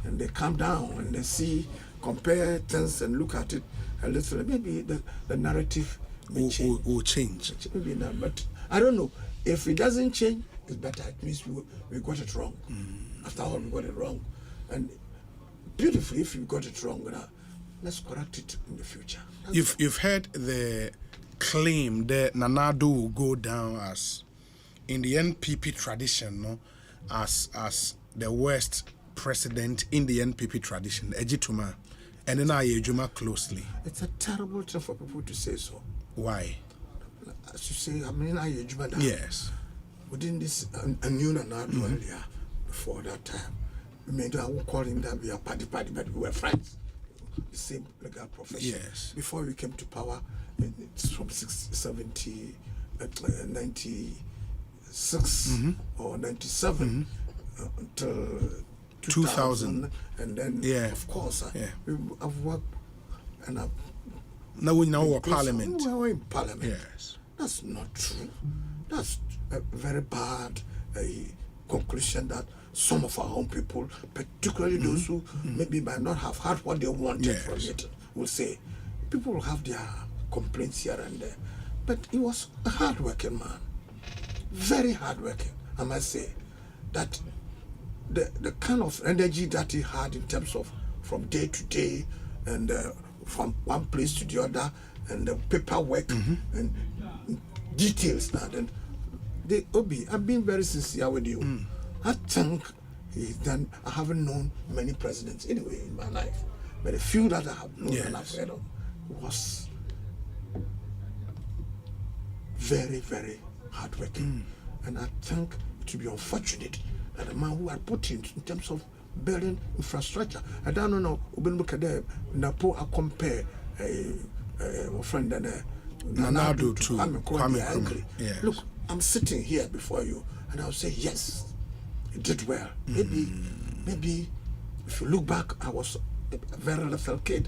and they calm down and they see, compare things and look at it a little, maybe the narrative will change. Maybe not, but I don't know. If it doesn't change, it's better. It means we got it wrong. After all, we got it wrong. And beautifully, if we got it wrong, let's correct it in the future. You've heard the claim that Nanado will go down as, in the NPP tradition, no, as the worst president in the NPP tradition, Ejituma, and then Ayejuma closely. It's a terrible thing for people to say so. Why? As you say, I mean, Ayejuma. Yes. Within this, I knew Nanado earlier, before that time. I won't call him that we are party, but we were friends. The same legal profession. Yes. Before we came to power, it's from 96 or 97 until 2000. And then, of course, I've worked and I've... Now we know our parliament. We were in parliament. Yes. That's not true. That's a very bad conclusion that some of our own people, particularly those who maybe might not have had what they wanted from it, will say. People will have their complaints here and there. But he was a hard-working man. Very hard-working, I must say. That the kind of energy that he had in terms of from day to day and from one place to the other and the paperwork and details now. And Obi, I've been very sincere with you. I think I haven't known many presidents anyway in my life, but the few that I have known and I've heard of was very, very hardworking. And I think it would be unfortunate that the man who had put in terms of building infrastructure, I don't know, Napo I compare a friend and Nanado to Kwame Nkrumah. Yes. Look, I'm sitting here before you, and I'll say yes. Did well. Maybe if you look back, I was a very little kid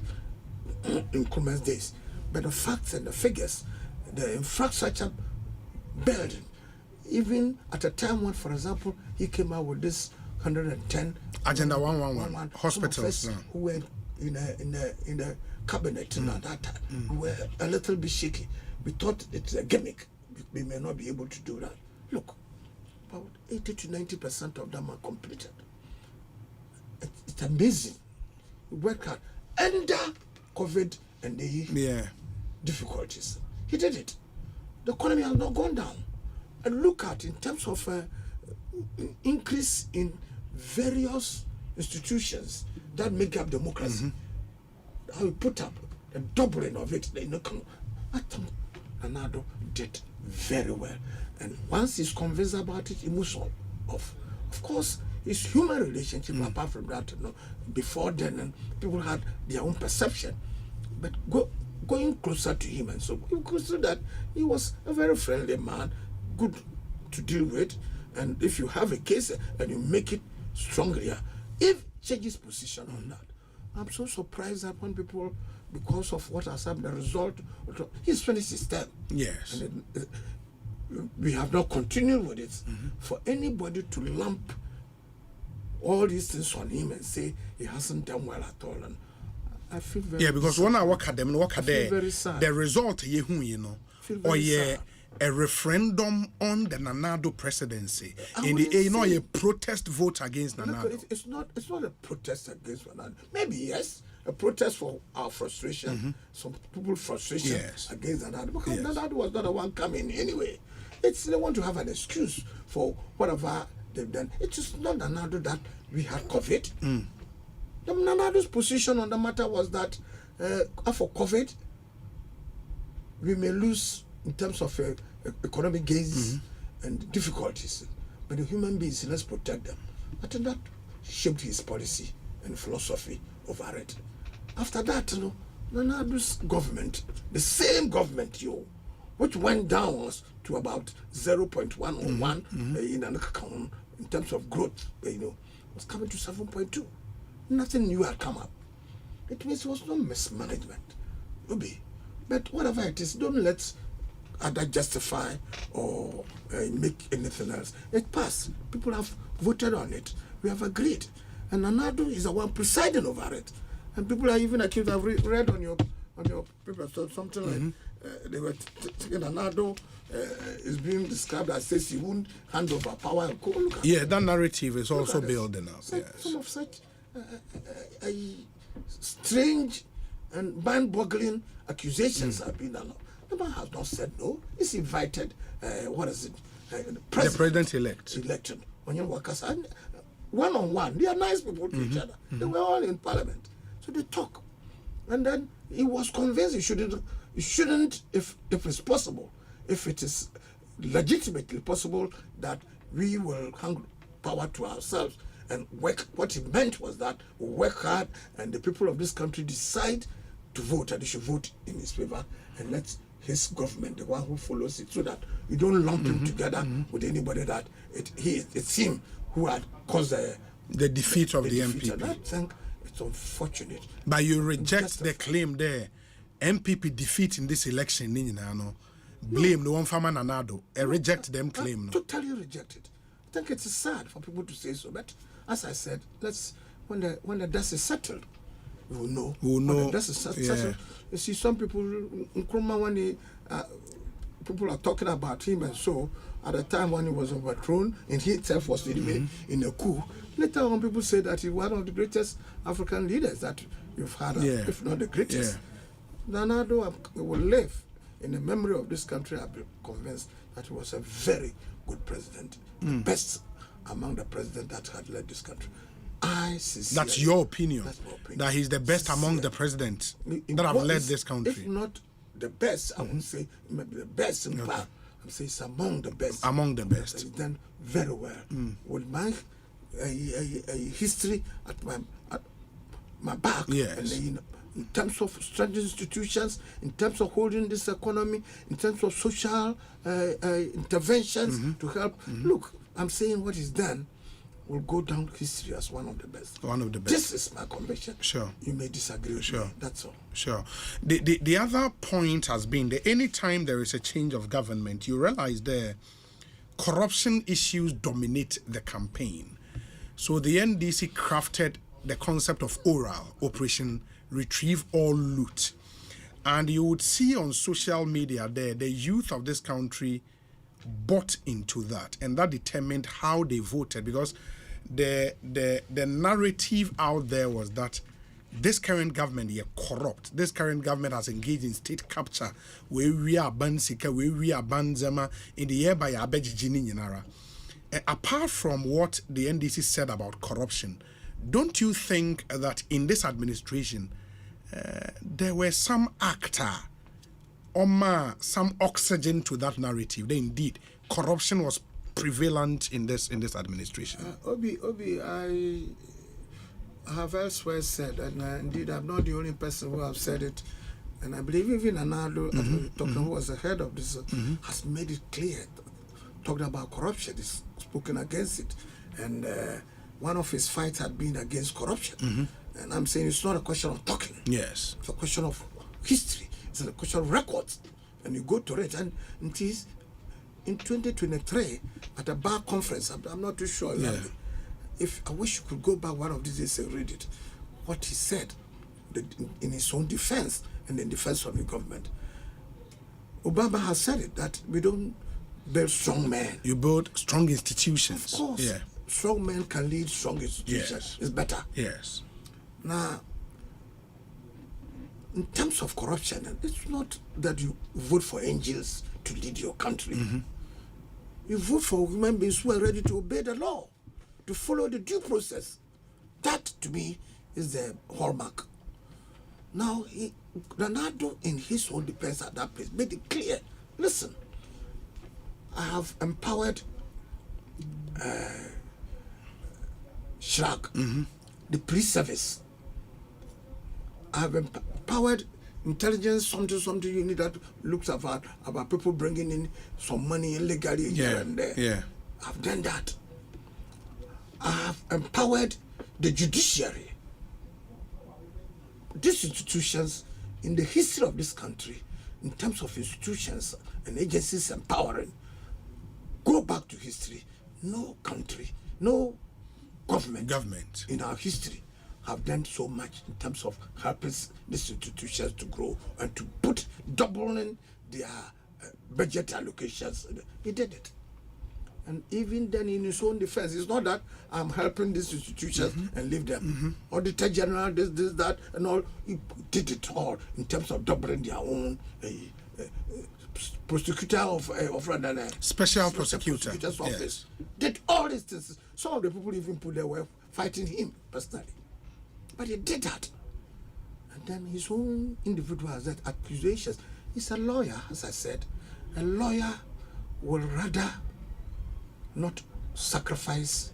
in Nkrumah's days. But the facts and the figures, the infrastructure building, even at a time when, for example, he came out with this 110 Agenda 111 hospitals now. Who were in the cabinet at that time, who were a little bit shaky. We thought it's a gimmick. We may not be able to do that. Look, about 80 to 90% of them are completed. It's amazing. We work hard under COVID and the difficulties. He did it. The economy has not gone down. And look at, in terms of increase in various institutions that make up democracy, how we put up the doubling of it. Nanado did very well. And once he's convinced about it, he moves on. Of course, his human relationship, apart from that, before then, people had their own perception. But going closer to him, and so you could see that he was a very friendly man, good to deal with. And if you have a case and you make it stronger, if changes position on that, I'm so surprised that when people, because of what has happened, the result, he's finished his term. Yes. And we have not continued with it. For anybody to lump all these things on him and say he hasn't done well at all, and I feel very because sad. when I work at them, very sad. the result, or a referendum on the Nanado presidency in the a protest vote against Nanado. It's not a protest against Nanado. Maybe yes, a protest for our frustration, some people's frustration against Nanado, because Nanado was not the one coming anyway. They want to have an excuse for whatever they've done. It is not Nanado that we had COVID. The Nanado's position on the matter was that for COVID, we may lose in terms of economic gains and difficulties. But the human beings, let's protect them. I think that shaped his policy and philosophy over it. After that, Nanado's government, the same government, which went down to about 0.1 or 1 in an account in terms of growth, was coming to 7.2. Nothing new had come up. It means it was no mismanagement. But whatever it is, don't let either justify or make anything else. It passed. People have voted on it. We have agreed. And Nanado is the one presiding over it. And people are even accused. I've read on your paper something like they were taking Nanado is being described as says he won't hand over power. That narrative is also building up. Some of such strange and mind-boggling accusations have been done. The man has not said no. He's invited, the president-elect. Elected. Onion workers, and one-on-one. They are nice people to each other. They were all in parliament. So they talk. And then he was convinced he shouldn't, if it's possible, if it is legitimately possible, that we will hand power to ourselves and work. What he meant was that we work hard and the people of this country decide to vote, and they should vote in his favor, and let his government, the one who follows it, so that you don't lump him together with anybody that it's him who had caused the defeat of the MPP. And I think it's unfortunate. But you reject the claim there. MPP defeat in this election, blame the one farmer Nanado. Reject them claim. Totally reject it. I think it's sad for people to say so, but as I said, when the dust is settled, we will know. When the dust is settled, you see some people, when people are talking about him, and so at the time when he was overthrown, and he himself was in a coup. Later on, people say that he was one of the greatest African leaders that you've had, if not the greatest. Nanado will live in the memory of this country. I've been convinced that he was a very good president, the best among the presidents that had led this country. That's your opinion. That's my opinion. That he's the best among the presidents that have led this country. If not the best, I wouldn't say maybe the best in power. I'm saying it's among the best. Among the best. He's done very well. With my history at my back, and in terms of strengthening institutions, in terms of holding this economy, in terms of social interventions to help. Look, I'm saying what is done will go down history as one of the best. One of the best. This is my conviction. Sure. You may disagree with me. That's all. Sure. The other point has been that any time there is a change of government, you realize the corruption issues dominate the campaign. So the NDC crafted the concept of oral, Operation Retrieve All Loot. And you would see on social media there, the youth of this country bought into that, and that determined how they voted, because the narrative out there was that this current government is corrupt. This current government has engaged in state capture, where we are bansika, where we are banzema in the year by abejijini yinara. Apart from what the NDC said about corruption, don't you think that in this administration there were some actor some oxygen to that narrative. Then indeed, corruption was prevalent in this administration. Obi, I have elsewhere said, and indeed I'm not the only person who have said it, and I believe even Anado, who was the head of this, has made it clear, talking about corruption, is spoken against it, and one of his fights had been against corruption, and I'm saying it's not a question of talking. Yes, it's a question of history. It's a question of records, and you go to it, and it is in 2023 at a bar conference. I'm not too sure. Yeah. If I wish you could go back one of these days and read it, what he said in his own defense and in defense of the government. Obama has said it, that we don't build strong men. You build strong institutions. Of course. Yeah. Strong men can lead strong institutions. Yes. It's better. Yes. Now, in terms of corruption, it's not that you vote for angels to lead your country. You vote for human beings who are ready to obey the law, to follow the due process. That, to me, is the hallmark. Now, Ronaldo, in his own defense at that place, made it clear, listen, I have empowered Shrag, the police service. I have empowered intelligence, something unit that looks about people bringing in some money illegally here and there. Yeah. I've done that. I have empowered the judiciary. These institutions, in the history of this country, in terms of institutions and agencies empowering, go back to history. No country, no government in our history have done so much in terms of helping these institutions to grow and to put doubling their budget allocations. He did it. And even then, in his own defense, it's not that I'm helping these institutions and leave them. Auditor General, this, that, and all. He did it all in terms of doubling their own prosecutor of special prosecutor's office. Yes. Did all these things. Some of the people even put their way fighting him personally. But he did that. And then his own individual has that accusations. He's a lawyer, as I said. A lawyer will rather not sacrifice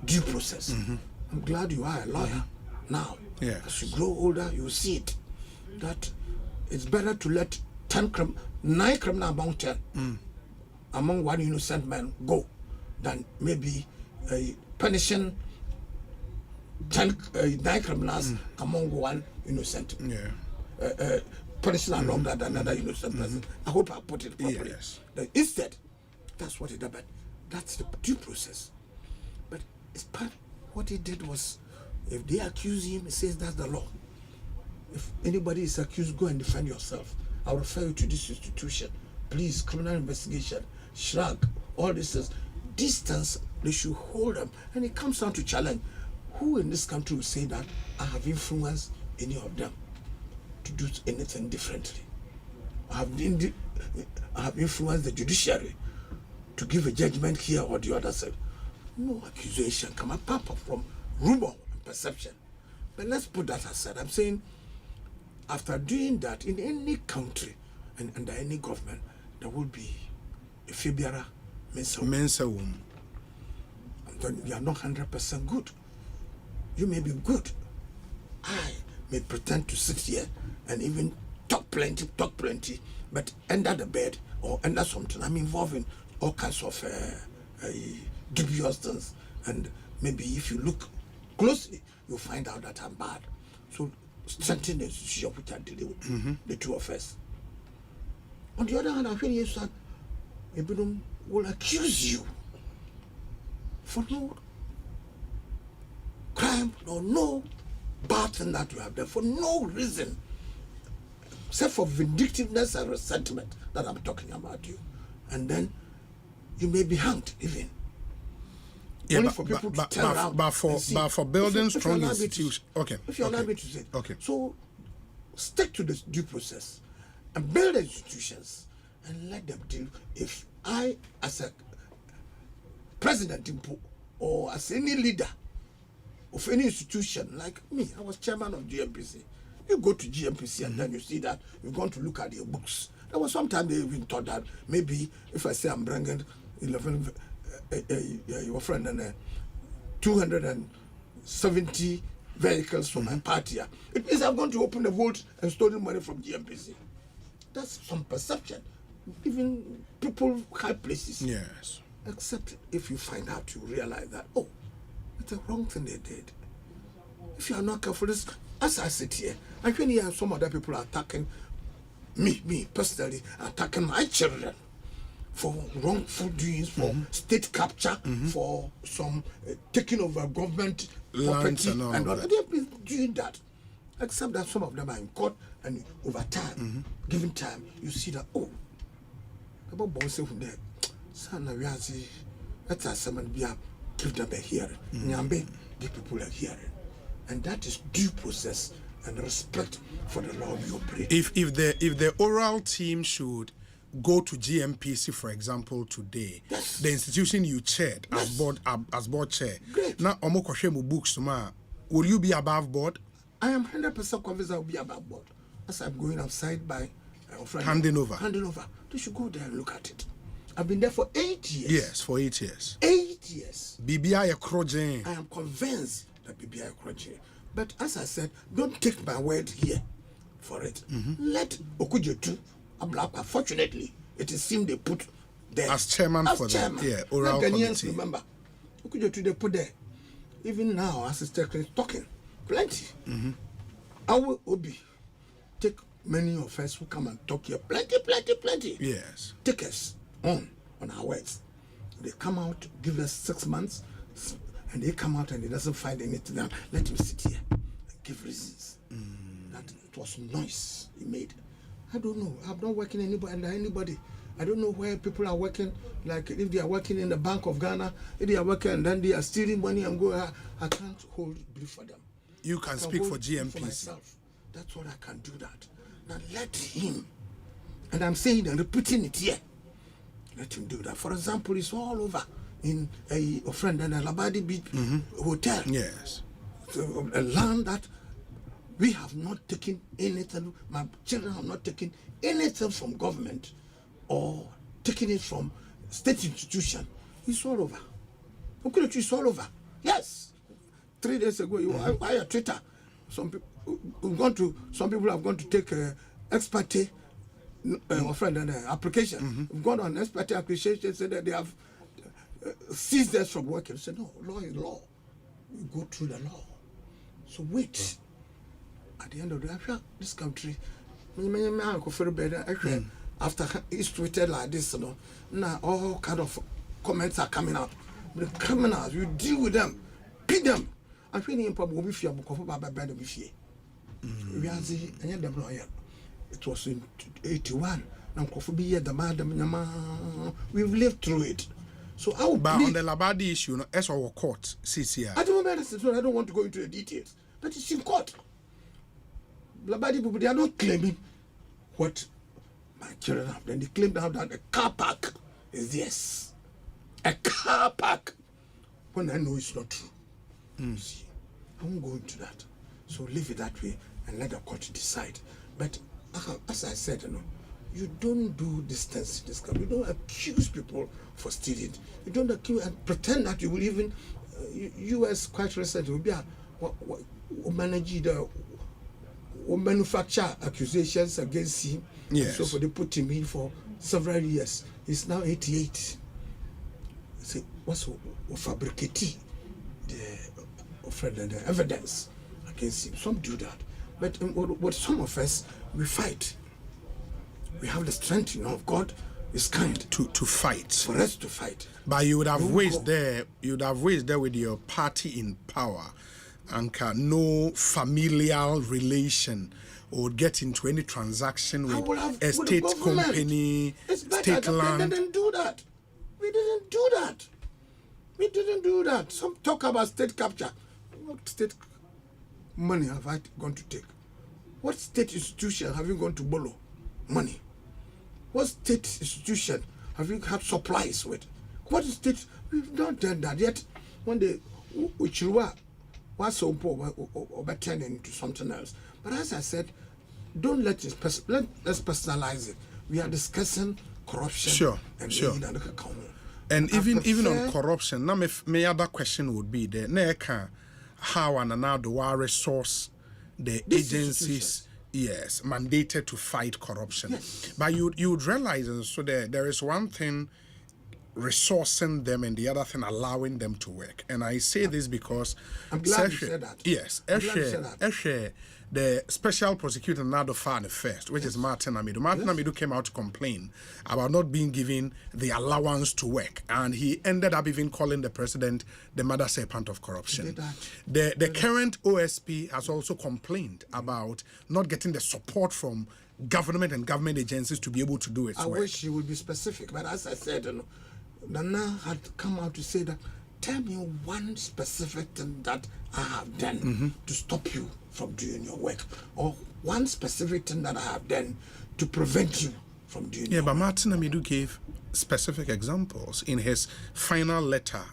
due process. I'm glad you are a lawyer now. As you grow older, you see it. That it's better to let 9 criminal among 10 among one innocent man go than maybe punishing 9 criminals among one innocent. Punishing along that another innocent person. I hope I put it properly. Yes. Instead, that's what he did. But that's the due process. But it's part. What he did was, if they accuse him, he says that's the law. If anybody is accused, go and defend yourself. I'll refer you to this institution. Please, criminal investigation, shrug, all this is distance. They should hold them. And it comes down to challenge. Who in this country will say that I have influenced any of them to do anything differently? I have influenced the judiciary to give a judgment here or the other side. No accusation come apart from rumor and perception. But let's put that aside. I'm saying, after doing that, in any country and under any government, there will be a Fibiara Mensa woman. You are not 100% good. You may be good. I may pretend to sit here and even talk plenty, but under the bed or under something, I'm involved in all kinds of dubious things. And maybe if you look closely, you'll find out that I'm bad. So strengthen the institution which I deal with, the two of us. On the other hand, I feel yes, that Ibidum will accuse you for no crime or no bad thing that you have done, for no reason, except for vindictiveness and resentment that I'm talking about you. And then you may be hanged even. Yeah, but for building strong institutions. Okay. If you allow me to say. Okay. So stick to the due process and build institutions and let them deal. If I, as a president or as any leader of any institution, like me, I was chairman of GMPC. You go to GMPC and then you see that you're going to look at your books. There was some time they even thought that maybe if I say I'm bringing 11, your friend and 270 vehicles from my party, it means I'm going to open the vault and stolen money from GMPC. That's some perception. Even people high places. Yes. Except if you find out, you realize that, oh, it's the wrong thing they did. If you are not careful, this, as I sit here, I can hear some other people attacking me personally, attacking my children for wrongful doings, for state capture, for some taking over government property and all that. They have been doing that. Except that some of them are in court, and over time, given time, you see that, oh, about boys from there, son, we are see, that's someone be a give them a hearing. Nyambe, the people are hearing. And that is due process and respect for the law we operate. If the oral team should go to GMPC, for example, today, the institution you chaired as board chair, now Omokoshemu books tomorrow, will you be above board? I am 100% convinced I will be above board. As I'm going outside by handing over. They should go there and look at it. I've been there for 8 years. Yes, for 8 years. 8 years. BBI Kroje. I am convinced that BBI Kroje. But as I said, don't take my word here for it. Let Okujetu Ablakwa. Fortunately, it is him they put there as chairman for the oral committee. Remember, Okujetu they put there. Even now, as it's talking, plenty. Our Obi take many of us who come and talk here. Plenty. Yes. Take us on our words. They come out, give us 6 months, and they come out and he doesn't find anything. Now let him sit here and give reasons. That it was noise he made. I don't know. I'm not working under anybody. I don't know where people are working. Like if they are working in the Bank of Ghana, if they are working and then they are stealing money and go. I can't hold brief for them. You can speak for GMPC. For myself. That's what I can do. That. Now let him. And I'm saying and repeating it here. Let him do that. For example, it's all over in a friend and a Labadi Beach hotel. Yes. So, a land that we have not taken anything. My children have not taken anything from government or taken it from state institution. It's all over. It's all over. Yes. 3 days ago, I had Twitter. Some people have gone to take ex parte friend and application. We've gone on ex parte application, said that they have seized us from working. Said no, law is law. We go through the law. So wait. At the end of the day, this country, after it's tweeted like this, now all kind of comments are coming out. The criminals, you deal with them, beat them. I feel in problem with you, it was in 81. We've lived through it. So I would. But on the Labadi issue, as our court, CCI. At the moment, I don't want to go into the details. But it's in court. Labadi people, they are not claiming what my children have done. They claim now that a car park is theirs. A car park. When I know it's not true. See, I won't go into that. So leave it that way and let the court decide. But as I said, you don't do this things in this country. You don't accuse people for stealing. You don't accuse and pretend that you will even. U.S. quite recently will be manufacture accusations against him. Yes. So they put him in for several years. He's now 88. Say what's fabricating the evidence against him. Some do that, but with some of us we fight. We have the strength, of God is kind to fight. For us to fight. But you would have raised there. You would have raised there with your party in power, and no familial relation or get into any transaction with a state company, state land. We didn't do that. We didn't do that. Some talk about state capture. What state money have I gone to take? What state institution have you gone to borrow money? What state institution have you had supplies with? What state? We've not done that yet. When they was so poor or turn into something else. But as I said, don't let's personalize it. We are discussing corruption. Sure. And even on corruption, now my other question would be how and another resource the agencies mandated to fight corruption. Yes. But you would realize, and so there is one thing resourcing them and the other thing allowing them to work. And I say this because I'm glad you said that. Yes, the special prosecutor Nado Fane first, which is Martin Amidu. Martin Amidu came out to complain about not being given the allowance to work, and he ended up even calling the president the mother serpent of corruption. The current OSP has also complained about not getting the support from government and government agencies to be able to do its work. I wish he would be specific, but as I said, Nana had come out to say that, tell me one specific thing that I have done to stop you from doing your work, or one specific thing that I have done to prevent you from doing your work. But Martin Amidu gave specific examples in his final letter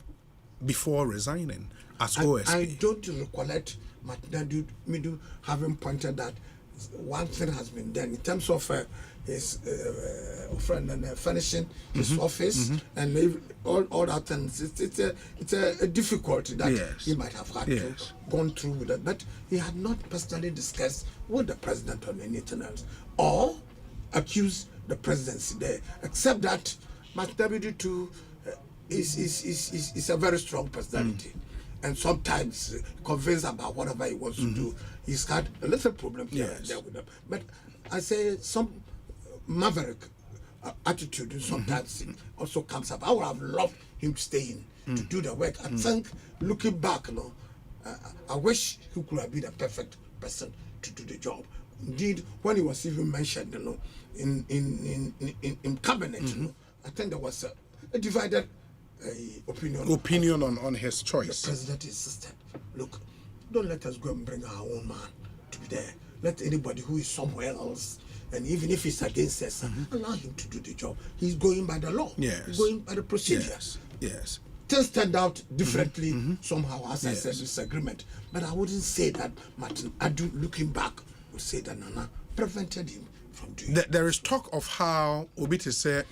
before resigning as OSP. I don't recollect Martin Amidu having pointed that one thing has been done in terms of his friend and furnishing his office and all that things. It's a difficulty that he might have had to gone through with it, but he had not personally discussed with the president on anything else or accused the presidency there, except that Martin too is a very strong personality. And sometimes convinced about whatever he wants to do. He's had a little problem here and there with them. But I say some maverick attitude sometimes also comes up. I would have loved him staying to do the work. I think, looking back, I wish he could have been the perfect person to do the job. Indeed, when he was even mentioned, in cabinet, I think there was a divided opinion on his choice. The president insisted, look, don't let us go and bring our own man to be there. Let anybody who is somewhere else, and even if it's against us, allow him to do the job. He's going by the law. He's going by the procedures. Yes. Things turned out differently somehow, as I said, disagreement. But I wouldn't say that Martin Adu, looking back, would say that Nana prevented him from doing it. There is talk of how Obiti said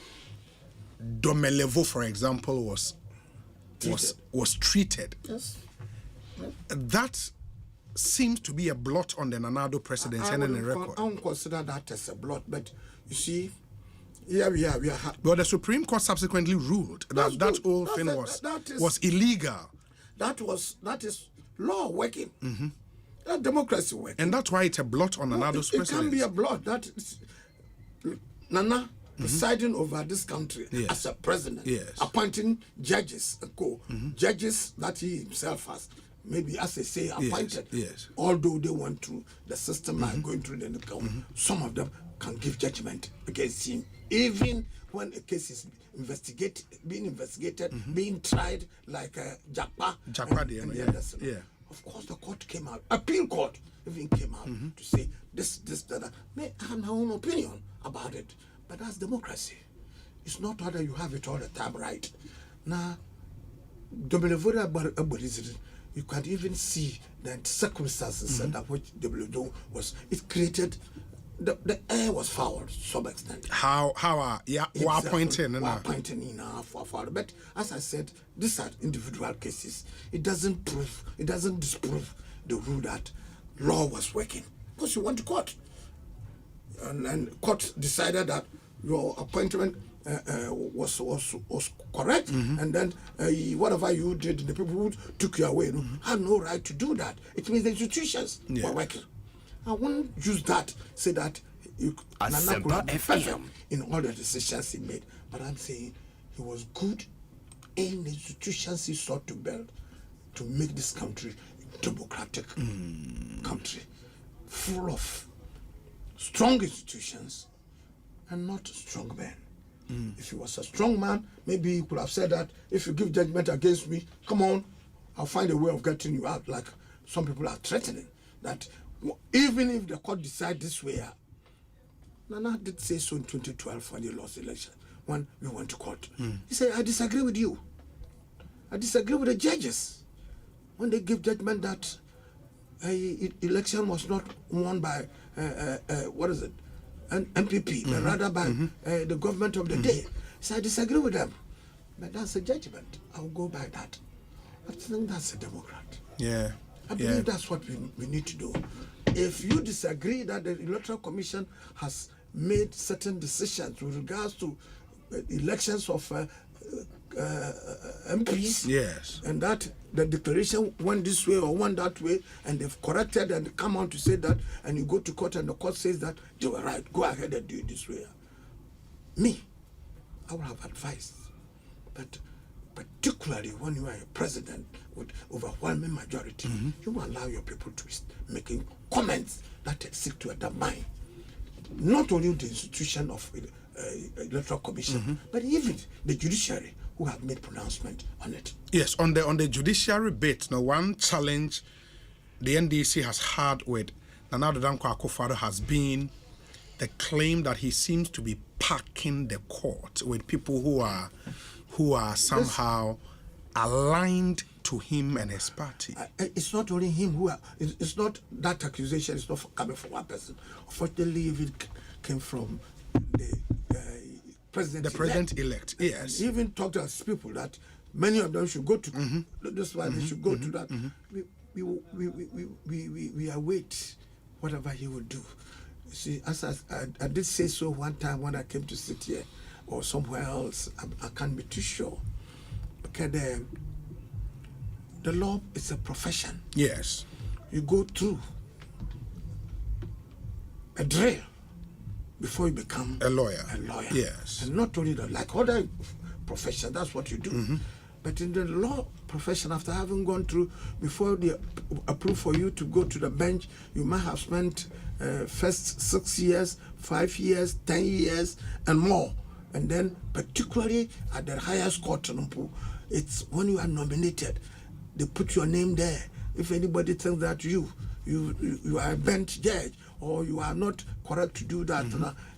Domelevo, for example, was treated. Yes. That seems to be a blot on the Nanado presidency and the record. I don't consider that as a blot, but you see, we are. But the Supreme Court subsequently ruled that whole thing was illegal. That is law working. That democracy working. And that's why it's a blot on Nanado's presidency. It can be a blot. That is, Nana presiding over this country as a president, appointing judges and judges that he himself has, maybe as they say, appointed. Although they went through the system and going through the some of them can give judgment against him, even when a case is being investigated, being tried like Jakpa and others. Of course, the court came out, appeal court even came out to say this, that. May I have my own opinion about it. But that's democracy. It's not whether you have it all the time right. Now, you can even see the circumstances under which WDO was. It created, the air was foul to some extent. How appointing foul. But as I said, these are individual cases. It doesn't disprove the rule that law was working. Because you went to court. And court decided that your appointment was correct, and then whatever you did, the people who took you away had no right to do that. It means the institutions were working. I won't use that, say that Nana could have been perfect in all the decisions he made, but I'm saying he was good in the institutions he sought to build to make this country a democratic country, full of strong institutions and not strong men. If he was a strong man, maybe he could have said that if you give judgment against me, come on, I'll find a way of getting you out, like some people are threatening. That even if the court decides this way, Nana did say so in 2012 when he lost the election, when we went to court. He said, I disagree with you. I disagree with the judges when they give judgment that election was not won by what is it, an MPP, but rather by the government of the day. So I disagree with them, but that's a judgment. I'll go by that. I think that's a Democrat. Yeah. I believe that's what we need to do. If you disagree that the Electoral Commission has made certain decisions with regards to elections of MPs, yes, and that the declaration went this way or went that way, and they've corrected and come on to say that, and you go to court and the court says that they were right, go ahead and do it this way. Me, I would have advised that, particularly when you are a president with overwhelming majority, you will allow your people to making comments that seek to undermine not only the institution of Electoral Commission, but even the judiciary who have made pronouncement on it. Yes, on the judiciary bit, now one challenge the NDC has had with Nana Dankwa Akufo-Addo has been the claim that he seems to be packing the court with people who are somehow aligned to him and his party. It's not only him who are, it's not that accusation, it's not coming from one person. Unfortunately, if it came from the president-elect, yes. He even talked to his people that many of them should go to, that's why they should go to that. We await whatever he will do. See, as I did say so one time when I came to sit here or somewhere else, I can't be too sure. Because the law is a profession. Yes. You go through a drill before you become a lawyer. Yes. And not only that, like other professions, that's what you do. But in the law profession, after having gone through, before they approve for you to go to the bench, you might have spent first 6 years, 5 years, 10 years, and more. And then, particularly at the highest court, it's when you are nominated, they put your name there. If anybody thinks that you are a bench judge or you are not correct to do that,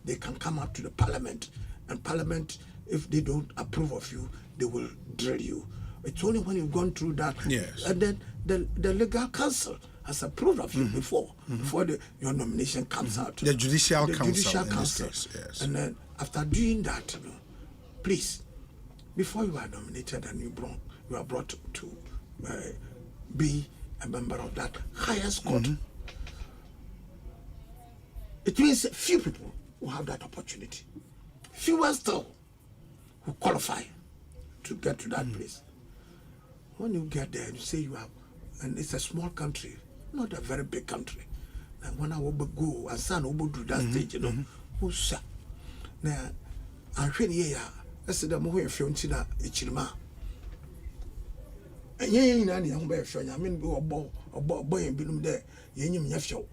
they can come up to the parliament. And parliament, if they don't approve of you, they will drill you. It's only when you've gone through that. Yes. And then the legal council has approved of you before your nomination comes out. The Judicial Council. Judicial Council. Yes. And then after doing that, please, before you are nominated and you are brought to be a member of that highest court, it means few people will have that opportunity. Fewer still who qualify to get to that place. When you get there, you say you have, and it's a small country, not a very big country. And when I will go, and son will do that stage, who's sir? Now, I'm really here. I said, I'm going to film Tina, Ichilma. And you ain't any young bear showing. I mean, go a boy and be there. You ain't your show.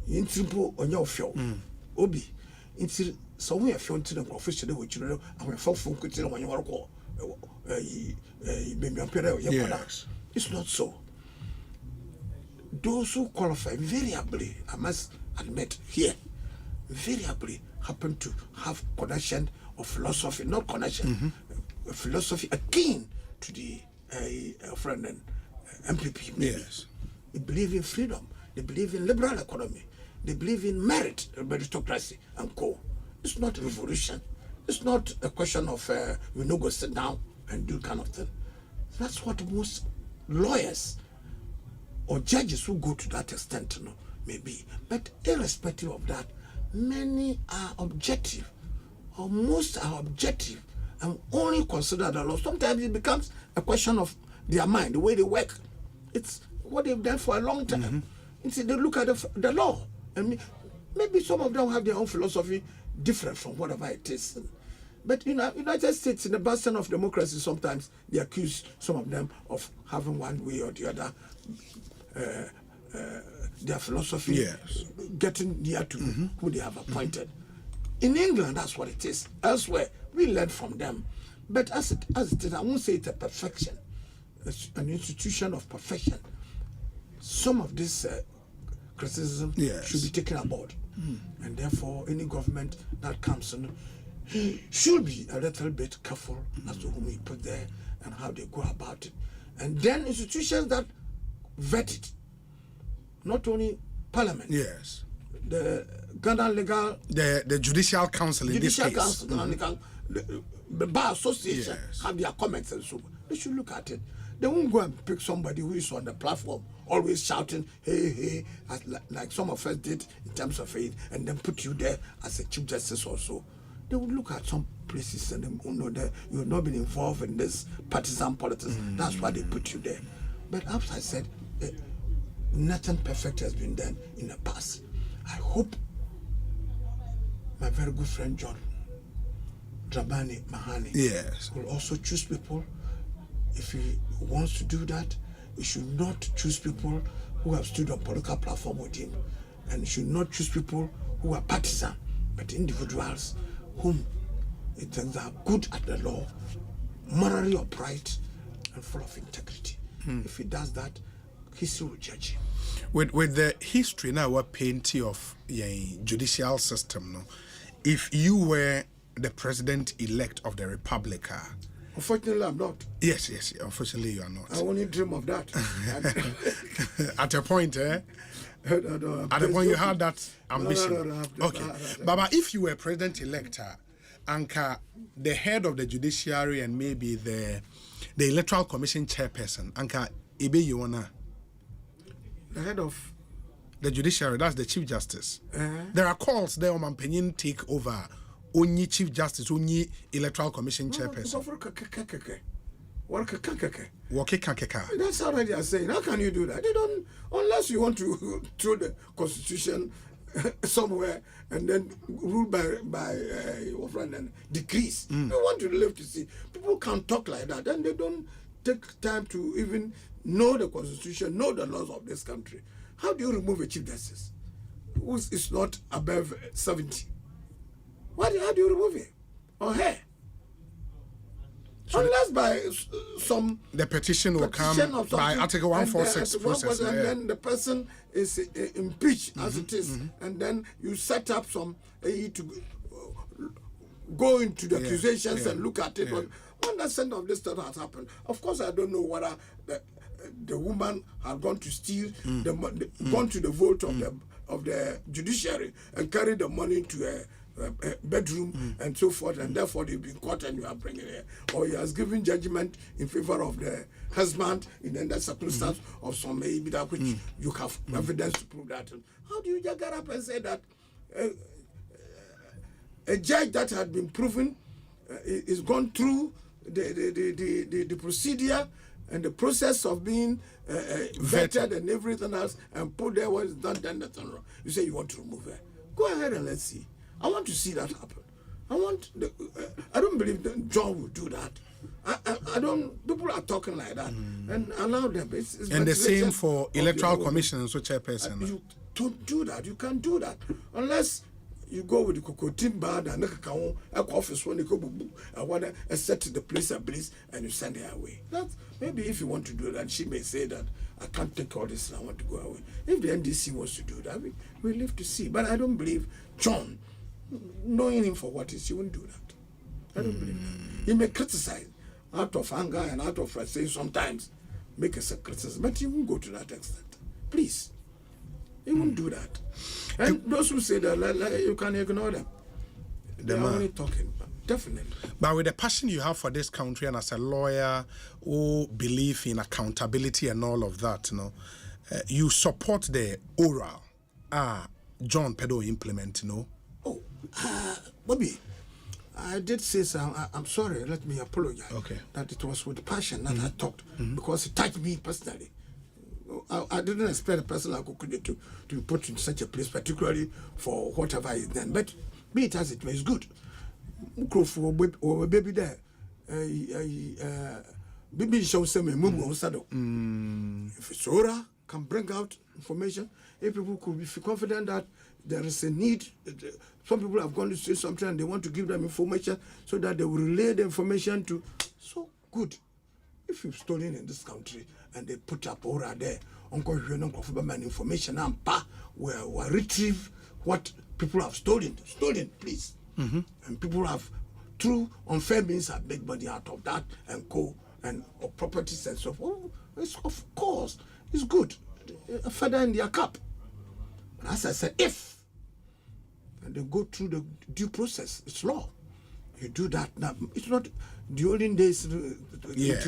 You ain't simple on your show. Obi, it's so we have shown to the official which you know, and we're from Kutin when you are called. Yes. It's not so. Those who qualify variably, I must admit here, variably happen to have connection of philosophy, not connection, philosophy akin to the friend and MPP. Yes. They believe in freedom. They believe in liberal economy. They believe in merit, meritocracy, and co. It's not a revolution. It's not a question of we no go sit down and do kind of thing. That's what most lawyers or judges who go to that extent may be. But irrespective of that, many are objective, or most are objective, and only consider the law. Sometimes it becomes a question of their mind, the way they work. It's what they've done for a long time. They look at the law, and maybe some of them have their own philosophy different from whatever it is. But United States, in the bastion of democracy, sometimes they accuse some of them of having one way or the other their philosophy getting near to who they have appointed. In England, that's what it is. Elsewhere, we learn from them. But as it is, I won't say it's a perfection. It's an institution of perfection. Some of this criticism should be taken aboard. And therefore, any government that comes in should be a little bit careful as to whom we put there and how they go about it. And then institutions that vet it not only Parliament. Yes. The Ghana Legal... The Judicial Council in this case. Council, the Bar Association have their comments and so they should look at it. They won't go and pick somebody who is on the platform always shouting, hey, hey, as like some of us did in terms of faith, and then put you there as a Chief Justice also. They would look at some places and they know that you have not been involved in this partisan politics. That's why they put you there. But as I said, nothing perfect has been done in the past. I hope my very good friend John Dramani Mahani will also choose people. If he wants to do that, he should not choose people who have stood on political platform with him, and he should not choose people who are partisan, but individuals whom he thinks are good at the law, morally upright, and full of integrity. If he does that, history will judge him. With the history now, we're painting of judicial system, no? If you were the president-elect of the Republic, unfortunately, I'm not. Yes, unfortunately, you are not. I only dream of that. At a point, At the point you had that ambition. Okay. Baba, if you were president-elect, Anka, the head of the judiciary and maybe the Electoral Commission chairperson, Anka, Ibe Yuana. The head of the judiciary, that's the Chief Justice. There are calls there on Penyin take over. Only Chief Justice, only Electoral Commission chairperson. That's how they are saying. How can you do that? They don't, unless you want to throw the Constitution somewhere and then rule by decrees. You want to live to see. People can't talk like that, and they don't take time to even know the Constitution, know the laws of this country. How do you remove a Chief Justice who is not above 70? How do you remove it? Or her? So unless by some... The petition will come by Article 146 process. And then the person is impeached as it is. And then you set up some... to go into the accusations and look at it. But understand of this stuff has happened. Of course, I don't know whether the woman had gone to steal, gone to the vault of the judiciary and carried the money to a bedroom and so forth, and therefore they've been caught and you are bringing it, or he has given judgment in favor of the husband in the circumstance of some maybe that which you have evidence to prove that. How do you just get up and say that a judge that had been proven is gone through the procedure and the process of being vetted and everything else and put there was done nothing wrong? You say you want to remove her. Go ahead and let's see. I want to see that happen. I don't believe that John will do that. I don't. People are talking like that, and allow them. It's and the same for Electoral Commission and so chairperson. You don't do that. You can't do that unless you go with the cocotin bad and office when you go I want to set the place ablaze and you send her away. That's maybe if you want to do that, she may say that I can't take all this and I want to go away. If the NDC wants to do that, we live to see. But I don't believe John, knowing him for what he won't do that. I don't believe that. He may criticize out of anger and out of frustration sometimes, make a criticism, but he won't go to that extent. Please. He won't do that. And those who say that, you can ignore them. They're only talking, definitely. But with the passion you have for this country and as a lawyer who believe in accountability and all of that, you support the oral John Pedo implement, Bobby, I did say so. I'm sorry. Let me apologize. Okay. That it was with passion that I talked because it touched me personally. I didn't expect a person like Okude to be put in such a place, particularly for whatever is done. But be it as it may, it's good. Baby there, baby show some if it's Ora can bring out information, if people could be confident that there is a need. Some people have gone to say something and they want to give them information so that they will relay the information to. So good. If you've stolen in this country and they put up Ora there, Uncle information and will retrieve what people have stolen. Stolen, please. And people have, through unfair means, have made money out of that and properties and so forth. Of course, it's good. a feather in their cap. But as I said, if, and they go through the due process, it's law. You do that now. It's not the olden days. Yes.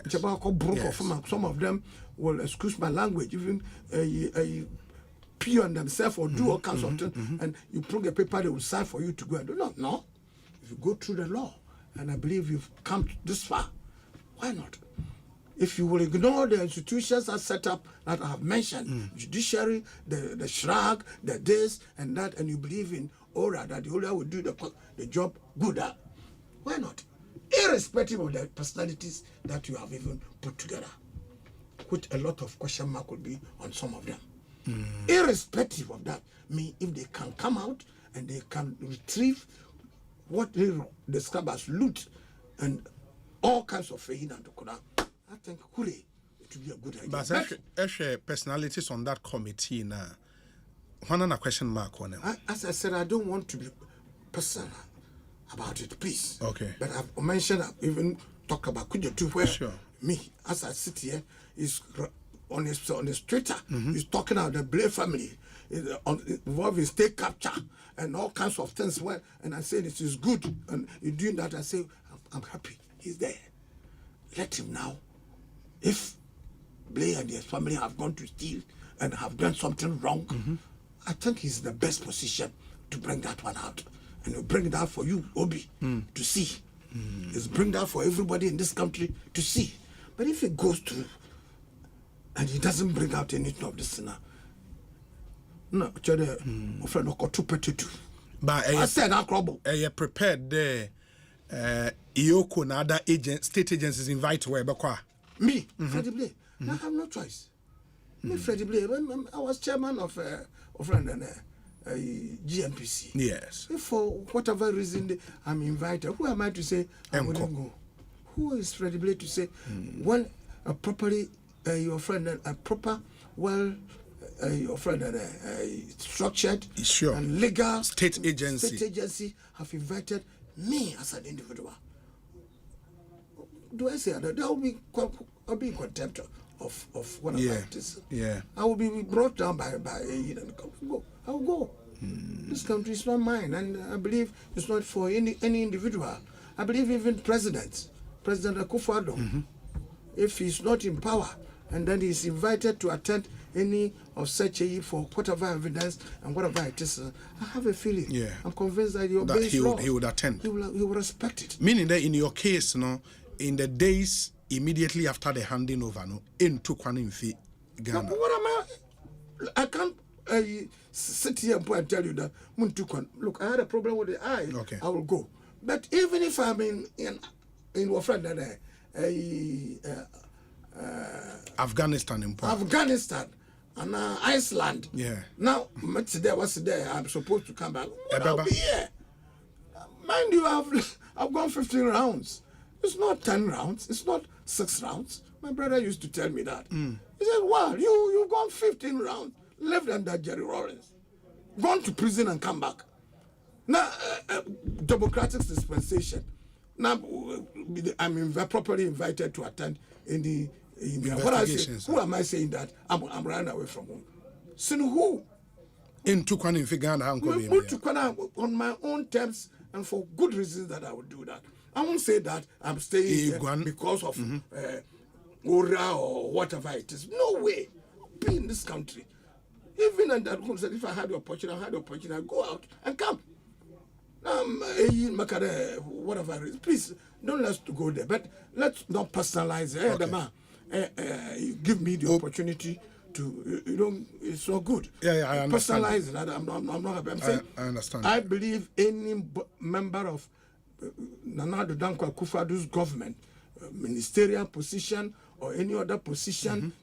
Some of them will excuse my language, even pee on themselves or do all kinds of things, and you prove a paper they will sign for you to go and do. No. If you go through the law, and I believe you've come this far, why not? If you will ignore the institutions that set up that I have mentioned, judiciary, the shrag, the this and that, and you believe in Ora, that the Ora will do the job good at, why not? Irrespective of the personalities that you have even put together, which a lot of question mark will be on some of them. Irrespective of that, if they can come out and they can retrieve what they describe as loot and all kinds of fahin and Quran, I think hooray, it will be a good idea. But actually, personalities on that committee now, one a question mark on it. As I said, I don't want to be personal about it, please. Okay. But I've mentioned, I've even talked about Kujetu, where me, as I sit here, is on his Twitter, he's talking about the Blay family, involved in state capture and all kinds of things. And I say this is good, and you're doing that. I say I'm happy. He's there. Let him now. If Blay and his family have gone to steal and have done something wrong, I think he's in the best position to bring that one out. And he'll bring it out for you, Obi, to see. He'll bring that for everybody in this country to see. But if it goes through and he doesn't bring out anything of this now, no, but I said that trouble. You prepared there. Ioko and other state agencies invite where me, Freddy Blay. I have no choice. Me, Freddy Blay. I was chairman of GNPC. Yes. If for whatever reason I'm invited, who am I to say I wouldn't go? Who is Freddy Blay to say when a properly your friend a proper your friend structured and legal state agency have invited me as an individual? Do I say that? I'll be in contempt of what about this. Yeah. I will be brought down by I will go. This country is not mine, and I believe it's not for any individual. I believe even President Akufo-Addo, if he's not in power and then he's invited to attend any of such for whatever evidence and whatever it is, I have a feeling. Yeah. I'm convinced that he would attend. He will respect it. Meaning that in your case, in the days immediately after the handing over, into Kwaninfi Ghana. But what am I can't sit here and tell you that look, I had a problem with the eye. Okay. I will go. But even if I'm in your friend Afghanistan and Iceland. Yeah. Now, what's there? I'm supposed to come back. I'll be here. Mind you, I've gone 15 rounds. It's not 10 rounds. It's not 6 rounds. My brother used to tell me that. He said, "Wow, you've gone 15 rounds, lived under Jerry Lawrence, gone to prison and come back. Now, Bureaucratic dispensation. Now, I'm properly invited to attend any investigations. Who am I saying that? I'm running away from home. So who? Into Ghana, on my own terms and for good reasons that I would do that. I won't say that I'm staying here because of Ora or whatever it is. No way. I'll be in this country. Even in that home, if I had the opportunity, I'd go out and come. Whatever it is. Please, don't let's go there. But let's not personalize it. The man, you give me the opportunity to, it's not good. Yeah, I understand. Personalize it. I'm not happy. I'm saying, I understand. I believe any member of Nana Addo Dankwa Akufo-Addo's government, ministerial position or any other position,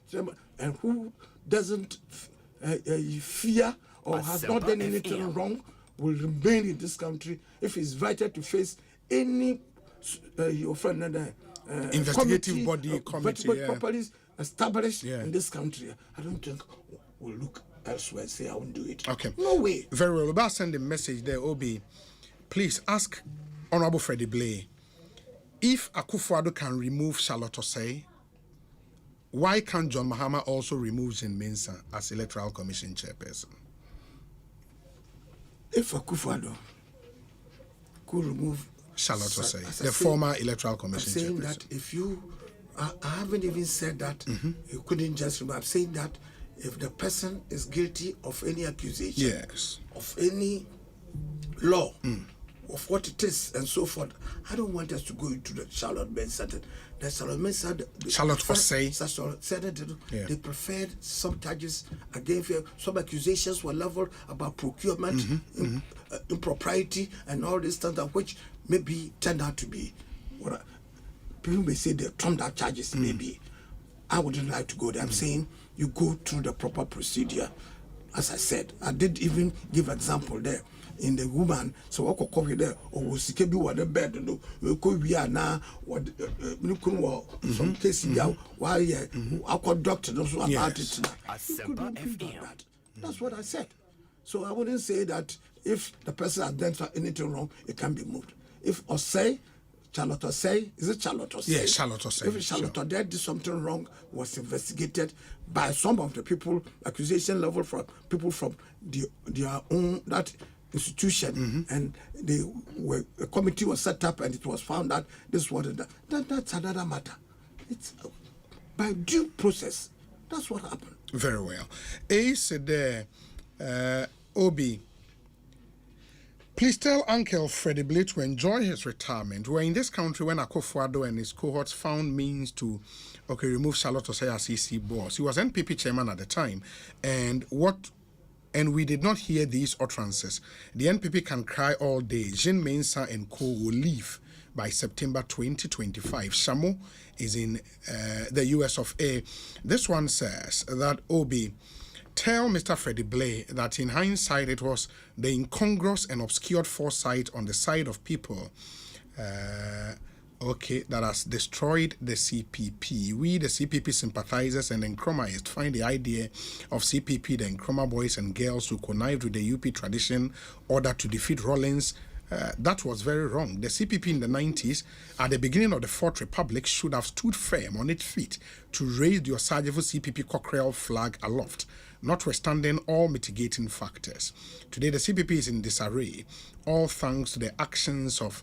and who doesn't fear or has not done anything wrong, will remain in this country if he's invited to face any your friend investigative committee properly established in this country. I don't think we'll look elsewhere and say I won't do it. Okay. No way. Very well. About send a message there, Obi. Please ask Honorable Freddy Blay if Akufo-Addo can remove Charlotte Osei why can't John Mahama also remove Jean Mensah as Electoral Commission chairperson? If Akufo-Addo could remove Charlotte Osei, the former Electoral Commission chairperson. I'm saying chairperson. that if you, I haven't even said that you couldn't just remove. I'm saying that if the person is guilty of any accusation, yes, of any law, of what it is and so forth, I don't want us to go into the Charlotte Mensah. The Charlotte Mensah, Charlotte Osei said that they preferred some charges against some accusations were leveled about procurement, impropriety, and all this stuff, which maybe turned out to be what people may say they trumped out charges. Maybe I wouldn't like to go there. I'm saying you go through the proper procedure. As I said, I did even give example there. In the woman, so I could cover there, or was sick be what the bed, no, could be now what some cases now, why, I could doctor those who about it. Asempa FM. That's what I said. So I wouldn't say that if the person has done anything wrong, it can be moved. If Osei, Charlotte Osei, is it Charlotte Osei? Yeah, Charlotte Osei. If Charlotte Osei did something wrong, was investigated by some of the people, accusation level from people from their own that institution, and a committee was set up, and it was found that this was that's another matter. It's by due process. That's what happened. Very well. A said there, Obi. Please tell Uncle Freddy Blay to enjoy his retirement. We're in this country when Akufo-Addo and his cohorts found means to remove Charlotte Osei as EC boss. He was NPP chairman at the time, and we did not hear these utterances. The NPP can cry all day. Jean Mensah and co will leave by September 2025. Shamo is in the US of A. This one says that Obi, tell Mr. Freddy Blay that in hindsight it was the incongruous and obscured foresight on the side of people that has destroyed the CPP. We, the CPP sympathizers and Nkrumahs, find the idea of CPP, the Nkrumah boys and girls who connived with the UP tradition order to defeat Rollins. That was very wrong. The CPP in the 90s, at the beginning of the Fourth Republic, should have stood firm on its feet to raise the Osagefo CPP cockerel flag aloft, notwithstanding all mitigating factors. Today, the CPP is in disarray, all thanks to the actions of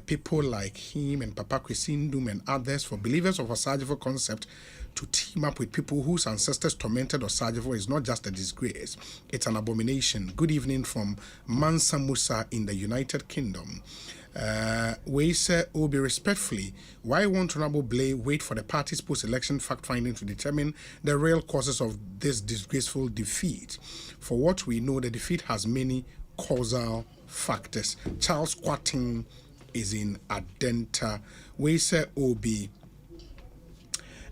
people like him and Papa Kwesindum and others. For believers of Osagefo concept to team up with people whose ancestors tormented Osagefo is not just a disgrace, it's an abomination. Good evening from Mansa Musa in the United Kingdom. We say, Obi, respectfully, why won't Honorable Blay wait for the party's post-election fact-finding to determine the real causes of this disgraceful defeat? For what we know, the defeat has many causal factors. Charles Quatin is in Adenta. We say, Obi,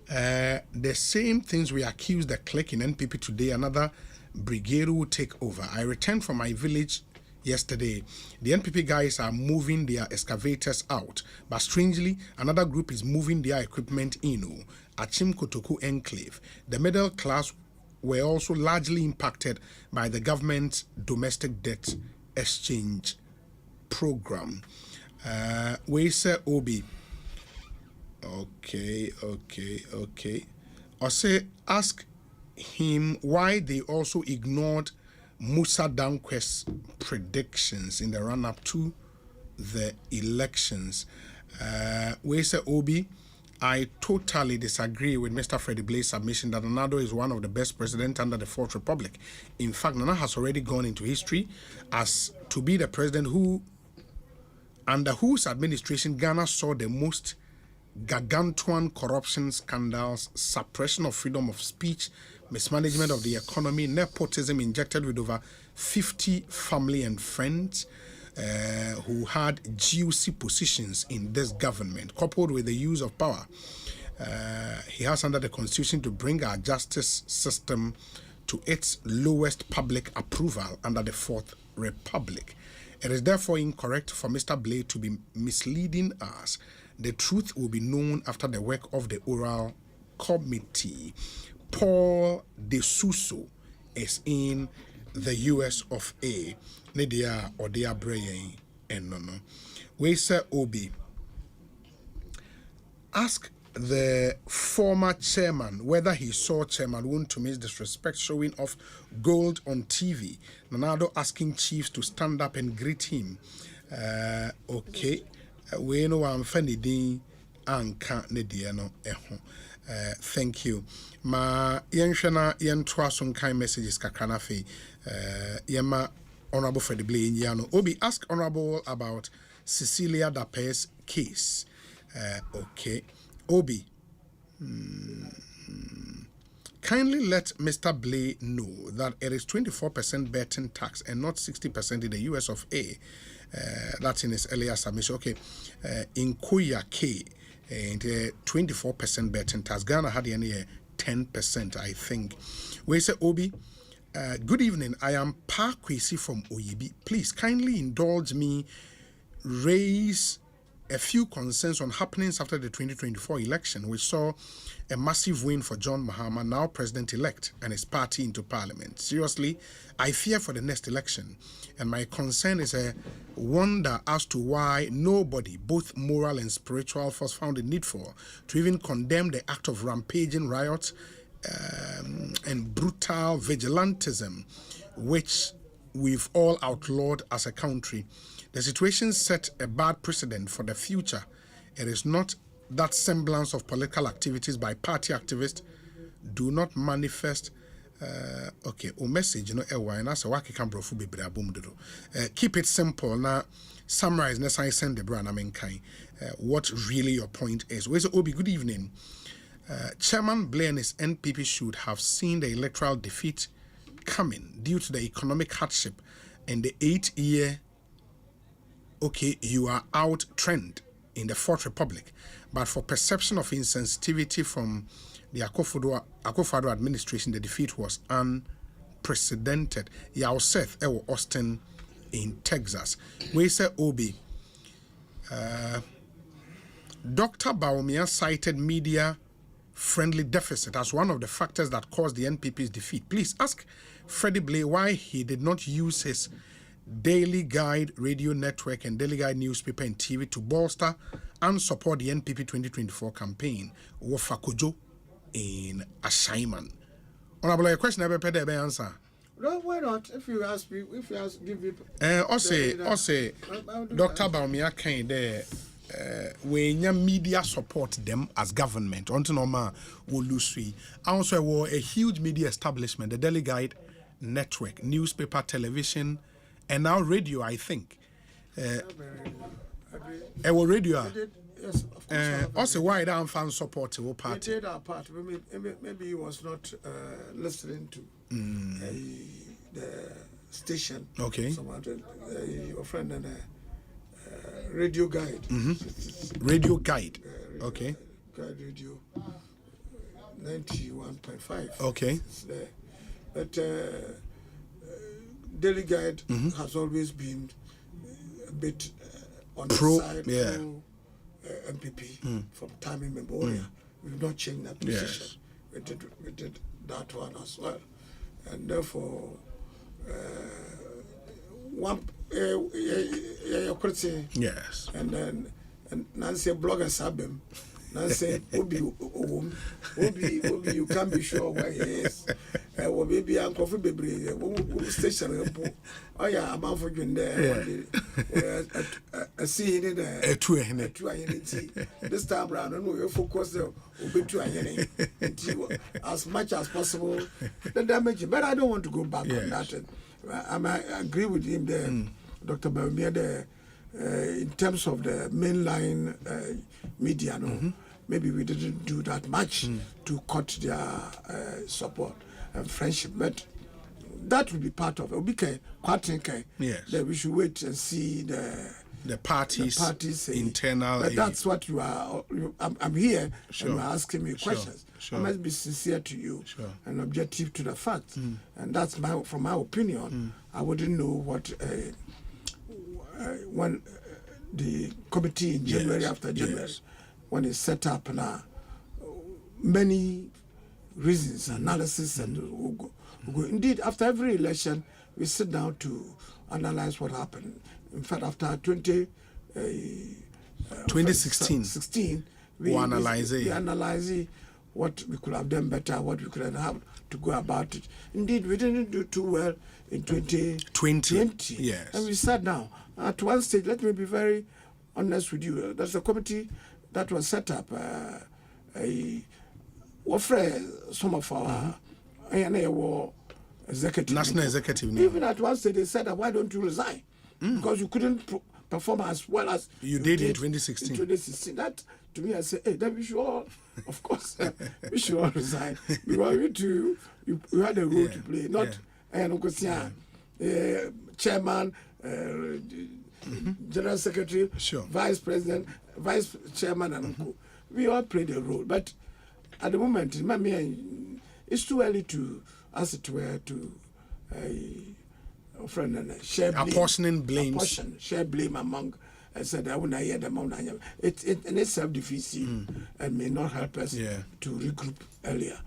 the same things we accuse the clique in NPP today, another brigade will take over. I returned from my village yesterday. The NPP guys are moving their excavators out, but strangely, another group is moving their equipment in. Achim Kotoku Enclave. The middle class were also largely impacted by the government's domestic debt exchange program. We say Obi. Okay. Or say ask him why they also ignored Musa Danquest's predictions in the run-up to the elections. We say Obi, I totally disagree with Mr. Freddy Blay's submission that Nana is one of the best presidents under the Fourth Republic. In fact, Nana has already gone into history as to be the president under whose administration Ghana saw the most gargantuan corruption scandals, suppression of freedom of speech, mismanagement of the economy, nepotism injected with over 50 family and friends who had juicy positions in this government, coupled with the use of power. He has under the constitution to bring our justice system to its lowest public approval under the Fourth Republic. It is therefore incorrect for Mr. Blay to be misleading us. The truth will be known after the work of the oral committee. Paul De Souso is in the US of A. Nidia or Dia Bray and no. We say Obi. Ask the former chairman, whether he saw Chairman Wuntumi's disrespect showing off gold on TV. Nanado asking chiefs to stand up and greet him. Okay. We know I'm funny anka nediano eho. Thank you. Ma yenshana yentwa some kind messages kakana fe. Yema Honorable Freddy Blay Yano. Obi, ask Honorable about Cecilia Dape's case. Okay. Obi, kindly let Mr. Blay know that it is 24% betting tax and not 60% in the US of A. That's in his earlier submission. Okay. In Kuya K, and 24% betting tax. Ghana had any 10%, I think. We say, Obi, good evening. I am Pa Kwesi from Oyibi. Please kindly indulge me, raise a few concerns on happenings after the 2024 election, which saw a massive win for John Mahama, now president-elect, and his party into parliament. Seriously, I fear for the next election, and my concern is a wonder as to why nobody, both moral and spiritual, was found it needful to even condemn the act of rampaging riots and brutal vigilantism, which we've all outlawed as a country. The situation set a bad precedent for the future. It is not that semblance of political activities by party activists do not manifest. Okay, o message, and that's a waki cambro fu be keep it simple. Now, summarize, next I send the brand, what really your point is. Where's Obi? Good evening. Chairman Blay and his NPP should have seen the electoral defeat coming due to the economic hardship and the 8-year you are out trend in the Fourth Republic, but for perception of insensitivity from the Akufo-Addo administration, the defeat was unprecedented. Yao Seth Ewo Austin in Texas. We say Obi. Dr. Baumia cited media-friendly deficit as one of the factors that caused the NPP's defeat. Please ask Freddy Blay why he did not use his Daily Guide radio network and Daily Guide newspaper and TV to bolster and support the NPP 2024 campaign. Wofakojo in assignment. Honorable, a question I better answer. No, why not? If you ask me, give me. Also, Dr. Baumia kind there. When your media support them as government, until normal will lose. Also, a huge media establishment, the Daily Guide network, newspaper, television. And now radio, I think. Radio. Yes, of course. Also, why don't fan support the party? We did our part. Maybe he was not listening to the station. Okay. Your friend and radio guide. Radio guide. Okay. Guide radio 91.5. Okay. But Daily Guide has always been a bit on the side pro MPP from time immemorial. We've not changed that position. Yes. We did that one as well, and therefore yes. And then Nancy bloggers have them. Nancy Obi, you can't be sure where he is. Or maybe I'm coffee baby station. Oh yeah, I'm out for you there. I see it there. This time around, I know you focus there. As much as possible, the damage. But I don't want to go back on that. I agree with him there, Dr. Baumia there. In terms of the mainline media, maybe we didn't do that much to cut their support and friendship, but that will be part of it. Okay, that we should wait and see the parties internal. But that's what you are. I'm here and you're asking me questions. I must be sincere to you and objective to the facts, and that's from my opinion. I wouldn't know what. When the committee in January, after January, when it's set up now, many reasons, analysis, and we'll go. Indeed, after every election, we sit down to analyze what happened. In fact, after 2016, we analyze we analyze what we could have done better, what we could have to go about it. Indeed, we didn't do too well in 2020. Yes. And we sat down. At one stage, let me be very honest with you. There's a committee that was set up. Some of our executive. National executive. Even at one stage, they said, why don't you resign? Because you couldn't perform as well as you did in 2016. In 2016. That, to me, I said, hey, then we should all, of course, we should all resign. Because you had a role to play, not chairman, general secretary, vice president, vice chairman, and we all played a role. But at the moment, it's too early to, as it were, to share blame. Apportioning blames. Share blame among. I said, I wouldn't hear them. It's self-defeating and may not help us to regroup earlier.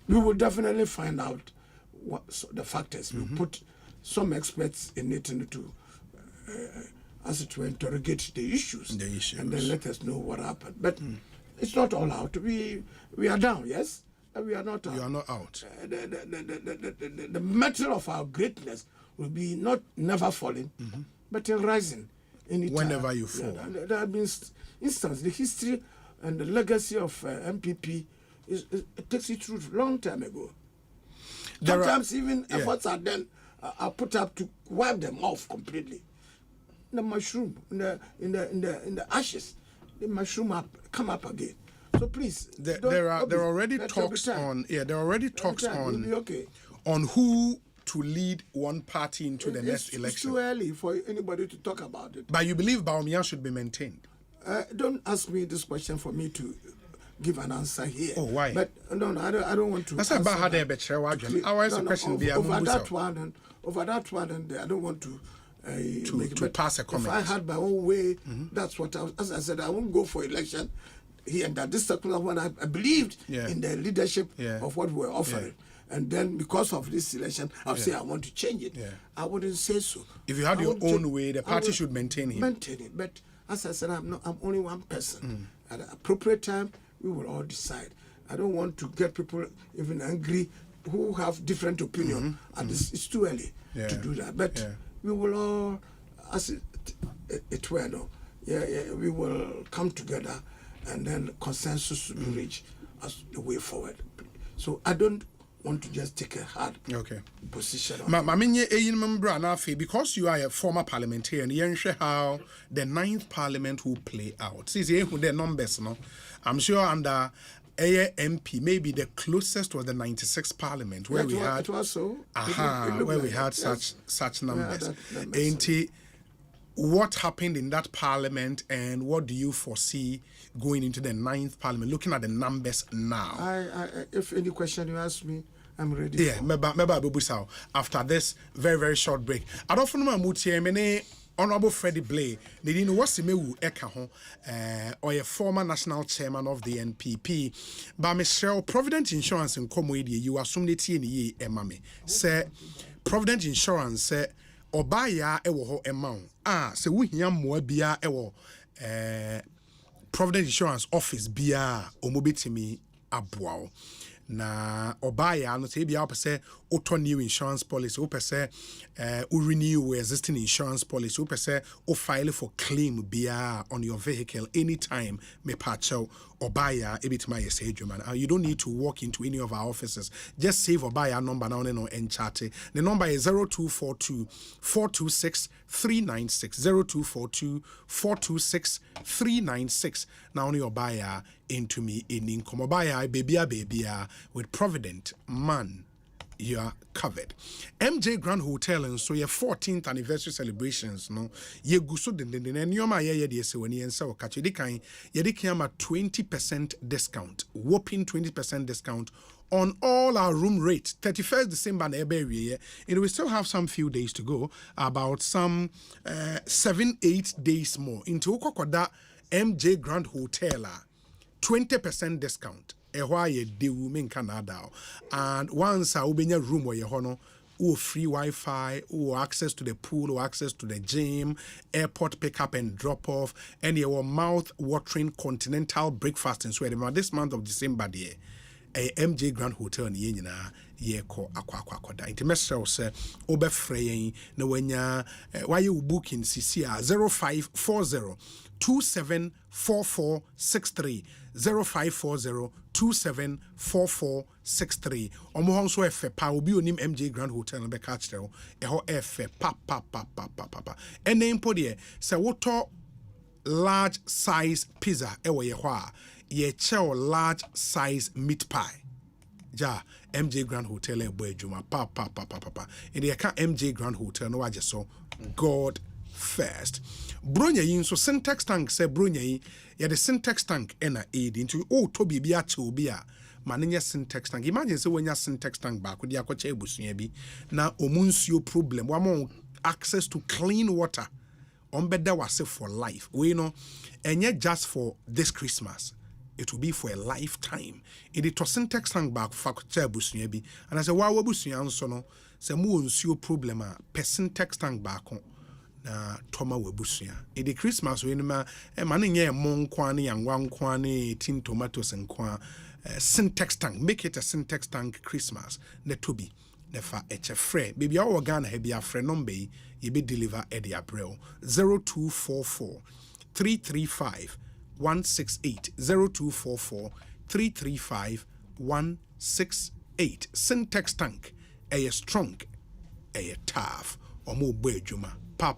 We will definitely find out the factors. We'll put some experts in it to, as it were, interrogate the issues. And then let us know what happened. But it's not all out. We are down, yes? We are not out. You are not out. The metal of our greatness will be not never falling, but rising. Whenever you fall. There have been instances. The history and the legacy of MPP it takes it through a long time ago. Sometimes even efforts are then are put up to wipe them off completely. The mushroom in the ashes, the mushroom come up again. So please, there are already talks on on who to lead one party into the next election. It's too early for anybody to talk about it. But you believe Bawumia should be maintained? Don't ask me this question for me to give an answer here. Oh, why? But no, I don't want to. That's about how they question. Over that one, and I don't want to pass a comment. If I had my own way, that's what as I said, I won't go for election here and that. This particular one, I believed in the leadership of what we were offering. And then because of this election, I'll say I want to change it. I wouldn't say so. If you had your own way, the party should maintain him. Maintain it. But as I said, I'm only one person. At an appropriate time, we will all decide. I don't want to get people even angry who have different opinion. It's too early to do that. But we will all, as it were, we will come together and then consensus will be reached as the way forward. So I don't want to just take a hard position. Because you are a former parliamentarian, you know how the 9th parliament will play out. See, the numbers, no? I'm sure under AMP, maybe the closest was the 96th parliament where we had such numbers. What happened in that parliament and what do you foresee going into the 9th parliament, looking at the numbers now? If any question you ask me, I'm ready. Yeah, maybe after this very, very short break. I don't know Honorable Freddy Blay, they know what's the or a former national chairman of the NPP. But Michelle, Provident Insurance in Comway, you assume the TNE Emame. Say Provident Insurance say Obaya ewo amount. Se we hear more bia ewo Provident Insurance office bia omobitimi aboa. Na Obaya no say bia opese auto new insurance policy opese renew existing insurance policy opese o file for claim bia on your vehicle anytime me pacho Obaya ebitima yese adwuma. You don't need to walk into any of our offices. Just save Obaya number now no enchate. The number is 0242 426 396 0242 426 396. Now only Obaya into me in income Obaya baby with Provident man. You are covered. MJ Grand Hotel and so your 14th anniversary celebrations, no. Ye guso den nyoma ye de se wani ensa o kache de kan ye de kiama 20% discount. Whopping 20% discount on all our room rates. 31st December na ebe and we still have some few days to go, about some 7-8 days more into kokoda MJ Grand Hotel 20% discount. And once I ubenya room where you hono or free Wi-Fi, or access to the pool, or access to the gym, airport pickup and drop off, and your mouth-watering continental breakfast in Sweden. This month of December, there, a MJ Grand Hotel in Yenina, Yeko Aquaquacoda. Intermestra say, Oberfrey, no wenya, why you booking CCR 0540 274463 0540 274463. Omohonso efe pa obi onim MJ Grand Hotel no be catch there. Eho efe pa. Ene impo de se woto large size pizza ewo ye hwa ye chew large size meat pie. Ja MJ Grand Hotel e bo adwuma pa. Ede ye ka MJ Grand Hotel no waje so God first. Bronya yi nso syntax tank say bronya yi ya the syntax tank ena aid into to bibia che obi a manenya syntax tank. Imagine say when ya syntax tank back with yakocha ebusua bi na omunsuo problem wa mo access to clean water on better wase for life. We know and yet just for this Christmas it will be for a lifetime. It is to syntax tank back fakocha ebusua bi and I say wa ebusua nso no say mo nsuo problem a per syntax tank back na toma webusia e de Christmas we ma e ma nye mo nkwa ne yanwa nkwa ne tin tomatoes nkwa syntax tank, make it a syntax tank Christmas na tobi na fa eche frɛ baby a Ghana ha bia frɛ number ye be deliver e de april 0244 335 168 0244 335 168. Syntax tank a strong a tough or more bejuma pa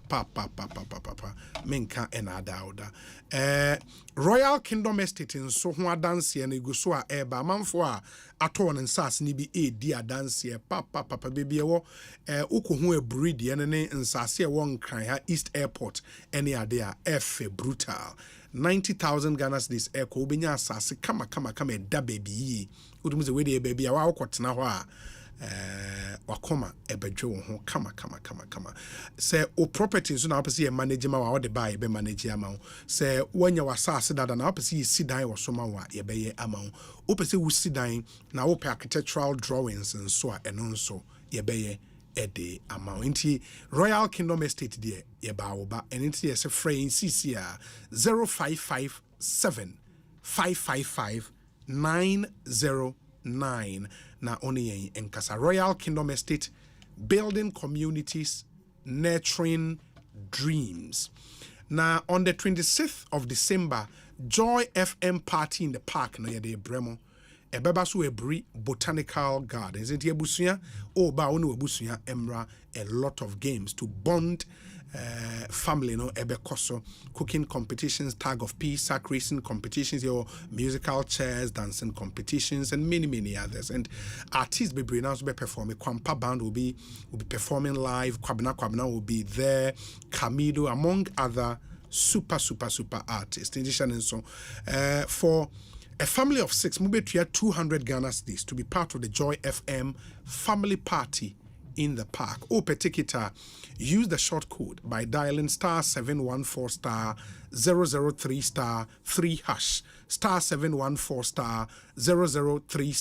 menka enada oda Royal Kingdom Estate in so ho dance and go so a eba manfo a aton nsas ni bi e di dance pa baby wo uko ho abreed ye ne nsase e won kan ha East Airport any ade a F brutal 90,000 Ghana cedis eko obenya asase kama da baby udum ze we dey baby a wa akotena ho a wakoma ebedwe wo ho kama say o property so na opese manage ma wa de buy be manage ama say wanya wasase dada na opese sidan wo so ma wa ye be ye ama opese wo sidan na wo architectural drawings and so eno nso ye be ye ede ama nti Royal Kingdom Estate de ye ba wo ba nti ye se frame CC a 0557 555 909 na only in Casa Royal Kingdom Estate, building communities, nurturing dreams. Now on the 26th of December, Joy FM party in the park na yede Bremo. Ebeba so ebri botanical gardens. Enti ebusuya o ba onu ebusuya emra a lot of games to bond family no ebekoso cooking competitions, tag of peace, sack racing competitions, your musical chairs, dancing competitions, and many others. And artists be bring out to be performing. Kwampa band will be performing live. Kwabena will be there. Kamido, among other super artists. In addition, so for a family of 6, we be 200 Ghana cedis to be part of the Joy FM family party in the park. Open ticket, use the short code by dialing *714 003 3 hash *714 003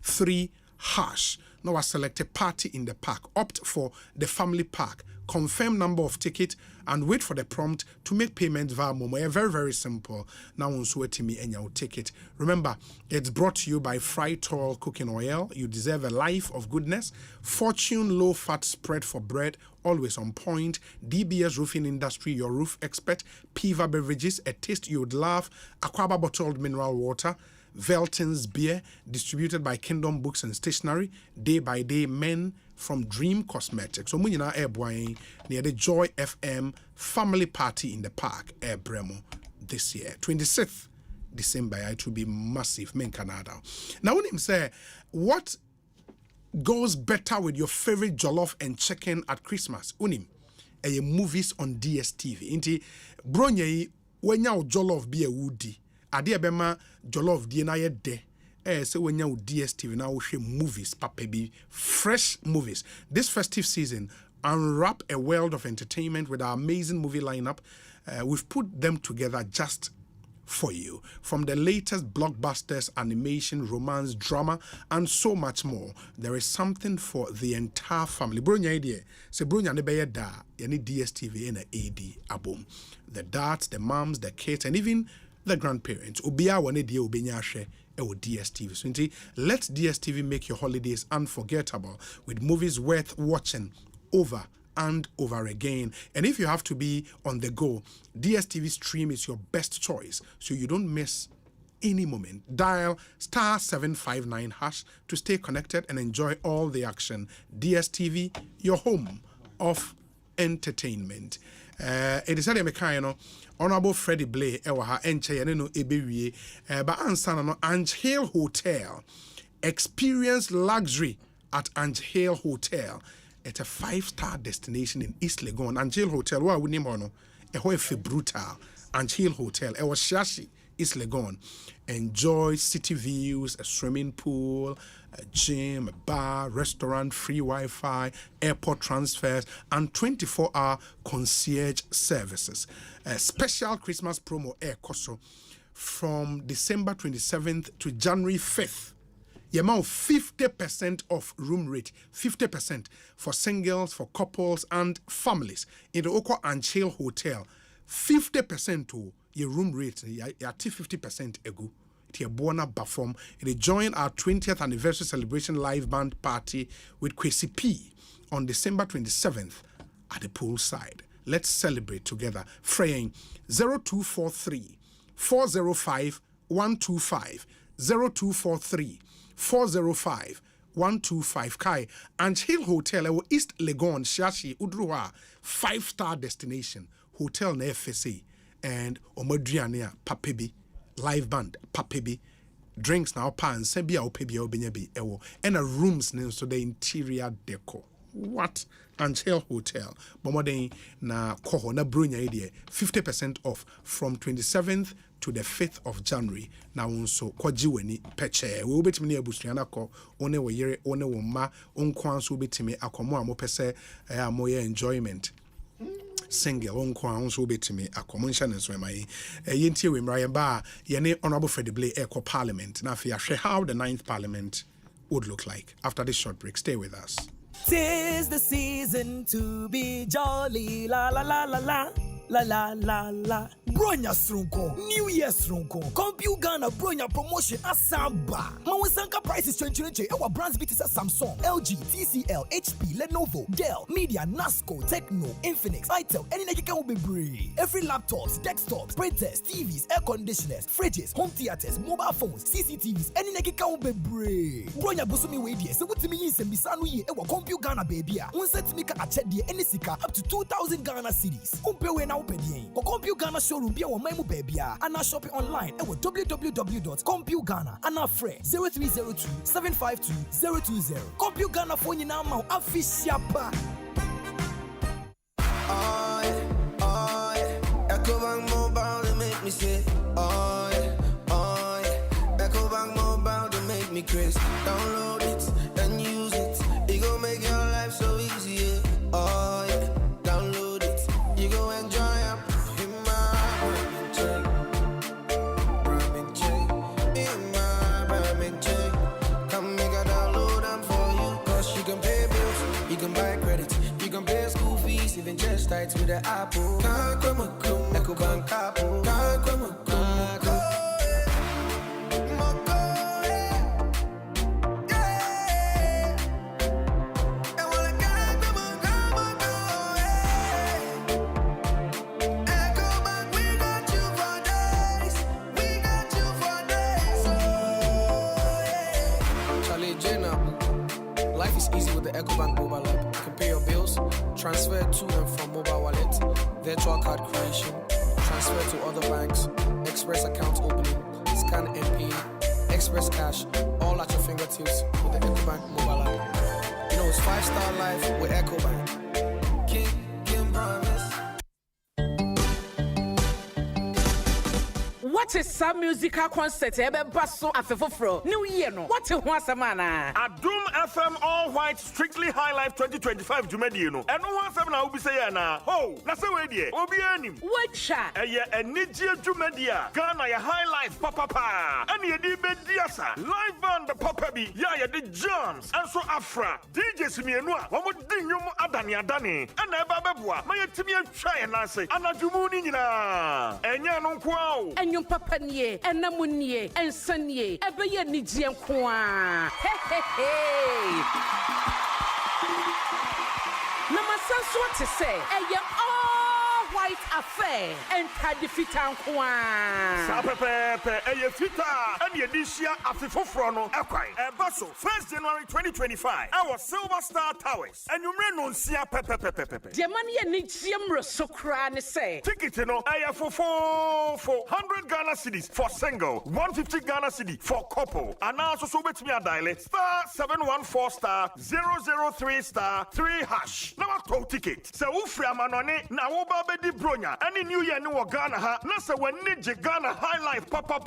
3 hash. Now I select a party in the park. Opt for the family park. Confirm number of ticket and wait for the prompt to make payment via Momo. Very simple. Now on me and your ticket. Remember, it's brought to you by Freddy Cooking Oil. You deserve a life of goodness. Fortune low fat spread for bread, always on point. DBS Roofing Industry, your roof expert. Piva Beverages, a taste you'd love. Aquaba bottled mineral water. Velton's beer, distributed by Kingdom Books and Stationery. Day by Day Men from Dream Cosmetics. So we are airborne near the Joy FM family party in the park, Air Bremo, this year. 26th December, it will be massive, men Canada. Now when him say, what goes better with your favorite jollof and chicken at Christmas? Unim, movies on DSTV. Inti, bronye, when you jollof be a woody. Ade bema jollof di na ye de so when you DSTV now we movies papa be fresh movies this festive season. Unwrap a world of entertainment with our amazing movie lineup. We've put them together just for you. From the latest blockbusters, animation, romance, drama, and so much more, there is something for the entire family. Bronya idea, se bronya ne beye da, yani DSTV and AD abom. The dads, the moms, the kids, and even the grandparents. Ubia wane die ubenya share or DSTV. So let DSTV make your holidays unforgettable with movies worth watching over and over again. And if you have to be on the go, DSTV Stream is your best choice, so you don't miss any moment. Dial *759# to stay connected and enjoy all the action. DSTV, your home of entertainment. It is a Honorable Freddy Blay, Ewaha, Enche, Yaneno Ebewie, but Ansana no Ange Hill Hotel. Experience luxury at Ange Hill Hotel. It's a 5-star destination in East Legon. Ange Hill Hotel, where we name on Ehoefe Brutal. Ange Hill Hotel, Ewa Shashi, East Legon. Enjoy city views, a swimming pool, a gym, a bar, restaurant, free Wi-Fi, airport transfers, and 24-hour concierge services. A special Christmas promo air Koso from December 27th to January 5th. You amount 50% off room rate, 50% for singles, for couples, and families in the Oko and Chill Hotel. 50% to your room rate, you are 50% ago. It's a bona perform. They join our 20th anniversary celebration live band party with Kwesi P on December 27th at the poolside. Let's celebrate together. Fraying 0243 405 125 0243 405 125 Kai and Hill Hotel East Legon Shashi Udruwa 5-star destination hotel na FSA and Omadriania Papebi live band Papebi drinks now pan sebia opebi obenyabi ewo and a rooms so the interior decor. What? Anchel Hotel. Bomoden na koho na brunya idea 50% off from 27th to the 5th of January. Now unso kwajiweni peche. We ubetimi abusuana ko one wo yere one wo ma onkwanso ubetimi akomo amopese amoye enjoyment. Single onkwa unso ubetimi akomo nshane so mai. Yentie we mra yeba yene Honorable Freddy Blay Eco Parliament. Na fi ahwe how the 9th Parliament would look like. After this short break, stay with us. 'Tis the season to be jolly, la la la la la. La la la la. Bronya Srunko, New Year Srunko. Compute Ghana Bronya promotion Asempa. Mawasanka prices change. Our brands beat Samsung, LG, TCL, HP, Lenovo, Dell, Media, Nasco, Techno, Infinix, Itel, any nigga will be brave. Every laptops, desktops, printers, TVs, air conditioners, fridges, home theaters, mobile phones, CCTVs, any nigga will be brave. Bronya Busumi Wadi, so what to me is Mbisanu ye, our Compute Ghana baby. One set me a check the any sika up to 2,000 Ghana cities. Umpewe now. For Compute Ghana showroom be our memu baby and now shop it online at www.computeghana and our friend 0302 752 020. Compute Ghana phone you now official pa. Ecobank Mobile to make me say Ecobank Mobile to make me crazy. Download it and use it. It gon' make your life so easy. Download it. You go enjoy. Even just tight with the apple. Ecobank Apple. Life is easy with the Ecobank mobile app. You can pay your bills, transfer to and from mobile wallet, virtual card creation, transfer to other banks, express account opening, scan and pay, express cash, all at your fingertips with the Ecobank mobile app. You know, it's 5-star life with Ecobank. King promise. What is some musical concert ebe baso afefofro New Year no what ho asema na Adum FM All White Strictly High Life 2025 jumedi no eno ho asema na obi say ya na ho na say we die obi anim wacha eye enigye jumedi a Ghana ya High Life papa ene ye di bedi asa live band papa bi ya the jams and so afra DJ simienu a wo di nwum adane ene eba beboa ma yetimi atwa ye na say anadumu ni nyina enya no nko a o enwum papa nie enamunie ensanie ebe ye nigye nko a Namasanso to say all white affair and Kadifita Kwa. Sapepe, Fita, and the Edicia Afifofrono, Equine, Basso, 1st January 2025. Our Silver Star Towers, and you may not see a pepe. The money and Nixium so cran say. Ticket, I have for 100 Ghana cities for single, 150 Ghana city for couple, and also so bet me a dial star 714 star 003 #3. Now a ticket. So Ufria Manone, now Oba Di Bronya, any New Year no Ghana ha, Nasa when Niji Ghana High Life Papa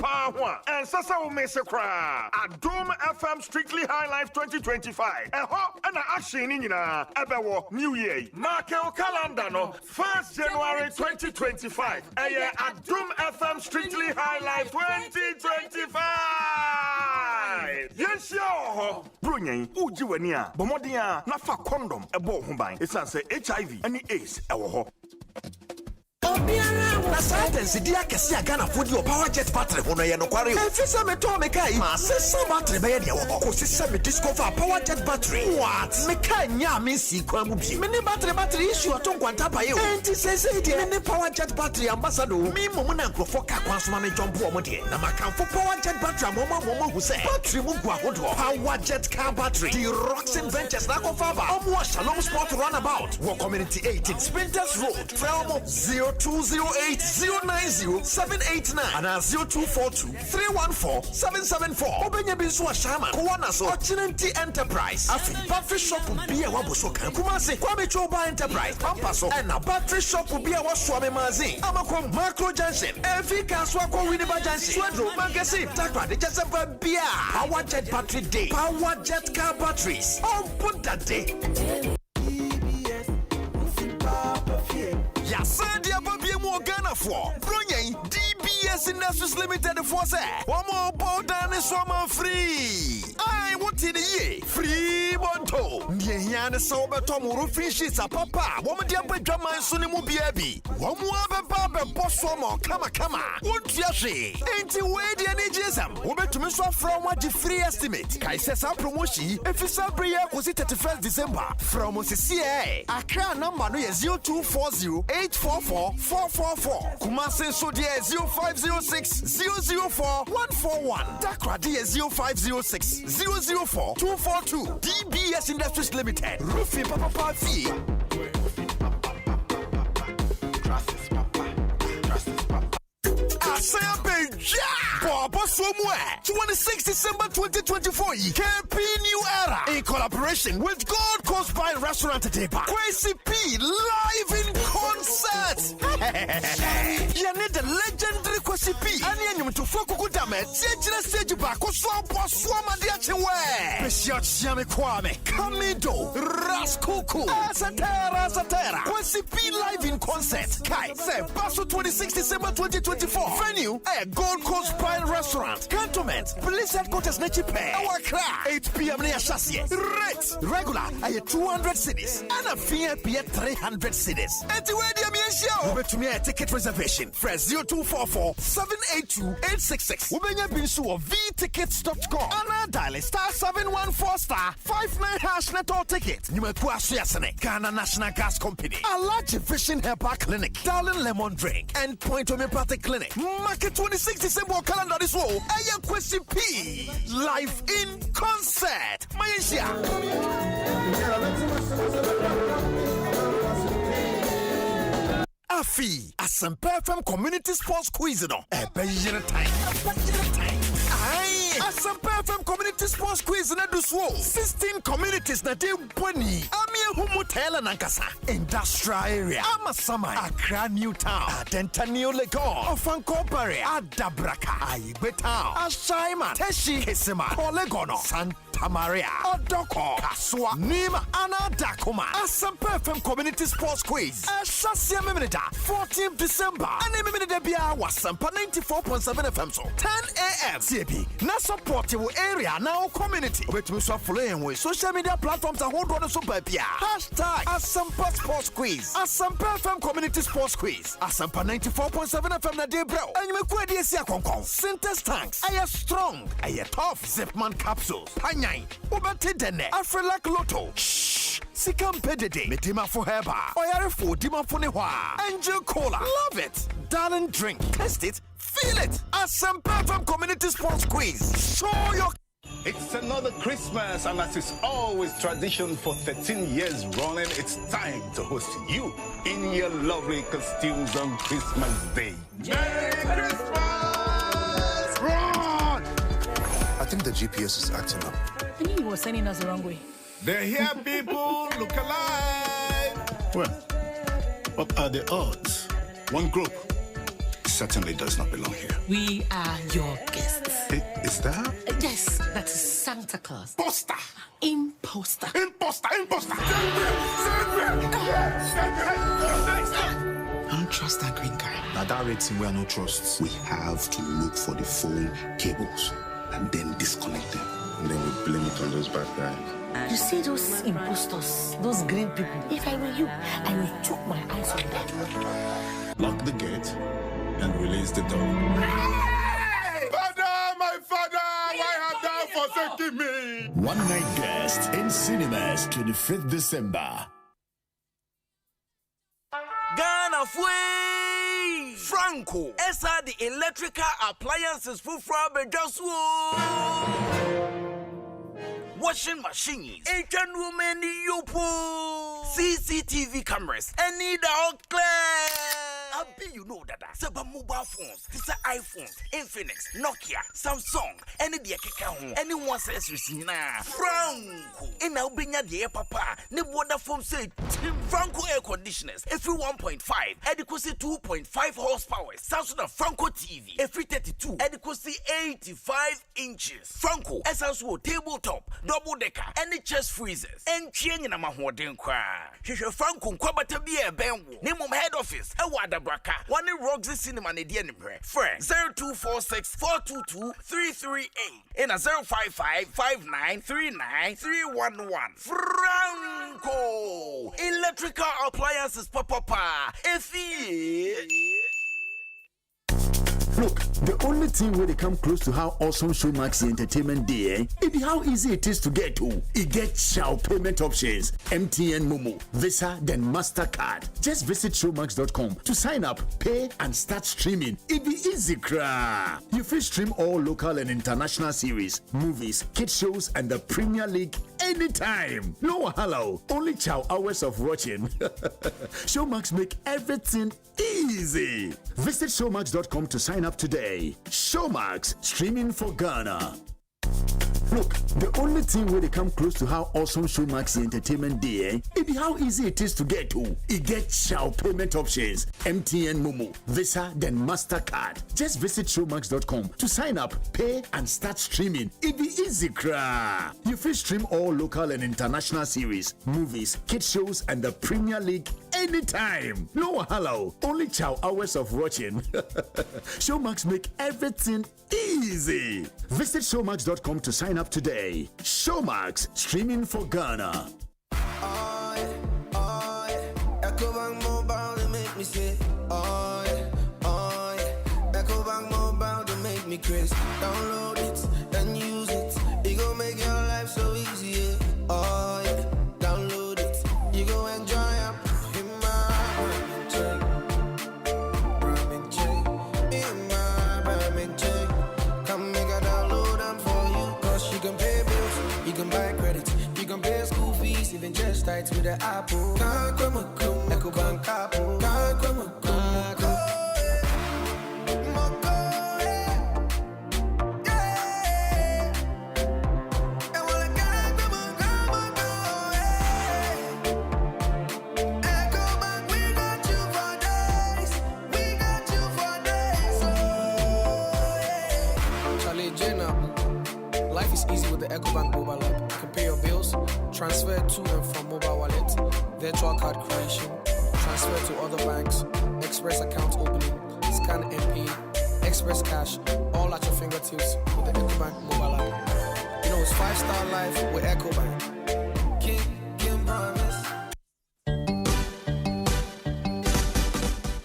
and Sasa Umesakra. Adum FM Strictly High Life 2025. A hop and a action in Ebewo New Year. Mark your calendar no 1st January 2025. Adum FM Strictly High Life 2025. Yes, yo. Brunya, Ujiwania, Bomodia, Nafa condom, a bo humbai. It's answer HIV and AIDS. Na science dia kesi Ghana for the power jet battery hono ye no kware. Efisa me to me kai ma sesa battery be ye de wo. Ko sesa me discover power jet battery. What? Me kai nya me si kwa mu bi. Me ne battery issue aton kwanta pa ye o. Enti sesa dia me ne power jet battery ambassador. Me mo na nkrofo ka kwansoma me jump o mo de. Na makamfo power jet battery mo hu se. Battery mu gwa hodo. Power jet car battery. The Roxen Ventures na ko faba. Omo Shalom Sport runabout. Wo community 18 Sprinters Road. From 0208090789 and 0242314774. Obenya binsu ashama kuwana so Ochinenti Enterprise. Afi battery shop will be a wabuso kan kumase Kwame Choba Enterprise Pampaso and a battery shop will be a waswame mazin. Amakom Macro Junction. Every kaswa kwa Winneba Junction. Swedro Magazine. Takwa de Jasamba Bia. Power Jet Battery Day. Power Jet Car Batteries. Oh, put that day. Yasandia Babia mo Ghana for Brunya DBS Industries Limited for say one more bow down is one free. I want in the year free monto. Near Yana Sober Tom Rufishes a papa. Woman dear Bedrama Sunimu Biabi. One more Baba Boss Woman Kama. What Yashi? Ain't you waiting any jism? Woman to miss from what the free estimate. Kaisesa promotion if it's a prayer was it 31st December from OCCA. Accra number no 0240-844-444. Kumasi Sodia 0506-004-141. Dakra D 0506-004-242. DBS Industries Limited. Roofing Papa Fee. Asempa Baba somewhere 26 December 2024 KP New Era in collaboration with Gold Coast Pine Restaurant Teba Kwesi P live in concert. You need the legendary Kwesi P and you to Fokuku Dame Tiajina stage back Swama Diachewe Bishop Siame Kwame Kamido Raskuku Asatera Kwesi P live in concert Kai say Basso 26 December 2024 venue Gold Coast Pine Restaurant Cantonment Police Headquarters Nechipe Our crack 8 p.m. near Chassis Rates regular 200 cities and a VIP 300 cities and to where the show over to me a ticket reservation fresh 0244-782-866 Ubenya Binsu of vtickets.com and dial *714*59# net all ticket Numekua Suyasane Ghana National Gas Company a large vision herbal clinic Darling Lemon Drink and Point Homeopathic Clinic Market 26 December calendar this wall Aya Kwesi P live in concert Malaysia Afi Asempa FM Community Sports Quiz no ebe yire time Aye Asempa FM Community Sports Quiz na do so 16 communities na de boni amie humu tela nankasa industrial area Amasama Accra New Town Adenta New Lagos Ofanko Barre Adabraka Aigbe Town Ashaima Teshi Kesema Olegono Santa Maria Odoko Kaswa Nima Anadakuma Asempa FM Community Sports Quiz Ashasia Meminida 14th December Aneminida Bia Wasampa 94.7 FM so 10 a.m. CB na support your area now community which we so following with social media platforms and hold on super pia #Asempa Sports Quiz Asempa FM Community Sports Quiz Asempa 94.7 FM na dey bro and you make dey see akonkon Sintex tanks aye strong aye tough Zipman capsules panyan ubati dene Afrelac Lotto Sikam pedede medima for heba oyare for dima for ne hwa Angel Cola love it darling drink test it feel it Asempa FM Community Sports Quiz show your. It's another Christmas, and as is always tradition for 13 years running, it's time to host you in your lovely costumes on Christmas Day. Merry Christmas! Run! I think the GPS is acting up. I knew you were sending us the wrong way. They're here, people. Look alive. Well, what are the odds? One group certainly does not belong here. We are your guests. Is that? Yes, that is Santa Claus. Poster. Imposter. Imposter. Imposter. I don't trust that green guy. Now that rating we are no trust. We have to look for the phone cables and then disconnect them. And then we blame it on those bad guys. You see those imposters, those green people. If I were you, I would took my eyes on them. Lock the gate and release the dog. Father, my father, why have thou forsaken me? One night guest in cinemas 25th December. Ghana Fui Franco Esa the electrical appliances for washing machines, Asian women, CCTV cameras, any dog clear. You know that Saba mobile phones, this are iPhones, Infinix, Nokia, Samsung, any dear Kika, anyone says Ricina, Franco, in Albania, dear papa, ne water phone say Franco air conditioners, every 1.5, adequacy 2.5 horsepower, Samsung Franco TV, every 32, adequacy 85 inches. Franco, SSO tabletop, double decker, any chest freezers, and Chiang in a Mahoden cry. Franco, Kwabena be a benwo, name of head office, a water braka. One in Roxy Cinema and the Enemy. Friend 0246 422 338 in a 055 5939 311. Franco Electrical Appliances Papa. Look, the only thing where they come close to how awesome Showmax Entertainment Day, it be how easy it is to get to. It gets Shao payment options, MTN Momo, Visa, then MasterCard. Just visit showmax.com to sign up, pay, and start streaming. It be easy, cra. You free stream all local and international series, movies, kid shows, and the Premier League anytime. No hello, only chow hours of watching. Showmax make everything easy. Visit showmax.com to sign up today. Showmax, streaming for Ghana. Look, the only thing where they come close to how awesome Showmax Entertainment Day, it be how easy it is to get to. It gets Shao payment options, MTN Momo, Visa, then MasterCard. Just visit showmax.com to sign up, pay, and start streaming. It be easy, cra. You free stream all local and international series, movies, kid shows, and the Premier League anytime. No hello, only chow hours of watching. Showmax make everything easy. Visit showmax.com to sign up today. Showmax, streaming for Ghana. Ecobank Mobile, they make me say, Ecobank Mobile, they make me crazy. Download it and use it. It gon' make your life so easy. Download it. You go enjoy it. Come make a download them for you. Cause you can pay bills, you can buy credit, you can pay school fees, even just tights with the Apple. Can't come Ecobank Apple. Can't come is easy with the Ecobank mobile app. You can pay your bills, transfer to and from mobile wallet, virtual card creation, transfer to other banks, express account opening, scan and pay, express cash, all at your fingertips with the Ecobank mobile app. You know, it's 5-star life with Ecobank. King promise.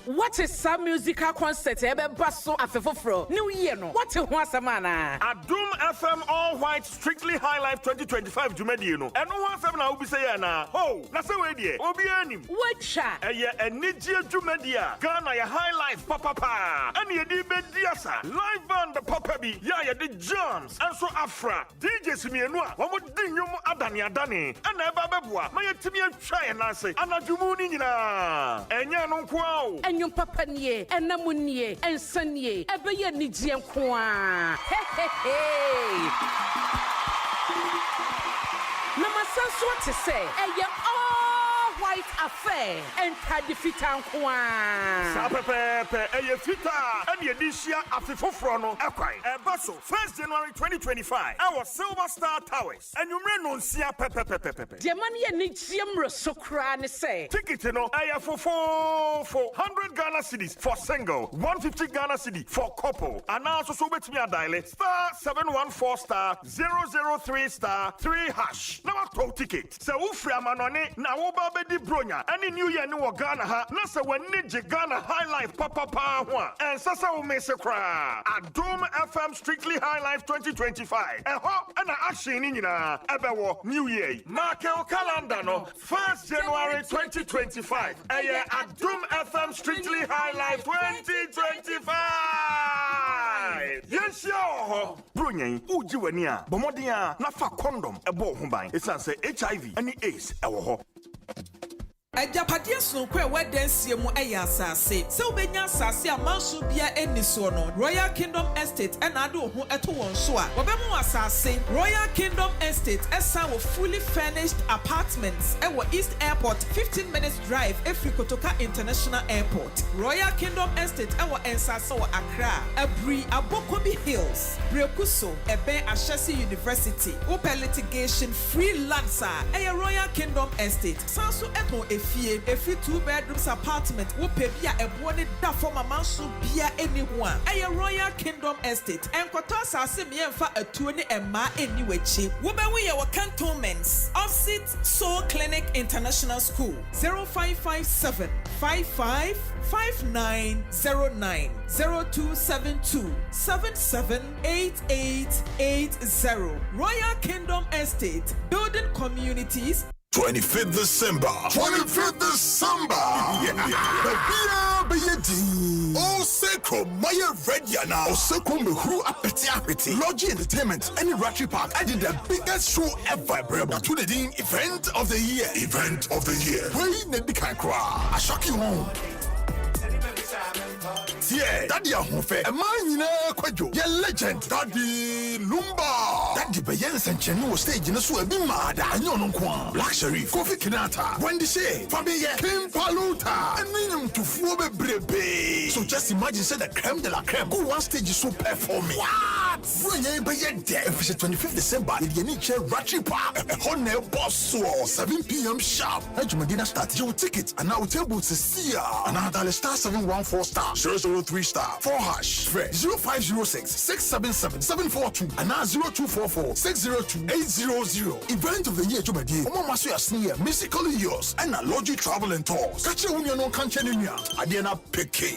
What is some musical concert? Basso Afefofro. New Year no. What is Wasamana? Adum FM All White Strictly High Life 2025 Jumedi no. And no one FM na ubi say na. Ho, na say we die. Obi anim. Wacha. Eye enijie Jumedia. Ghana ya High Life papa. And ye di bediasa. Live band papa bi. Ya di Jones. And so Afra. DJ Simienua. Wamo di nyumu adani. And eba bebwa. Ma ye timi try na say. Anajumu ni nyina. Enya no kwao. Enyum papa nie. Enamu nie. Ensanie. Ebe ye nijie nkwa. Hey. Namasanso to say, all white affair and Tadifita Kwa. Sapepe, Fita, and Yedishia Afifofrono, Equai, Basso, 1st January 2025. Our Silver Star Towers, and you may not see a pepe. The money and Nichiam so cran say. Ticket, you know, I have for 100 Ghana cedis for single, 150 Ghana cedi for couple, and also so bet me a dial star 714 star 003 #3. Now a ticket. So Ufra Manone, now Obabedi Bronya, any New Year no Ghana ha, Nasa when Niji Ghana High Life Papa, and Sasa Umesakra. Adum FM Strictly High Life 2025. A hop and a action in Ebewo New Year. Mark your calendar no 1st January 2025. Adum FM Strictly High Life 2025. Yes, yo. Brunya, Ujiwania, Bomodia, Nafa condom, a bo humbai. It's answer HIV, any ace, our Ejapadia so kwe wedensie mu eya asase se obenya asase amanso bia eni so no Royal Kingdom Estate enade ho eto won so a obemu asase Royal Kingdom Estate esa wo fully furnished apartments ewo East Airport 15 minutes drive every Kotoka International Airport Royal Kingdom Estate ewo ensase wo Accra Abri Abokobi Hills Brekuso Ebe Ashesi University open litigation free lands a Royal Kingdom Estate sanso eto efie 2 bedrooms apartment wo pe bia ebo ne da for mama so bia anyone a Royal Kingdom Estate enkoto asase me emfa atuo ne emma eni wachi wo be we your cantonments opposite Soul Clinic International School 0557 555909 0272 778880 Royal Kingdom Estate building communities 25th December. 25th December. Oseko Maya Rediana. Oseko Mehru Apeti. Lodgy Entertainment and Ratchet Park. I did the biggest show ever. To the event of the year. Event of the year. Where Nedikankra. I shock you home. Yeah, Daddy Ahunfe, a man Kwajo, your legend, Daddy Lumba, Daddy Bayens and Chenu stage in a sweating mad, and Yonon Kwan, Black Sharif, Kofi Kinata, Wendy Shea, Fabia, Kim Paluta, and Minimum to Fobe Brebe. So just imagine, said the creme de la creme, go one stage is so performing. What? When you by your day, if it's 25th December, you need to Ratchet Park, a Honey Boss, 7 p.m. sharp. Medina start your ticket, and now table to see ya. Another star 714 star, 003 star, 4#, Fred 0506 677 742, and now 0244 602 800. Event of the year, Jumadi, Omamasua Sneer, musically yours, and a Logi Travel and Tours. Catch you when you're no country in ya. Adiana Picky.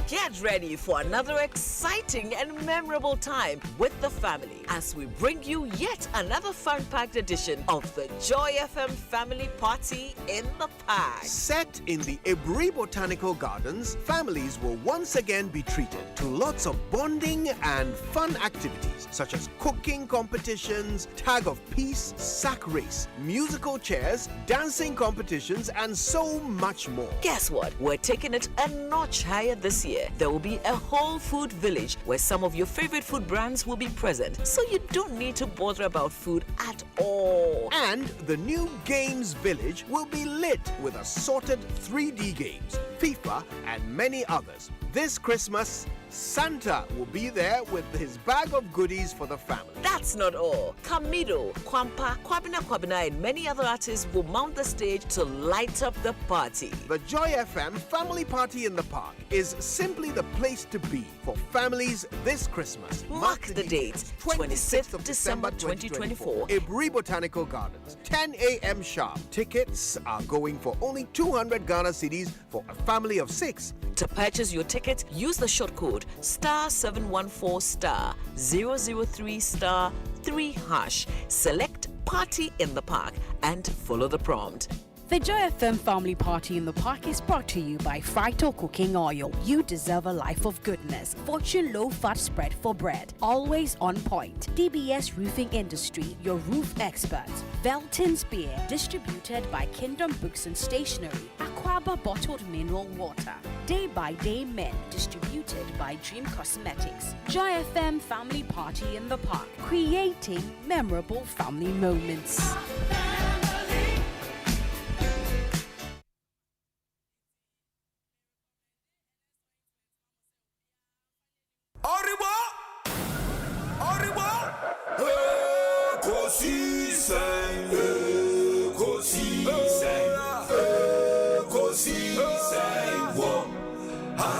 Get ready for another exciting and memorable time with the family as we bring you yet another fun-packed edition of the Joy FM Family Party in the Park. Set in the Ebri Botanical Gardens, families will once again be treated to lots of bonding and fun activities such as cooking competitions, tag of peace, sack race, musical chairs, dancing competitions, and so much more. Guess what? We're taking it a notch higher this year. There will be a whole food village where some of your favorite food brands will be present, so you don't need to bother about food at all. And the new Games Village will be lit with assorted 3D games, FIFA, and many others. This Christmas, Santa will be there with his bag of goodies for the family. That's not all. Kamido, Kwampa, Kwabena, and many other artists will mount the stage to light up the party. The Joy FM Family Party in the Park is simply the place to be for families this Christmas. Mark the date, 26th of December 2024. Ebri Botanical Gardens, 10 a.m. sharp. Tickets are going for only 200 Ghana cedis for a family of 6. To purchase your ticket, use the short code *714*003*3#. Select Party in the Park and follow the prompt. The Joy FM Family Party in the Park is brought to you by Frito Cooking Oil. You deserve a life of goodness. Fortune Low Fat Spread for Bread. Always on point. DBS Roofing Industry, your roof experts. Velton's Beer, distributed by Kingdom Books and Stationery. Aquaba Bottled Mineral Water. Day by Day Men, distributed by Dream Cosmetics. Joy FM Family Party in the Park, creating memorable family moments.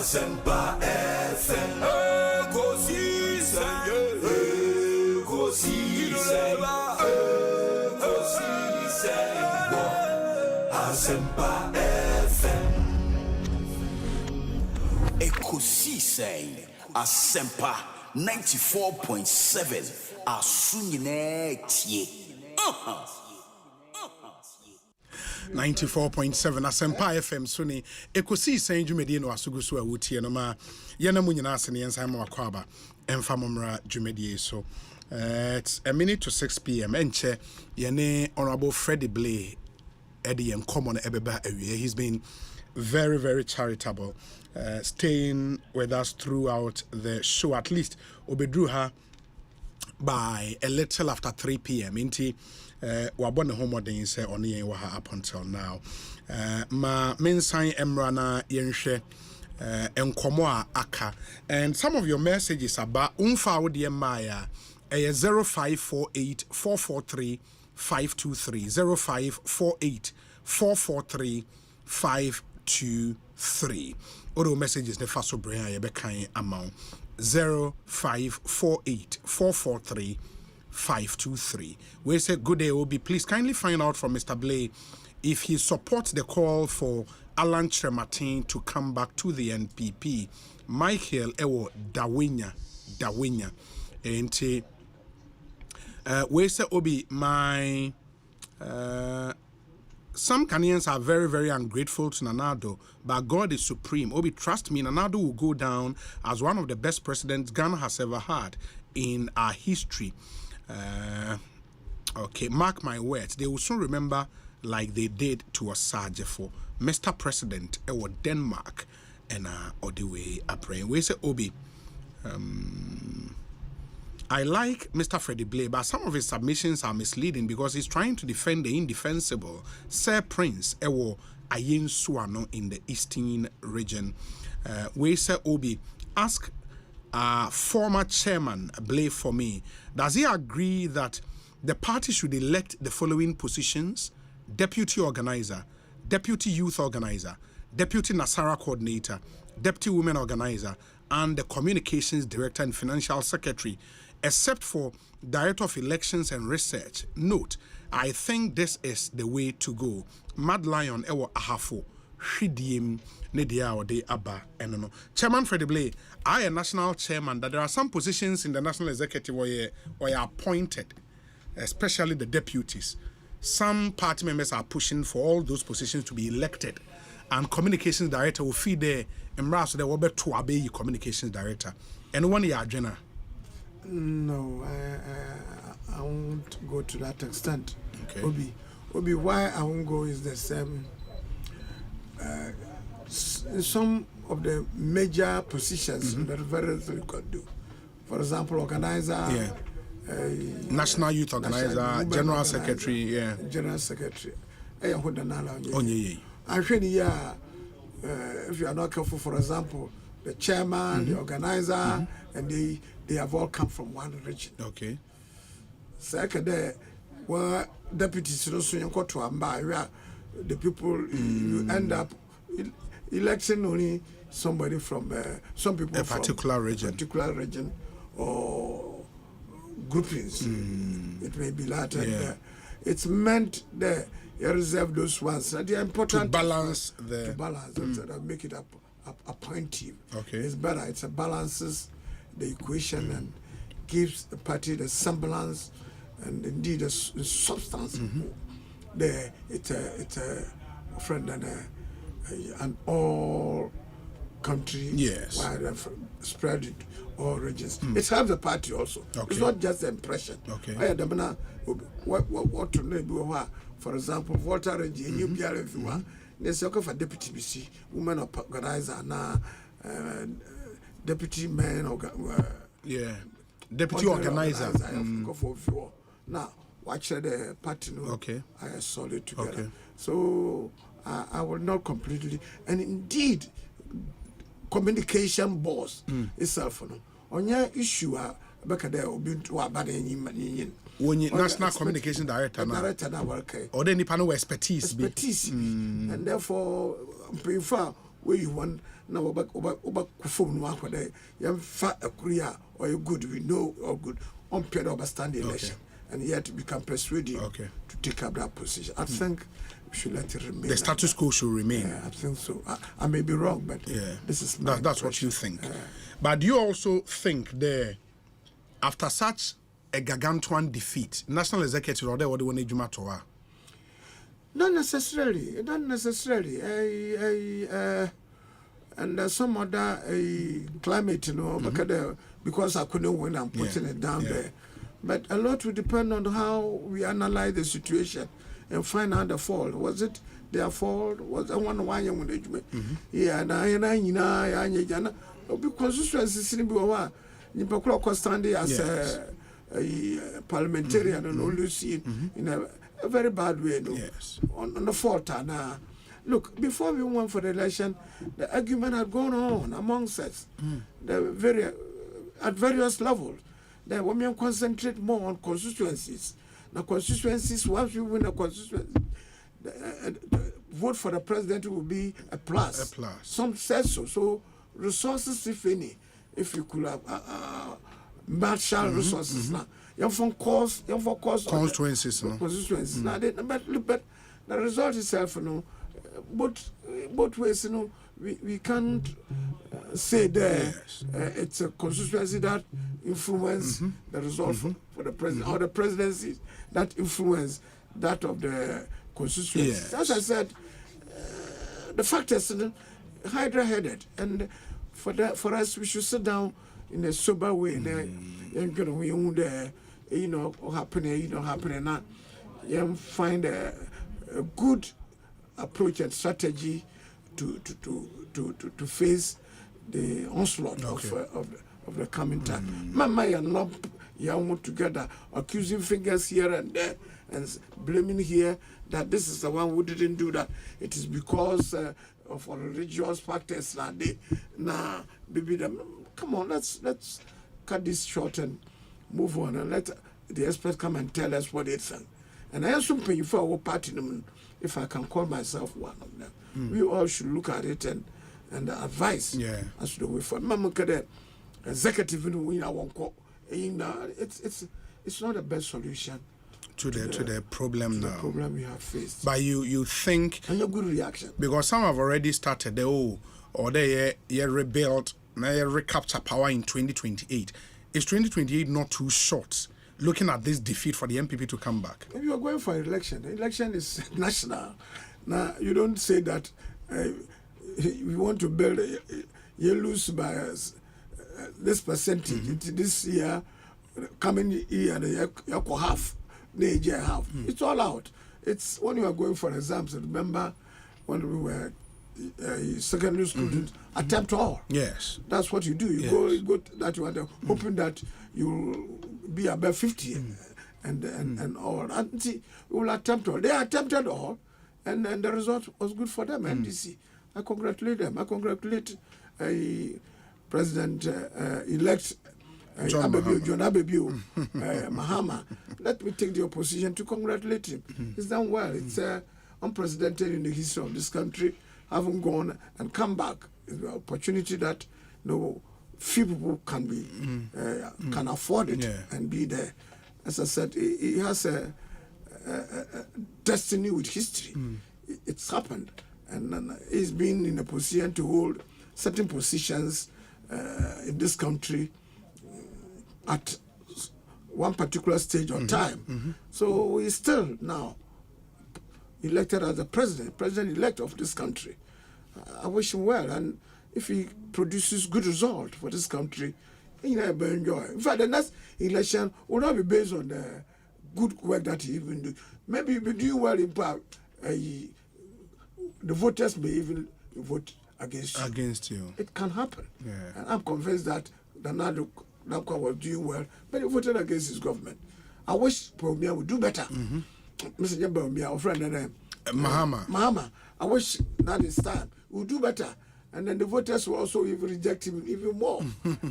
Asempa FM, Asempa FM. Ekosiisen Asempa 94.7 Asunyine tie. 94.7 Asempa FM Suni Ekosiisen dwumedi no asugusu a wotie no ma yana mu nyina ase ne yensan ma Kwaba emfa momra dwumedi so. It's a minute to 6 p.m. Enche yene Honorable Freddy Blay Eddie and common ebeba awie. He's been very, very charitable, staying with us throughout the show. At least obedru her by a little after 3 p.m. Inti wabone homodin say oni yen wa up until now. Ma mensan emrana yenhwe enkomo a aka, and some of your messages about umfa wode maya 0548 443 523 0548 443 523. Other messages ne faso brain ya bekan amount 0548 443 523. We say good day Obi, please kindly find out from Mr. Blay if he supports the call for Alan Trematin to come back to the NPP. Michael Ewo Dawinya enti we say Obi, my some Ghanaians are very, very ungrateful to Nanado, but God is supreme. Obi, trust me, Nanado will go down as one of the best presidents Ghana has ever had in our history. Okay, mark my words. They will soon remember like they did to Osage for Mr. President or Denmark and all the way up. We say Obi, I like Mr. Freddy Blay, but some of his submissions are misleading because he's trying to defend the indefensible Sir Prince Ewo Ayin Suano in the Eastern region. We say Obi, ask former chairman Blay for me, does he agree that the party should elect the following positions: deputy organizer, deputy youth organizer, deputy Nasara coordinator, deputy women organizer, and the communications director and financial secretary, except for director of elections and research? Note, I think this is the way to go. Mad Lion Ewo Ahafo Hidiem Nedia or de Abba and no. Chairman Freddy Blay, I am national chairman that there are some positions in the national executive where you are appointed, especially the deputies. Some party members are pushing for all those positions to be elected, and communications director will feed there and so there will be to obey communications director. And one year agenda. No, I won't go to that extent. Okay. Obi, why I won't go is the same. Some of the major positions that very little you could do. For example, organizer, National Youth Organizer, General Secretary, yeah. General Secretary. I am if you are not careful, for example, the chairman, the organizer, and they have all come from one region. Okay. Second, where deputies the people you end up electing only somebody from some people a particular region or groupings. It may be that. Yeah. It's meant that you reserve those ones. They are important to balance make it a point team. Okay. It's better. It balances the equation and gives the party the semblance and indeed the substance. It's a friend and an all country. Yes. Spread it all regions. It helps the party also. Okay. It's not just the impression. Okay. What to know? For example, Volta region, you be if you want. There's a for deputy BC, women organizer now, deputy man deputy organizer. Now, watch the party. Okay. I are solid together. Okay. So I will not completely, and indeed, communication boss itself. On your issue, National Communication Director now. Or any panel expertise. And therefore, prefer where you want now about phone one where you fat a career or you good, we know or good on period of stand the election. And yet we can persuade you to take up that position. I think we should let it remain. The status quo should remain. Yeah, I think so. I may be wrong, but this is that's what you think. But do you also think after such a gargantuan defeat, National Executive or what do you want to do? Not necessarily. And some other climate, because I couldn't win, I'm putting it down there. But a lot will depend on how we analyze the situation and find out the fault. Was it their fault? Was it one young management? Yeah, and because consistency in Pokro standing as a parliamentarian and always seen in a very bad way. On the fault. Look, before we went for the election, the argument had gone on amongst us, at various levels. Then women concentrate more on constituencies. Now, constituencies, once you win a constituency, the vote for the president will be a plus. Some said so. So, resources, if any, if you could have martial resources now, you have for constituencies. Now, but the result itself, both ways, we can't say that it's a constituency that influence the result for the president or the presidency that influence that of the constituency. As I said, the fact is hydra-headed, and for us we should sit down in a sober way. Happening now. Find a good approach and strategy to face the onslaught of the coming time. Mama and not young together, accusing fingers here and there and blaming here that this is the one who didn't do that. It is because of religious factors. Nah, baby, come on, let's cut this short and move on and let the experts come and tell us what they think. And I also pay for our party, if I can call myself one of them. We all should look at it and advise as to the way forward. Mama, executive, it's not the best solution to the problem now. The problem we have faced. But you think, and a good reaction, because some have already started they rebuilt, they recapture power in 2028. Is 2028 not too short? Looking at this defeat for the MPP to come back. If you are going for an election, the election is national. Now, you don't say that we want to build, you lose by this percentage this year, coming year, you half, next year half. It's all out. It's when you are going for exams. Remember when we were secondary school students attempt all. Yes. That's what you do. You go that you are hoping that you will be above 50 and all. And see, we will attempt all. They attempted all, and the result was good for them. NDC. I congratulate them. I congratulate President-elect John Abebio Mahama. Let me take the opposition to congratulate him. He's done well. It's unprecedented in the history of this country. Having gone and come back is an opportunity that few people can be can afford it and be there. As I said, he has a destiny with history. It's happened, and he's been in a position to hold certain positions in this country at one particular stage or time. So he's still now elected as the president-elect of this country. I wish him well, and if he produces good result for this country, he will enjoy. In fact, the next election will not be based on the good work that he even do. Maybe he'll be doing well in part. The voters may even vote against you. It can happen. And I'm convinced that Nana Dankwa was doing well, but he voted against his government. I wish Baumia would do better. Mr. Baumia, our friend, Mahama. I wish that this time we would do better. And then the voters will also even reject him even more.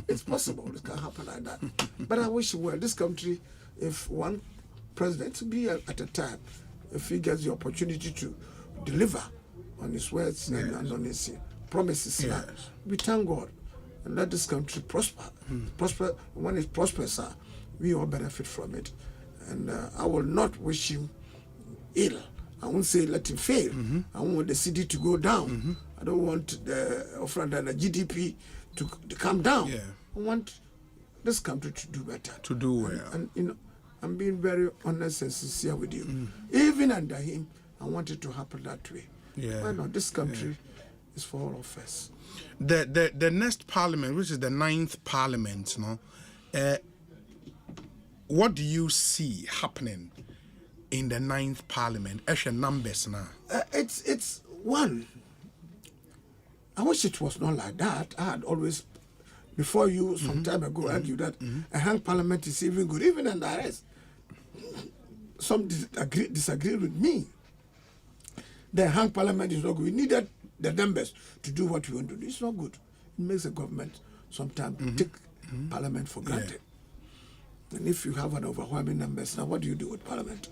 It's possible. It can happen like that. But I wish well, this country, if one president to be at a time, if he gets the opportunity to deliver on his words and on his promises, we thank God and let this country prosper. Prosper. When it prospers, we all benefit from it. And I will not wish him ill. I won't say let him fail. I want the city to go down. I don't want the GDP to come down. I want this country to do better. To do well. And I'm being very honest and sincere with you. Even under him, I want it to happen that way. Why not? This country is for all of us. The next parliament, which is the 9th parliament, what do you see happening in the 9th parliament? Actual numbers now. It's one. I wish it was not like that. I had always, before you, some time ago, argued that a hung parliament is even good, even in the rest. Some disagree with me. The hung parliament is not good. We needed the numbers to do what we want to do. It's not good. It makes the government sometimes take parliament for granted. And if you have an overwhelming numbers, now what do you do with parliament?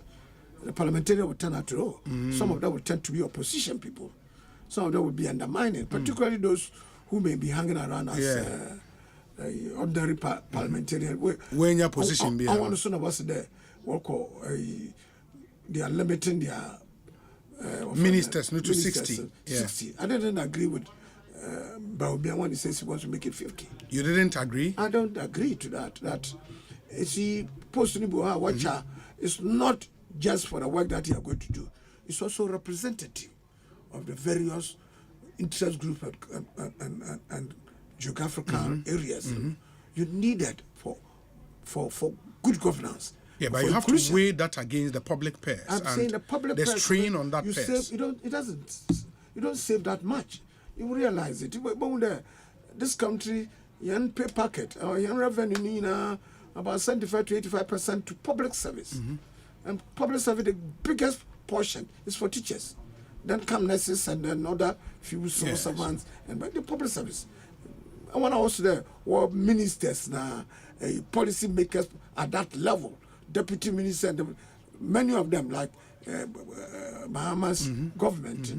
The parliamentarian will turn out to roll. Some of them will tend to be opposition people. Some of them will be undermining, particularly those who may be hanging around as ordinary parliamentarian. Where in your position? I want to say what's there. They are limiting their ministers to 60. 60. I didn't agree with Baobia when he says he wants to make it 50. You didn't agree? I don't agree to that. That Watcher is not just for the work that you are going to do. It's also representative of the various interest groups and geographical areas. You need it for good governance. Yeah, but you have to weigh that against the public purse. I'm saying the public purse. The strain on that purse. You don't save that much. You realize it. But this country, you pay packet or you revenue about 75 to 85% to public service. And public service, the biggest portion is for teachers. Then come nurses and then other few civil servants and the public service. And when I was there, were ministers now, policy makers at that level, deputy minister, many of them like Bahamas government,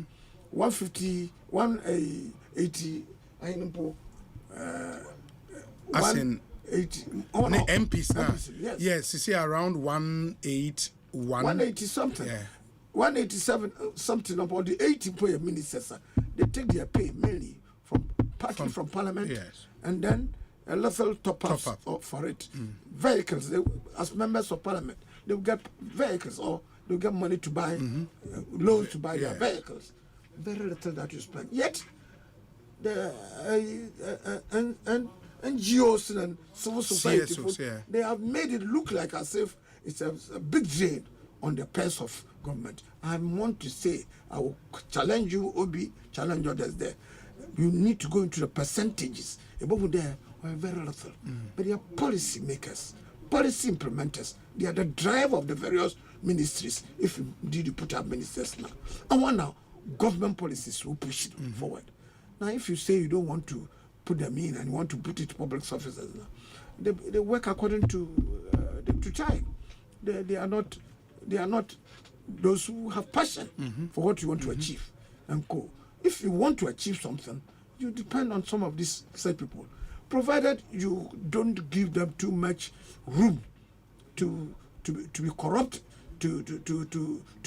150, 180, I know, as in 80, MPs now. Yes, you see around 180 something. 187 something about the 80 ministers. They take their pay mainly from parliament, and then a little top up for it. Vehicles, as members of parliament, they will get vehicles or they will get money to buy loans to buy their vehicles. Very little that you spend. Yet the NGOs and civil society, they have made it look like as if it's a big drain on the purse of government. I want to say, I will challenge you, Obi, challenge others there. You need to go into the percentages. Above there, are very little. But they are policy makers, policy implementers. They are the drive of the various ministries, if indeed you put up ministers now. And one now, government policies will push it forward. Now, if you say you don't want to put them in and you want to put it to public officers now, they work according to time. They are not those who have passion for what you want to achieve and go. If you want to achieve something, you depend on some of these said people, provided you don't give them too much room to be corrupt, to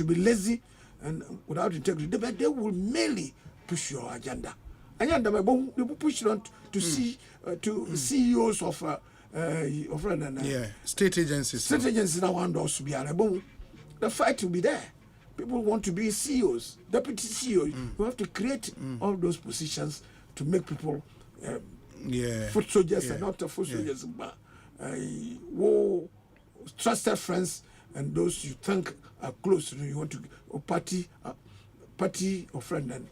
be lazy and without integrity. But they will merely push your agenda. And they will push it on to see to CEOs of state agencies. State agencies now want us to be the fight will be there. People want to be CEOs, deputy CEOs. You have to create all those positions to make people foot soldiers and not foot soldiers, but trusted friends and those you think are close to you. You want to party or friend and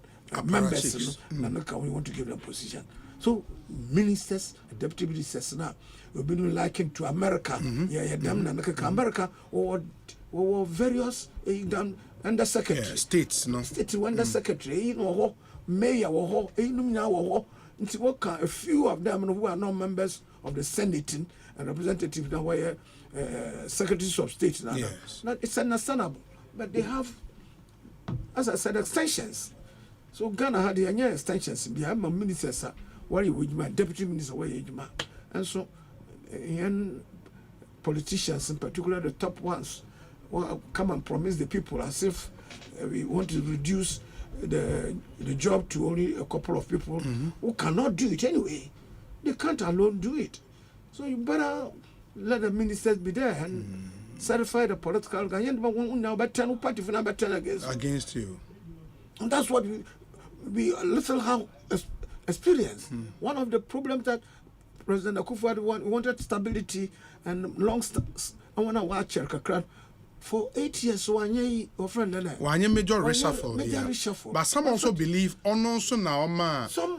members, and we want to give them position. So ministers, deputy ministers now, we've been likened to America. America or various under secretary states, no state under secretary, mayor a few of them who are not members of the Senate and representatives now were secretaries of state now. Yes. Now, it's understandable, but they have, as I said, extensions. So Ghana had the extensions. We have ministers, where you would my deputy minister, where you and so politicians, in particular the top ones, will come and promise the people as if we want to reduce the job to only a couple of people who cannot do it anyway. They can't alone do it. So you better let the ministers be there and certify the political against you. And that's what we little have experience. One of the problems that President Akufo-Addo wanted stability and I want to watch for 8 years. So major reshuffle. But some also believe also now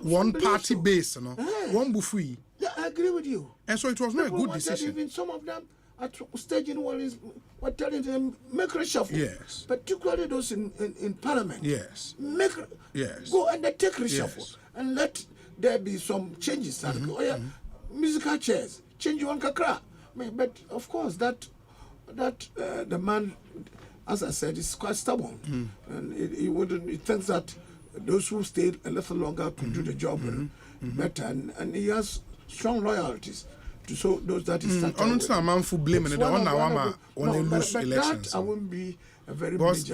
one party base, one bufui. Yeah, I agree with you. And so it was not a good decision. Even some of them at staging were telling them make reshuffle. Yes. Particularly those in Parliament. Yes. Go and take reshuffle and let there be some changes. Musical chairs, change one kakra. But of course that the man, as I said, is quite stubborn, and he thinks that those who stayed a little longer could do the job better, and he has strong loyalties to those that he started with. A man for blaming when they lose elections. That I wouldn't be a very major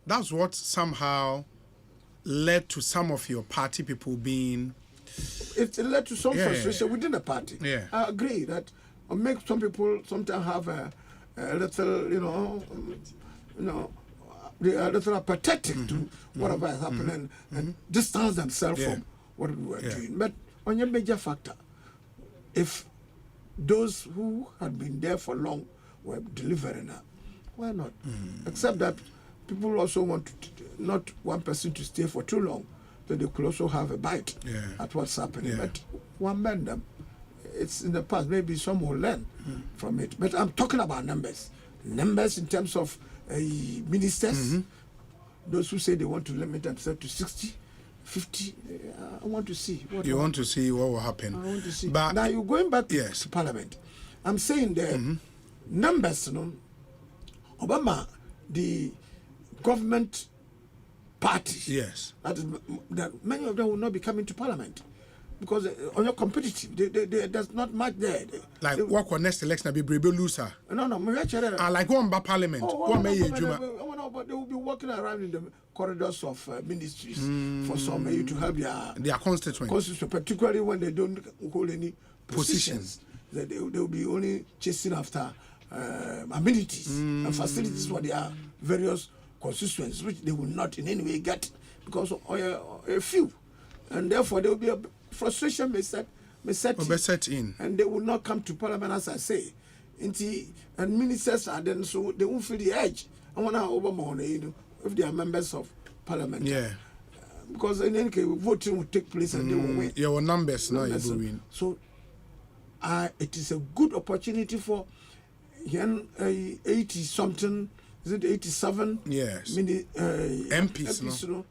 that's what somehow led to some of your party people being. It led to some frustration within the party. Yeah. I agree that make some people sometimes have a little, they are a little apathetic to whatever is happening and distance themselves from what we were doing. But on your major factor, if those who had been there for long were delivering up, why not? Except that people also want not one person to stay for too long, so they could also have a bite at what's happening. But one man, it's in the past, maybe some will learn from it. But I'm talking about numbers. Numbers in terms of ministers, those who say they want to limit themselves to 60, 50. I want to see. Want to see what will happen. I want to see. But now you're going back to Parliament. I'm saying the numbers, Obama, the government party, that many of them will not be coming to Parliament. Because on your competitive, there's not much there. What for next election? Be brave loser. No. Like one by Parliament. But they will be walking around in the corridors of ministries for some to help their constituents, particularly when they don't hold any positions. That they will be only chasing after amenities and facilities for their various constituents, which they will not in any way get because of a few, and therefore there will be a frustration may set in, and they will not come to Parliament, as I say. And ministers are then, so they won't feel the edge I want to Obama, if they are members of parliament. Yeah. Because in any case, voting will take place and they will win. Your numbers now you will win. So, it is a good opportunity for 80 something. Is it 87? Yes. MPs, no.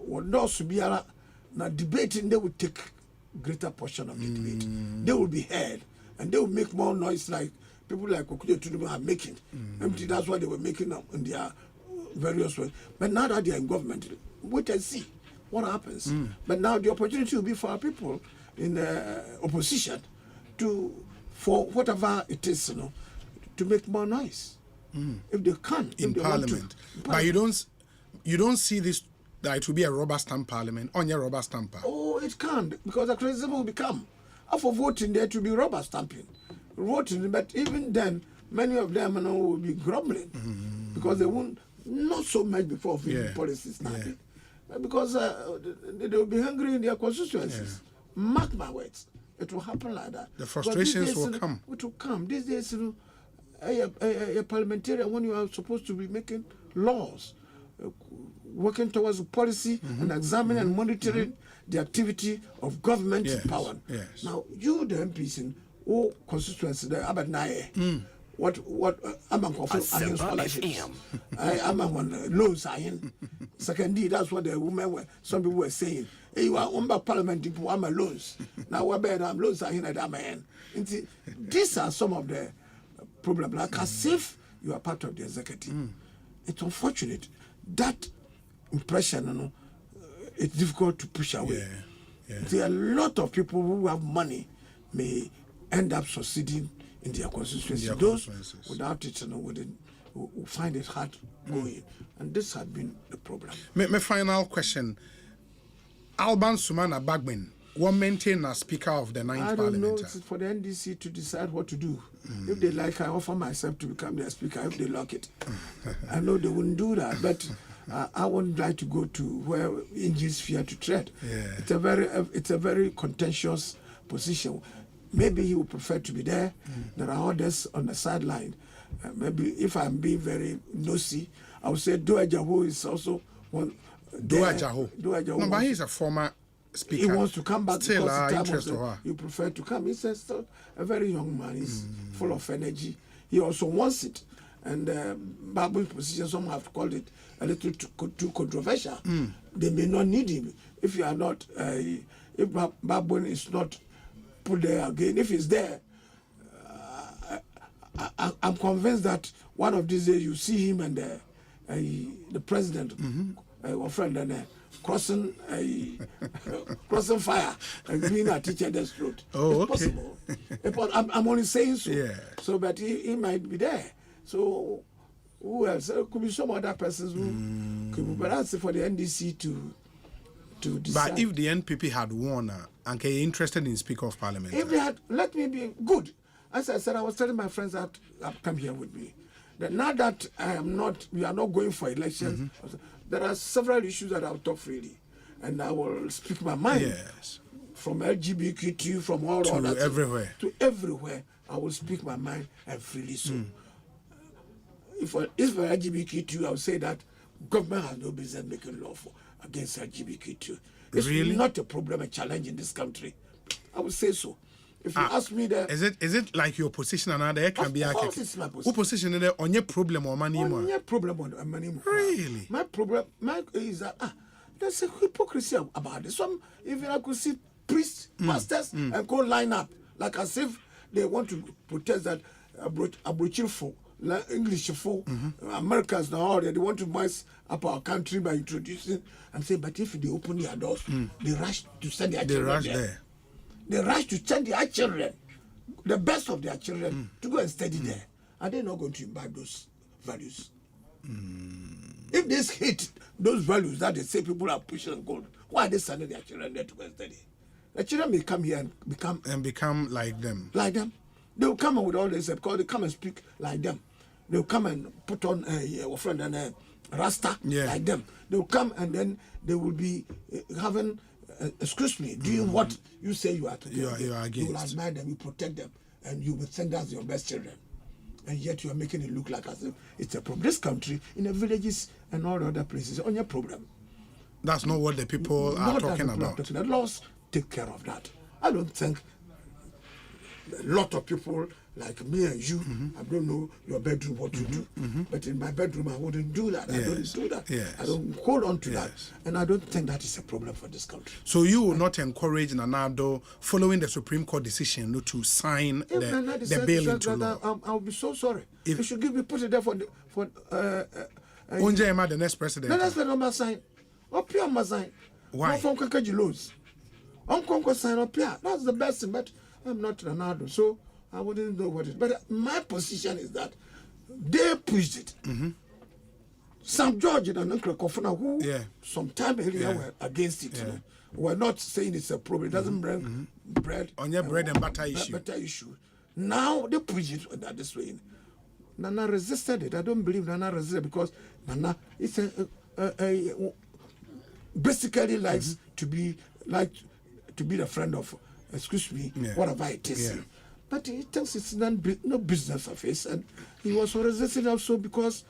What those be now debating, they will take greater portion of the debate. They will be heard and they will make more noise like people like Okude Tinubu are making. MT, that's what they were making in their various ways. But now that they are in government, wait and see what happens. But now the opportunity will be for our people in the opposition for whatever it is, to make more noise. If they can in parliament. But you don't see this that it will be a rubber stamp parliament on your rubber stamp. Oh, it can't, because the criticism will become for voting there to be rubber stamping. Voting, but even then many of them will be grumbling because they won't not so much before policies started. Because they will be hungry in their constituencies. Mark my words, it will happen like that. The frustrations will come. It will come. These days, a parliamentarian, when you are supposed to be making laws, working towards a policy and examining and monitoring the activity of government power. Yes. Now, you, the MPs in all constituencies, the Abadnaye, what I'm on scholarships. I'm on loans. Secondly, that's what the women were. Some people were saying, "Hey, you are on parliament people. I'm a loans. Now we're better. I'm loans. These are some of the problems. Like as if you are part of the executive. It's unfortunate that impression. It's difficult to push away. There are a lot of people who have money may end up succeeding in their constituency. Those without it, will find it hard going. And this has been the problem. My final question. Alban Sumana Bagbin will maintain as Speaker of the 9th Parliament. Parliament. I don't know. It's for the NDC to decide what to do. If they like, I offer myself to become their Speaker if they like it. I know they wouldn't do that, but I wouldn't like to go to where angels fear to tread. It's a very contentious position. Maybe he would prefer to be there. There are others on the sideline. Maybe if I'm being very nosy, I would say Dua Jaho is also one. Dua Jaho. No, but he's a former speaker. He wants to come back Still, because you prefer to come. He's still a very young man. He's full of energy. He also wants it. And Babu's position, some have called it a little too controversial. They may not need him if you are not. If Babu is not put there again, if he's there, I'm convinced that one of these days you see him and the president, our friend, and crossing fire and being at each other's throat. It's possible. I'm only saying so. So, but he might be there. So, who else? There could be some other persons who could be, but that's for the NDC to decide. But if the NPP had won, and are interested in Speaker of Parliament? If they had, let me be good. As I said, I was telling my friends that have come here with me that now that we are not going for elections, there are several issues that I'll talk freely, and I will speak my mind. Yes. From LGBTQ, from all to that everywhere. To everywhere, I will speak my mind and freely so. If for LGBTQ, I would say that government has no business making law against LGBTQ. It's really not a problem, a challenge in this country. I would say so. If you ask me that, is it like your position and there can be a it's my position. Who position there on your problem or money more? On your problem on money more. Really? My problem is that there's a hypocrisy about this. Some even I could see priests, pastors, and go line up like as if they want to protest that Aboriginal folk, English folk, Americans now they want to mess up our country by introducing and say, but if they open their doors, they rush to send their children there. They rush to send their children, the best of their children, to go and study there. Are they not going to imbibe those values? If they hate those values that they say people are pushing and gold, why are they sending their children there to go and study? The children may come here and become like them. Like them. They will come with all this because they come and speak like them. They will come and put on a friend and a rasta like them. They will come and then they will be having. Excuse me, doing what you say you are to do. You are against. You will admire them, you protect them, and you will send us your best children. and yet you are making it look like as if it's a problem. This country, in the villages and all the other places, on your problem. That's not what the people are talking about. The laws take care of that. I don't think a lot of people like me and you, I don't know your bedroom what you do, but in my bedroom I wouldn't do that. I don't do that. I don't hold on to that. And I don't think that is a problem for this country. So you will not encourage Nanado, following the Supreme Court decision, to sign the bill into law? I'll be so sorry. If you should give me, put it there for the next president. The next president must sign. Up here must sign. Why? From Kakajilos. I'm sign up here. That's the best thing, but I'm not Ronaldo, so I wouldn't know what it is. But my position is that they pushed it. Sam George and Uncle Kofuna, who some time earlier were against it, were not saying it's a problem. It doesn't bring bread on your bread and butter issue. Now they push it that this way. Nana resisted it. I don't believe Nana resisted because Nana it's basically likes to be the friend of, excuse me, whatever it is. But he thinks it's no business of his, and he was resisting also because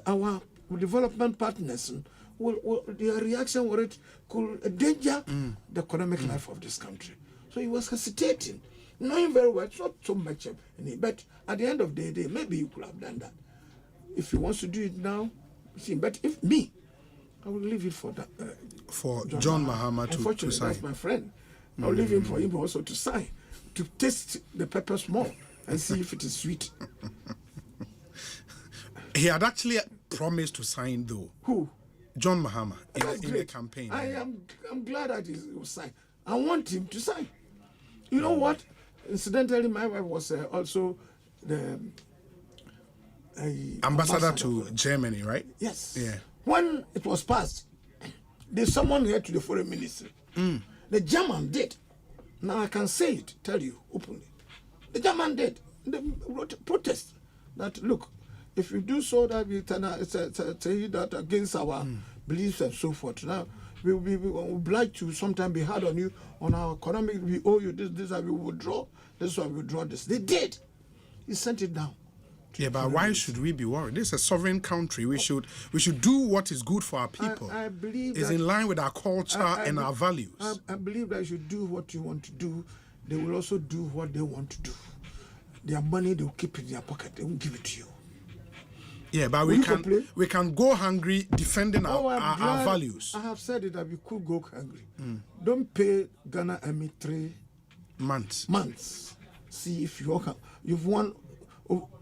our development partners, their reaction were it could endanger the economic life of this country. So he was hesitating, knowing very well it's not so much, but at the end of the day, maybe he could have done that. If he wants to do it now, see. But if me, I will leave it for that. For John Mahama to sign. That's my friend. I'll leave him for him also to sign, to taste the peppers more and see if it is sweet. He had actually promised to sign, though. Who? John Mahama in the campaign. I'm glad that he will sign. I want him to sign. You know what? Incidentally, my wife was also the ambassador to Germany, right? Yes. Yeah. When it was passed, they summoned her to the foreign ministry. The German did. Now I can say it, tell you openly. The German did. They wrote a protest that, look, if you do so, that we say that against our beliefs and so forth. Now, we will be obliged to sometimes be hard on you, on our economic, we owe you this, and we withdraw. This is why we withdraw this. They did. He sent it down. Yeah, but why should we be worried? This is a sovereign country. We should do what is good for our people. I believe it's in line with our culture and our values. I believe that you should do what you want to do. They will also do what they want to do. Their money they will keep in their pocket. They won't give it to you. Yeah, but we can go hungry defending our values. I have said it that we could go hungry. Don't pay Ghana Army 3 months. See if you've won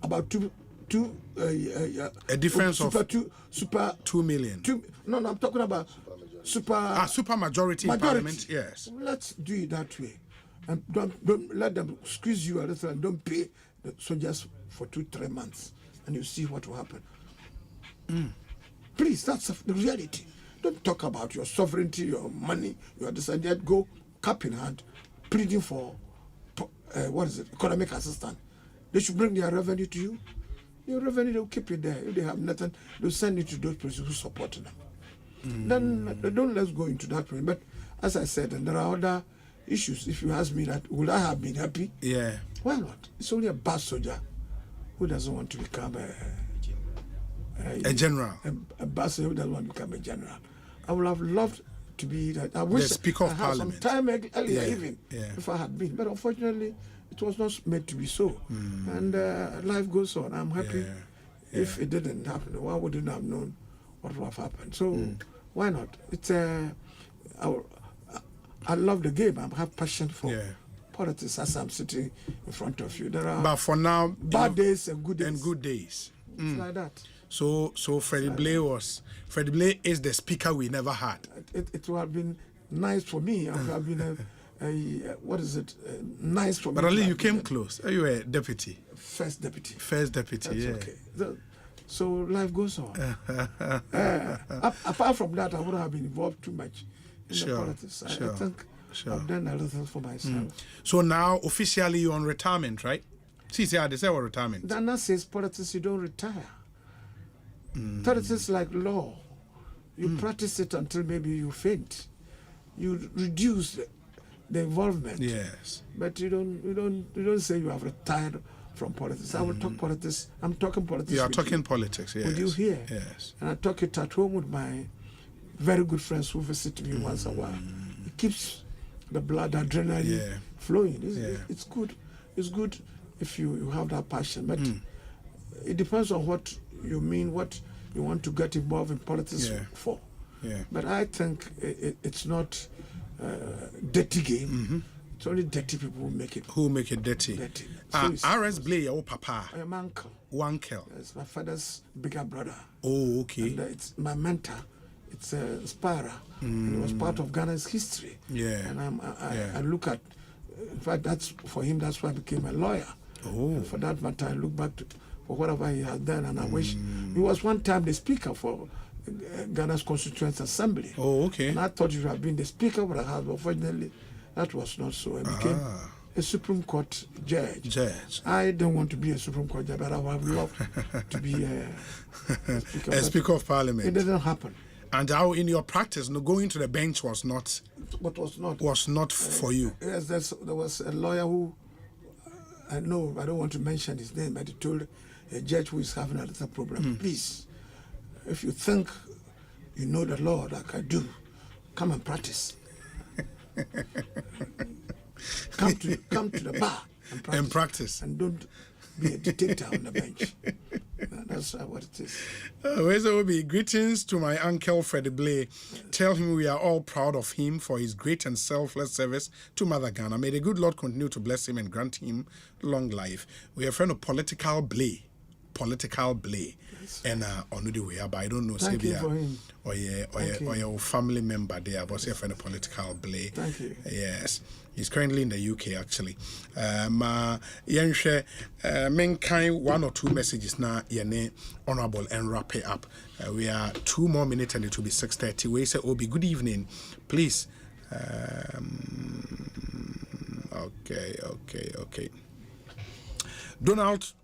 about a difference of 2 million. No, I'm talking about super majority in Parliament. Yes. Let's do it that way, and don't let them squeeze you a little, and don't pay the soldiers for 2-3 months, and you see what will happen. Please, that's the reality. Don't talk about your sovereignty, your money, your this and that. Go cap in hand, pleading for economic assistance. They should bring their revenue to you. Your revenue, they'll keep it there. If they have nothing, they'll send it to those persons who support them. Then don't let's go into that point. But as I said, and there are other issues. If you ask me that, would I have been happy? Yeah. Why not? It's only a bad soldier who doesn't want to become a general. A bad soldier who doesn't want to become a general. I would have loved to be that. I wish the Speaker of Parliament. Some time earlier if I had been. But unfortunately, it was not meant to be so. And life goes on. I'm happy if it didn't happen. Why wouldn't I have known what would have happened? So why not? It's I love the game. I have passion for politics as I'm sitting in front of you. There are but for now, bad days and good days. And good days. It's like that. So Freddy Blay is the speaker we never had. It would have been nice for me. It would have been nice for me. But at least you came close. You were deputy. First deputy. That's okay. So life goes on. Apart from that, I wouldn't have been involved too much in the politics. I think I've done a little for myself. So now, officially, you're on retirement, right? See, they say what retirement. Dana says politics, you don't retire. Politics like law. You practice it until maybe you faint. You reduce the involvement. Yes. But you don't say you have retired from politics. I will talk politics. I'm talking politics. You are talking politics, yes. With you here. Yes. And I talk it at home with my very good friends who visit me once a while. It keeps the blood, adrenaline flowing. It's good. It's good if you have that passion. But it depends on what you mean, what you want to get involved in politics for. Yeah. But I think it's not dirty game. It's only dirty people who make it. Who make it dirty? R.S. Blay, your papa. I am uncle. Uncle. It's my father's bigger brother. Oh, okay. And, it's my mentor. It's a Spara. And it was part of Ghana's history. Yeah. And I look at, in fact, that's for him. That's why I became a lawyer. Oh. And for that matter, I look back for whatever he has done, and I wish he was one time the speaker for Ghana's Constituent Assembly. Oh, okay. And I thought he would have been the speaker of the House, but fortunately, that was not so. I became a Supreme Court judge. I don't want to be a Supreme Court judge, but I would have loved to be a Speaker of Parliament. It didn't happen. And how in your practice, going to the bench was not. What was not? Was not for you. Yes, there was a lawyer who, I know, I don't want to mention his name, but he told a judge who is having a little problem, please, if you think you know the law like I do, come and practice. come to the bar and practice. And don't be a dictator on the bench. That's what it is. Where's Obi? Greetings to my uncle Freddy Blay. Tell him we are all proud of him for his great and selfless service to Mother Ghana. May the good Lord continue to bless him and grant him long life. We are a friend of Political Blay. And on the way, but I don't know. Thank you for him. Or your family member there, but a friend of Political Blay. Thank you. Yes, he's currently in the UK actually. Mankind 1 or 2 messages now. Yene honorable and wrap it up. We are 2 more minutes and it will be 6:30. We say, Obi, good evening, please. Okay. Donald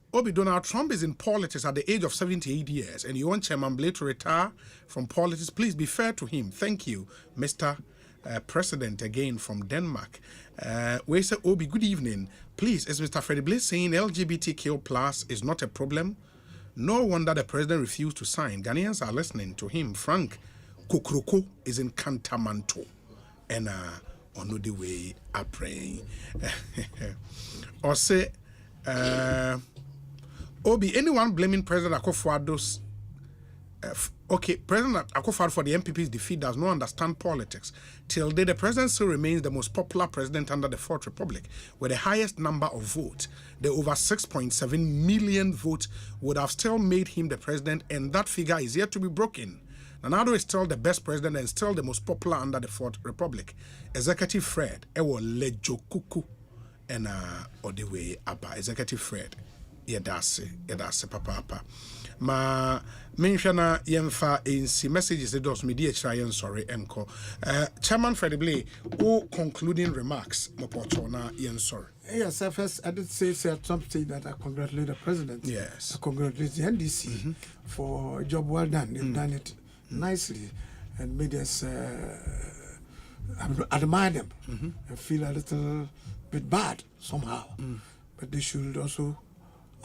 Trump is in politics at the age of 78 years, and you want Chairman Blay to retire from politics. Please be fair to him. Thank you, Mr. President, again from Denmark. We say, Obi, good evening. Please, is Mr. Freddy Blay saying LGBTQ plus is not a problem? No wonder the president refused to sign. Ghanaians are listening to him. Frank Kokroko is in Kantamanto. And on the way, I pray. Or say, Obi, anyone blaming President Akufo-Addo's President Akufo-Addo for the MPP's defeat does not understand politics. Till date, the president still remains the most popular president under the Fourth Republic, with the highest number of votes. The over 6.7 million votes would have still made him the president, and that figure is yet to be broken. Nana-Addo is still the best president and still the most popular under the Fourth Republic. Executive Fred, Ewo Lejokuku, and the way Abba, Executive Fred. Yedase papa ma menhwana yemfa ensi messages they dos media chira sorry enko Chairman Freddy Blay, who concluding remarks mopoto na yen sorry. Yes, first I did say something that I congratulate the president. Yes, I congratulate the NDC for a job well done. They've done it nicely and made us admire them and feel a little bit bad somehow, but they should also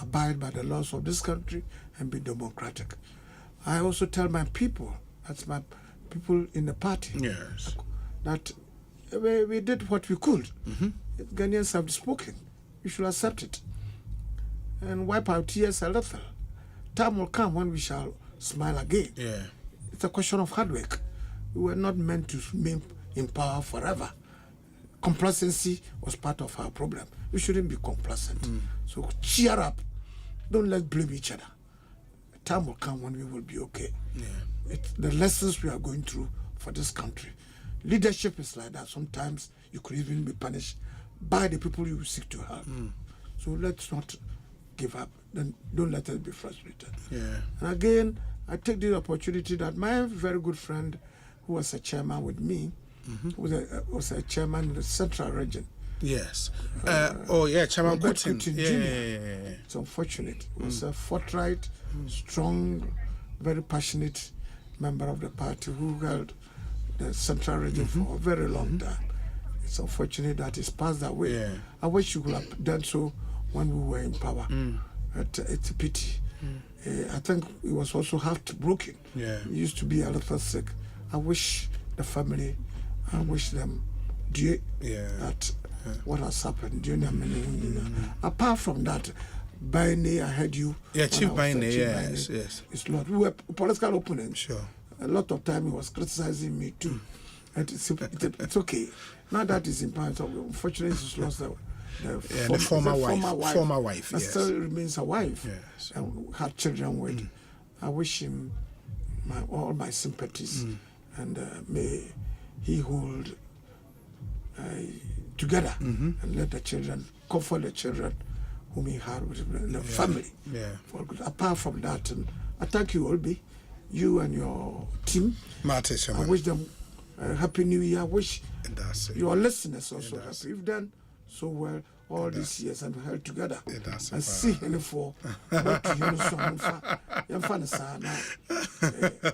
abide by the laws of this country and be democratic. I also tell my people, that's my people in the party, that we did what we could. Ghanaians have spoken. We should accept it and wipe our tears a little. Time will come when we shall smile again. It's a question of hard work. We were not meant to remain in power forever. Complacency was part of our problem. We shouldn't be complacent. So cheer up. Don't let's blame each other. Time will come when we will be okay. It's the lessons we are going through for this country. Leadership is like that. Sometimes you could even be punished by the people you seek to help. So let's not give up. Then don't let us be frustrated. And again, I take the opportunity that my very good friend, who was a chairman with me, was a chairman in the Central Region. Chairman Putin. It's unfortunate. He was a forthright, strong, very passionate member of the party who held the Central Region for a very long time. It's unfortunate that he's passed away. I wish you could have done so when we were in power. It's a pity. I think he was also heartbroken. Yeah. He used to be a little sick. I wish the family, I wish them that what has happened. Apart from that, Baine, I heard you. Yeah, Chief Baine, yes. It's Lord. We were political opponents. Sure. A lot of time he was criticizing me too. And it's okay. Now that he's in power, unfortunately he's lost the former wife. But still remains a wife. Yes. And had children with. I wish him all my sympathies. And may he hold together and let the children, comfort the children whom he had with the family. For good. Apart from that, I thank you, Olby, you and your team. I wish them Happy New Year. I wish your listeners also happy. You've done so well all these years and held together. And see him for what you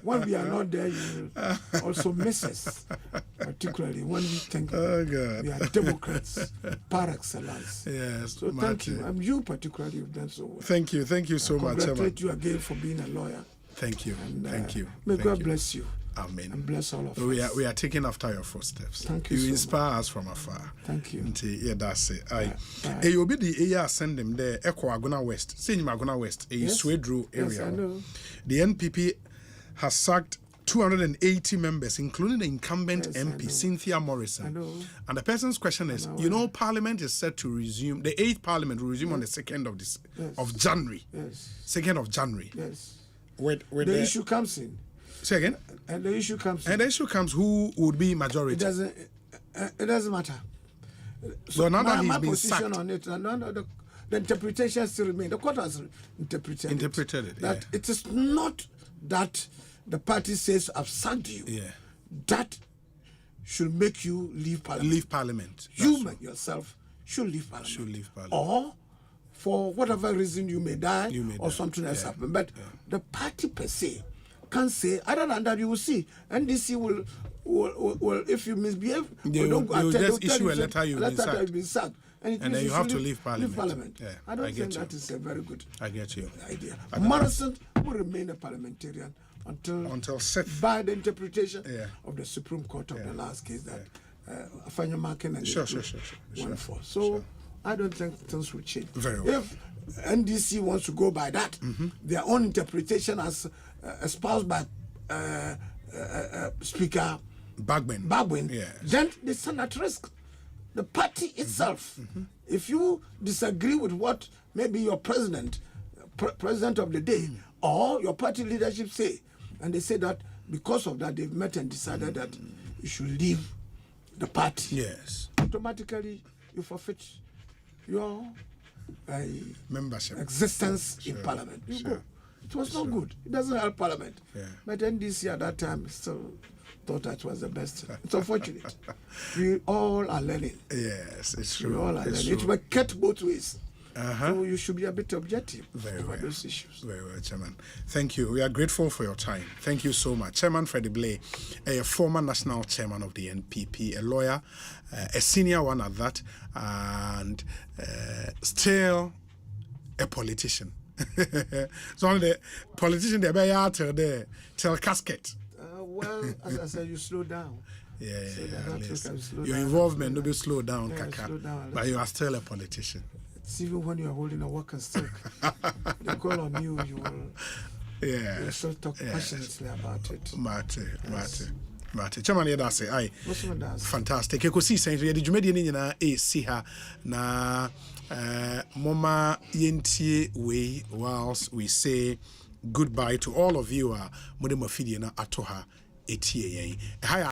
when we are not there, you will also miss us, particularly when we think we are Democrats par excellence. Yes, so thank you. And you particularly, you've done so well. Thank you so much. Congratulate you again for being a lawyer. Thank you. And, thank you. May God bless you. Amen. And bless all of us. We are taking after your footsteps. Thank you. You inspire us from afar. Thank you. Yeah, that's it. You be the send them there. Agona West. See Agona West. A Swedru area. Yes, I know. The NPP has sacked 280 members, including the incumbent MP Cynthia Morrison. I know. And the person's question is, Parliament is set to resume. The 8th Parliament will resume on the 2nd of January. Yes. 2nd of January. Yes. With the issue comes in. Say again. And the issue comes. And the issue comes. Who would be majority? It doesn't matter. So now that he's my been position sacked, on it, the interpretation still remains. The court has interpreted it. That it is not that the party says I've sacked you. Yeah. That should make you leave Parliament. Leave Parliament. You yourself should leave Parliament. Or for whatever reason you may die or something else happen. But the party per se can't say, other than that, you will see. NDC will if you misbehave, they'll just issue a letter you've been sacked. And then you have to leave Parliament. Yeah, I don't think that is a very good idea. I Morrison will remain a parliamentarian until set by the interpretation of the Supreme Court of the last case that Afanya Markin and went for. So I don't think things will change. Very well. If NDC wants to go by that, their own interpretation as espoused by Speaker Bagwin, then they stand at risk. The party itself, if you disagree with what maybe your president of the day or your party leadership say, and they say that because of that they've met and decided that you should leave the party, automatically you forfeit your membership existence in Parliament. You go. It was not good. It doesn't help Parliament. But NDC at that time still thought that was the best. It's unfortunate. We all are learning. Yes, it's true. We all are learning. It will cut both ways. So you should be a bit objective about those issues. Very well, Chairman. Thank you. We are grateful for your time. Thank you so much. Chairman Freddy Blay, a former national chairman of the NPP, a lawyer, a senior one at that, and still a politician. So the politician, they be out there till casket. Well, as I said, you slow down. Your involvement will be slow down, but you are still a politician. It's even when you are holding a walking stick, they call on you, you will you still talk passionately about it. Mate. Chairman, yeah, that's it. Fantastic. Ekosiisen So, the Jumedi ni nyina si ha na mama yentie we whilst we say goodbye to all of you. Modema fidie na atoha etie yen.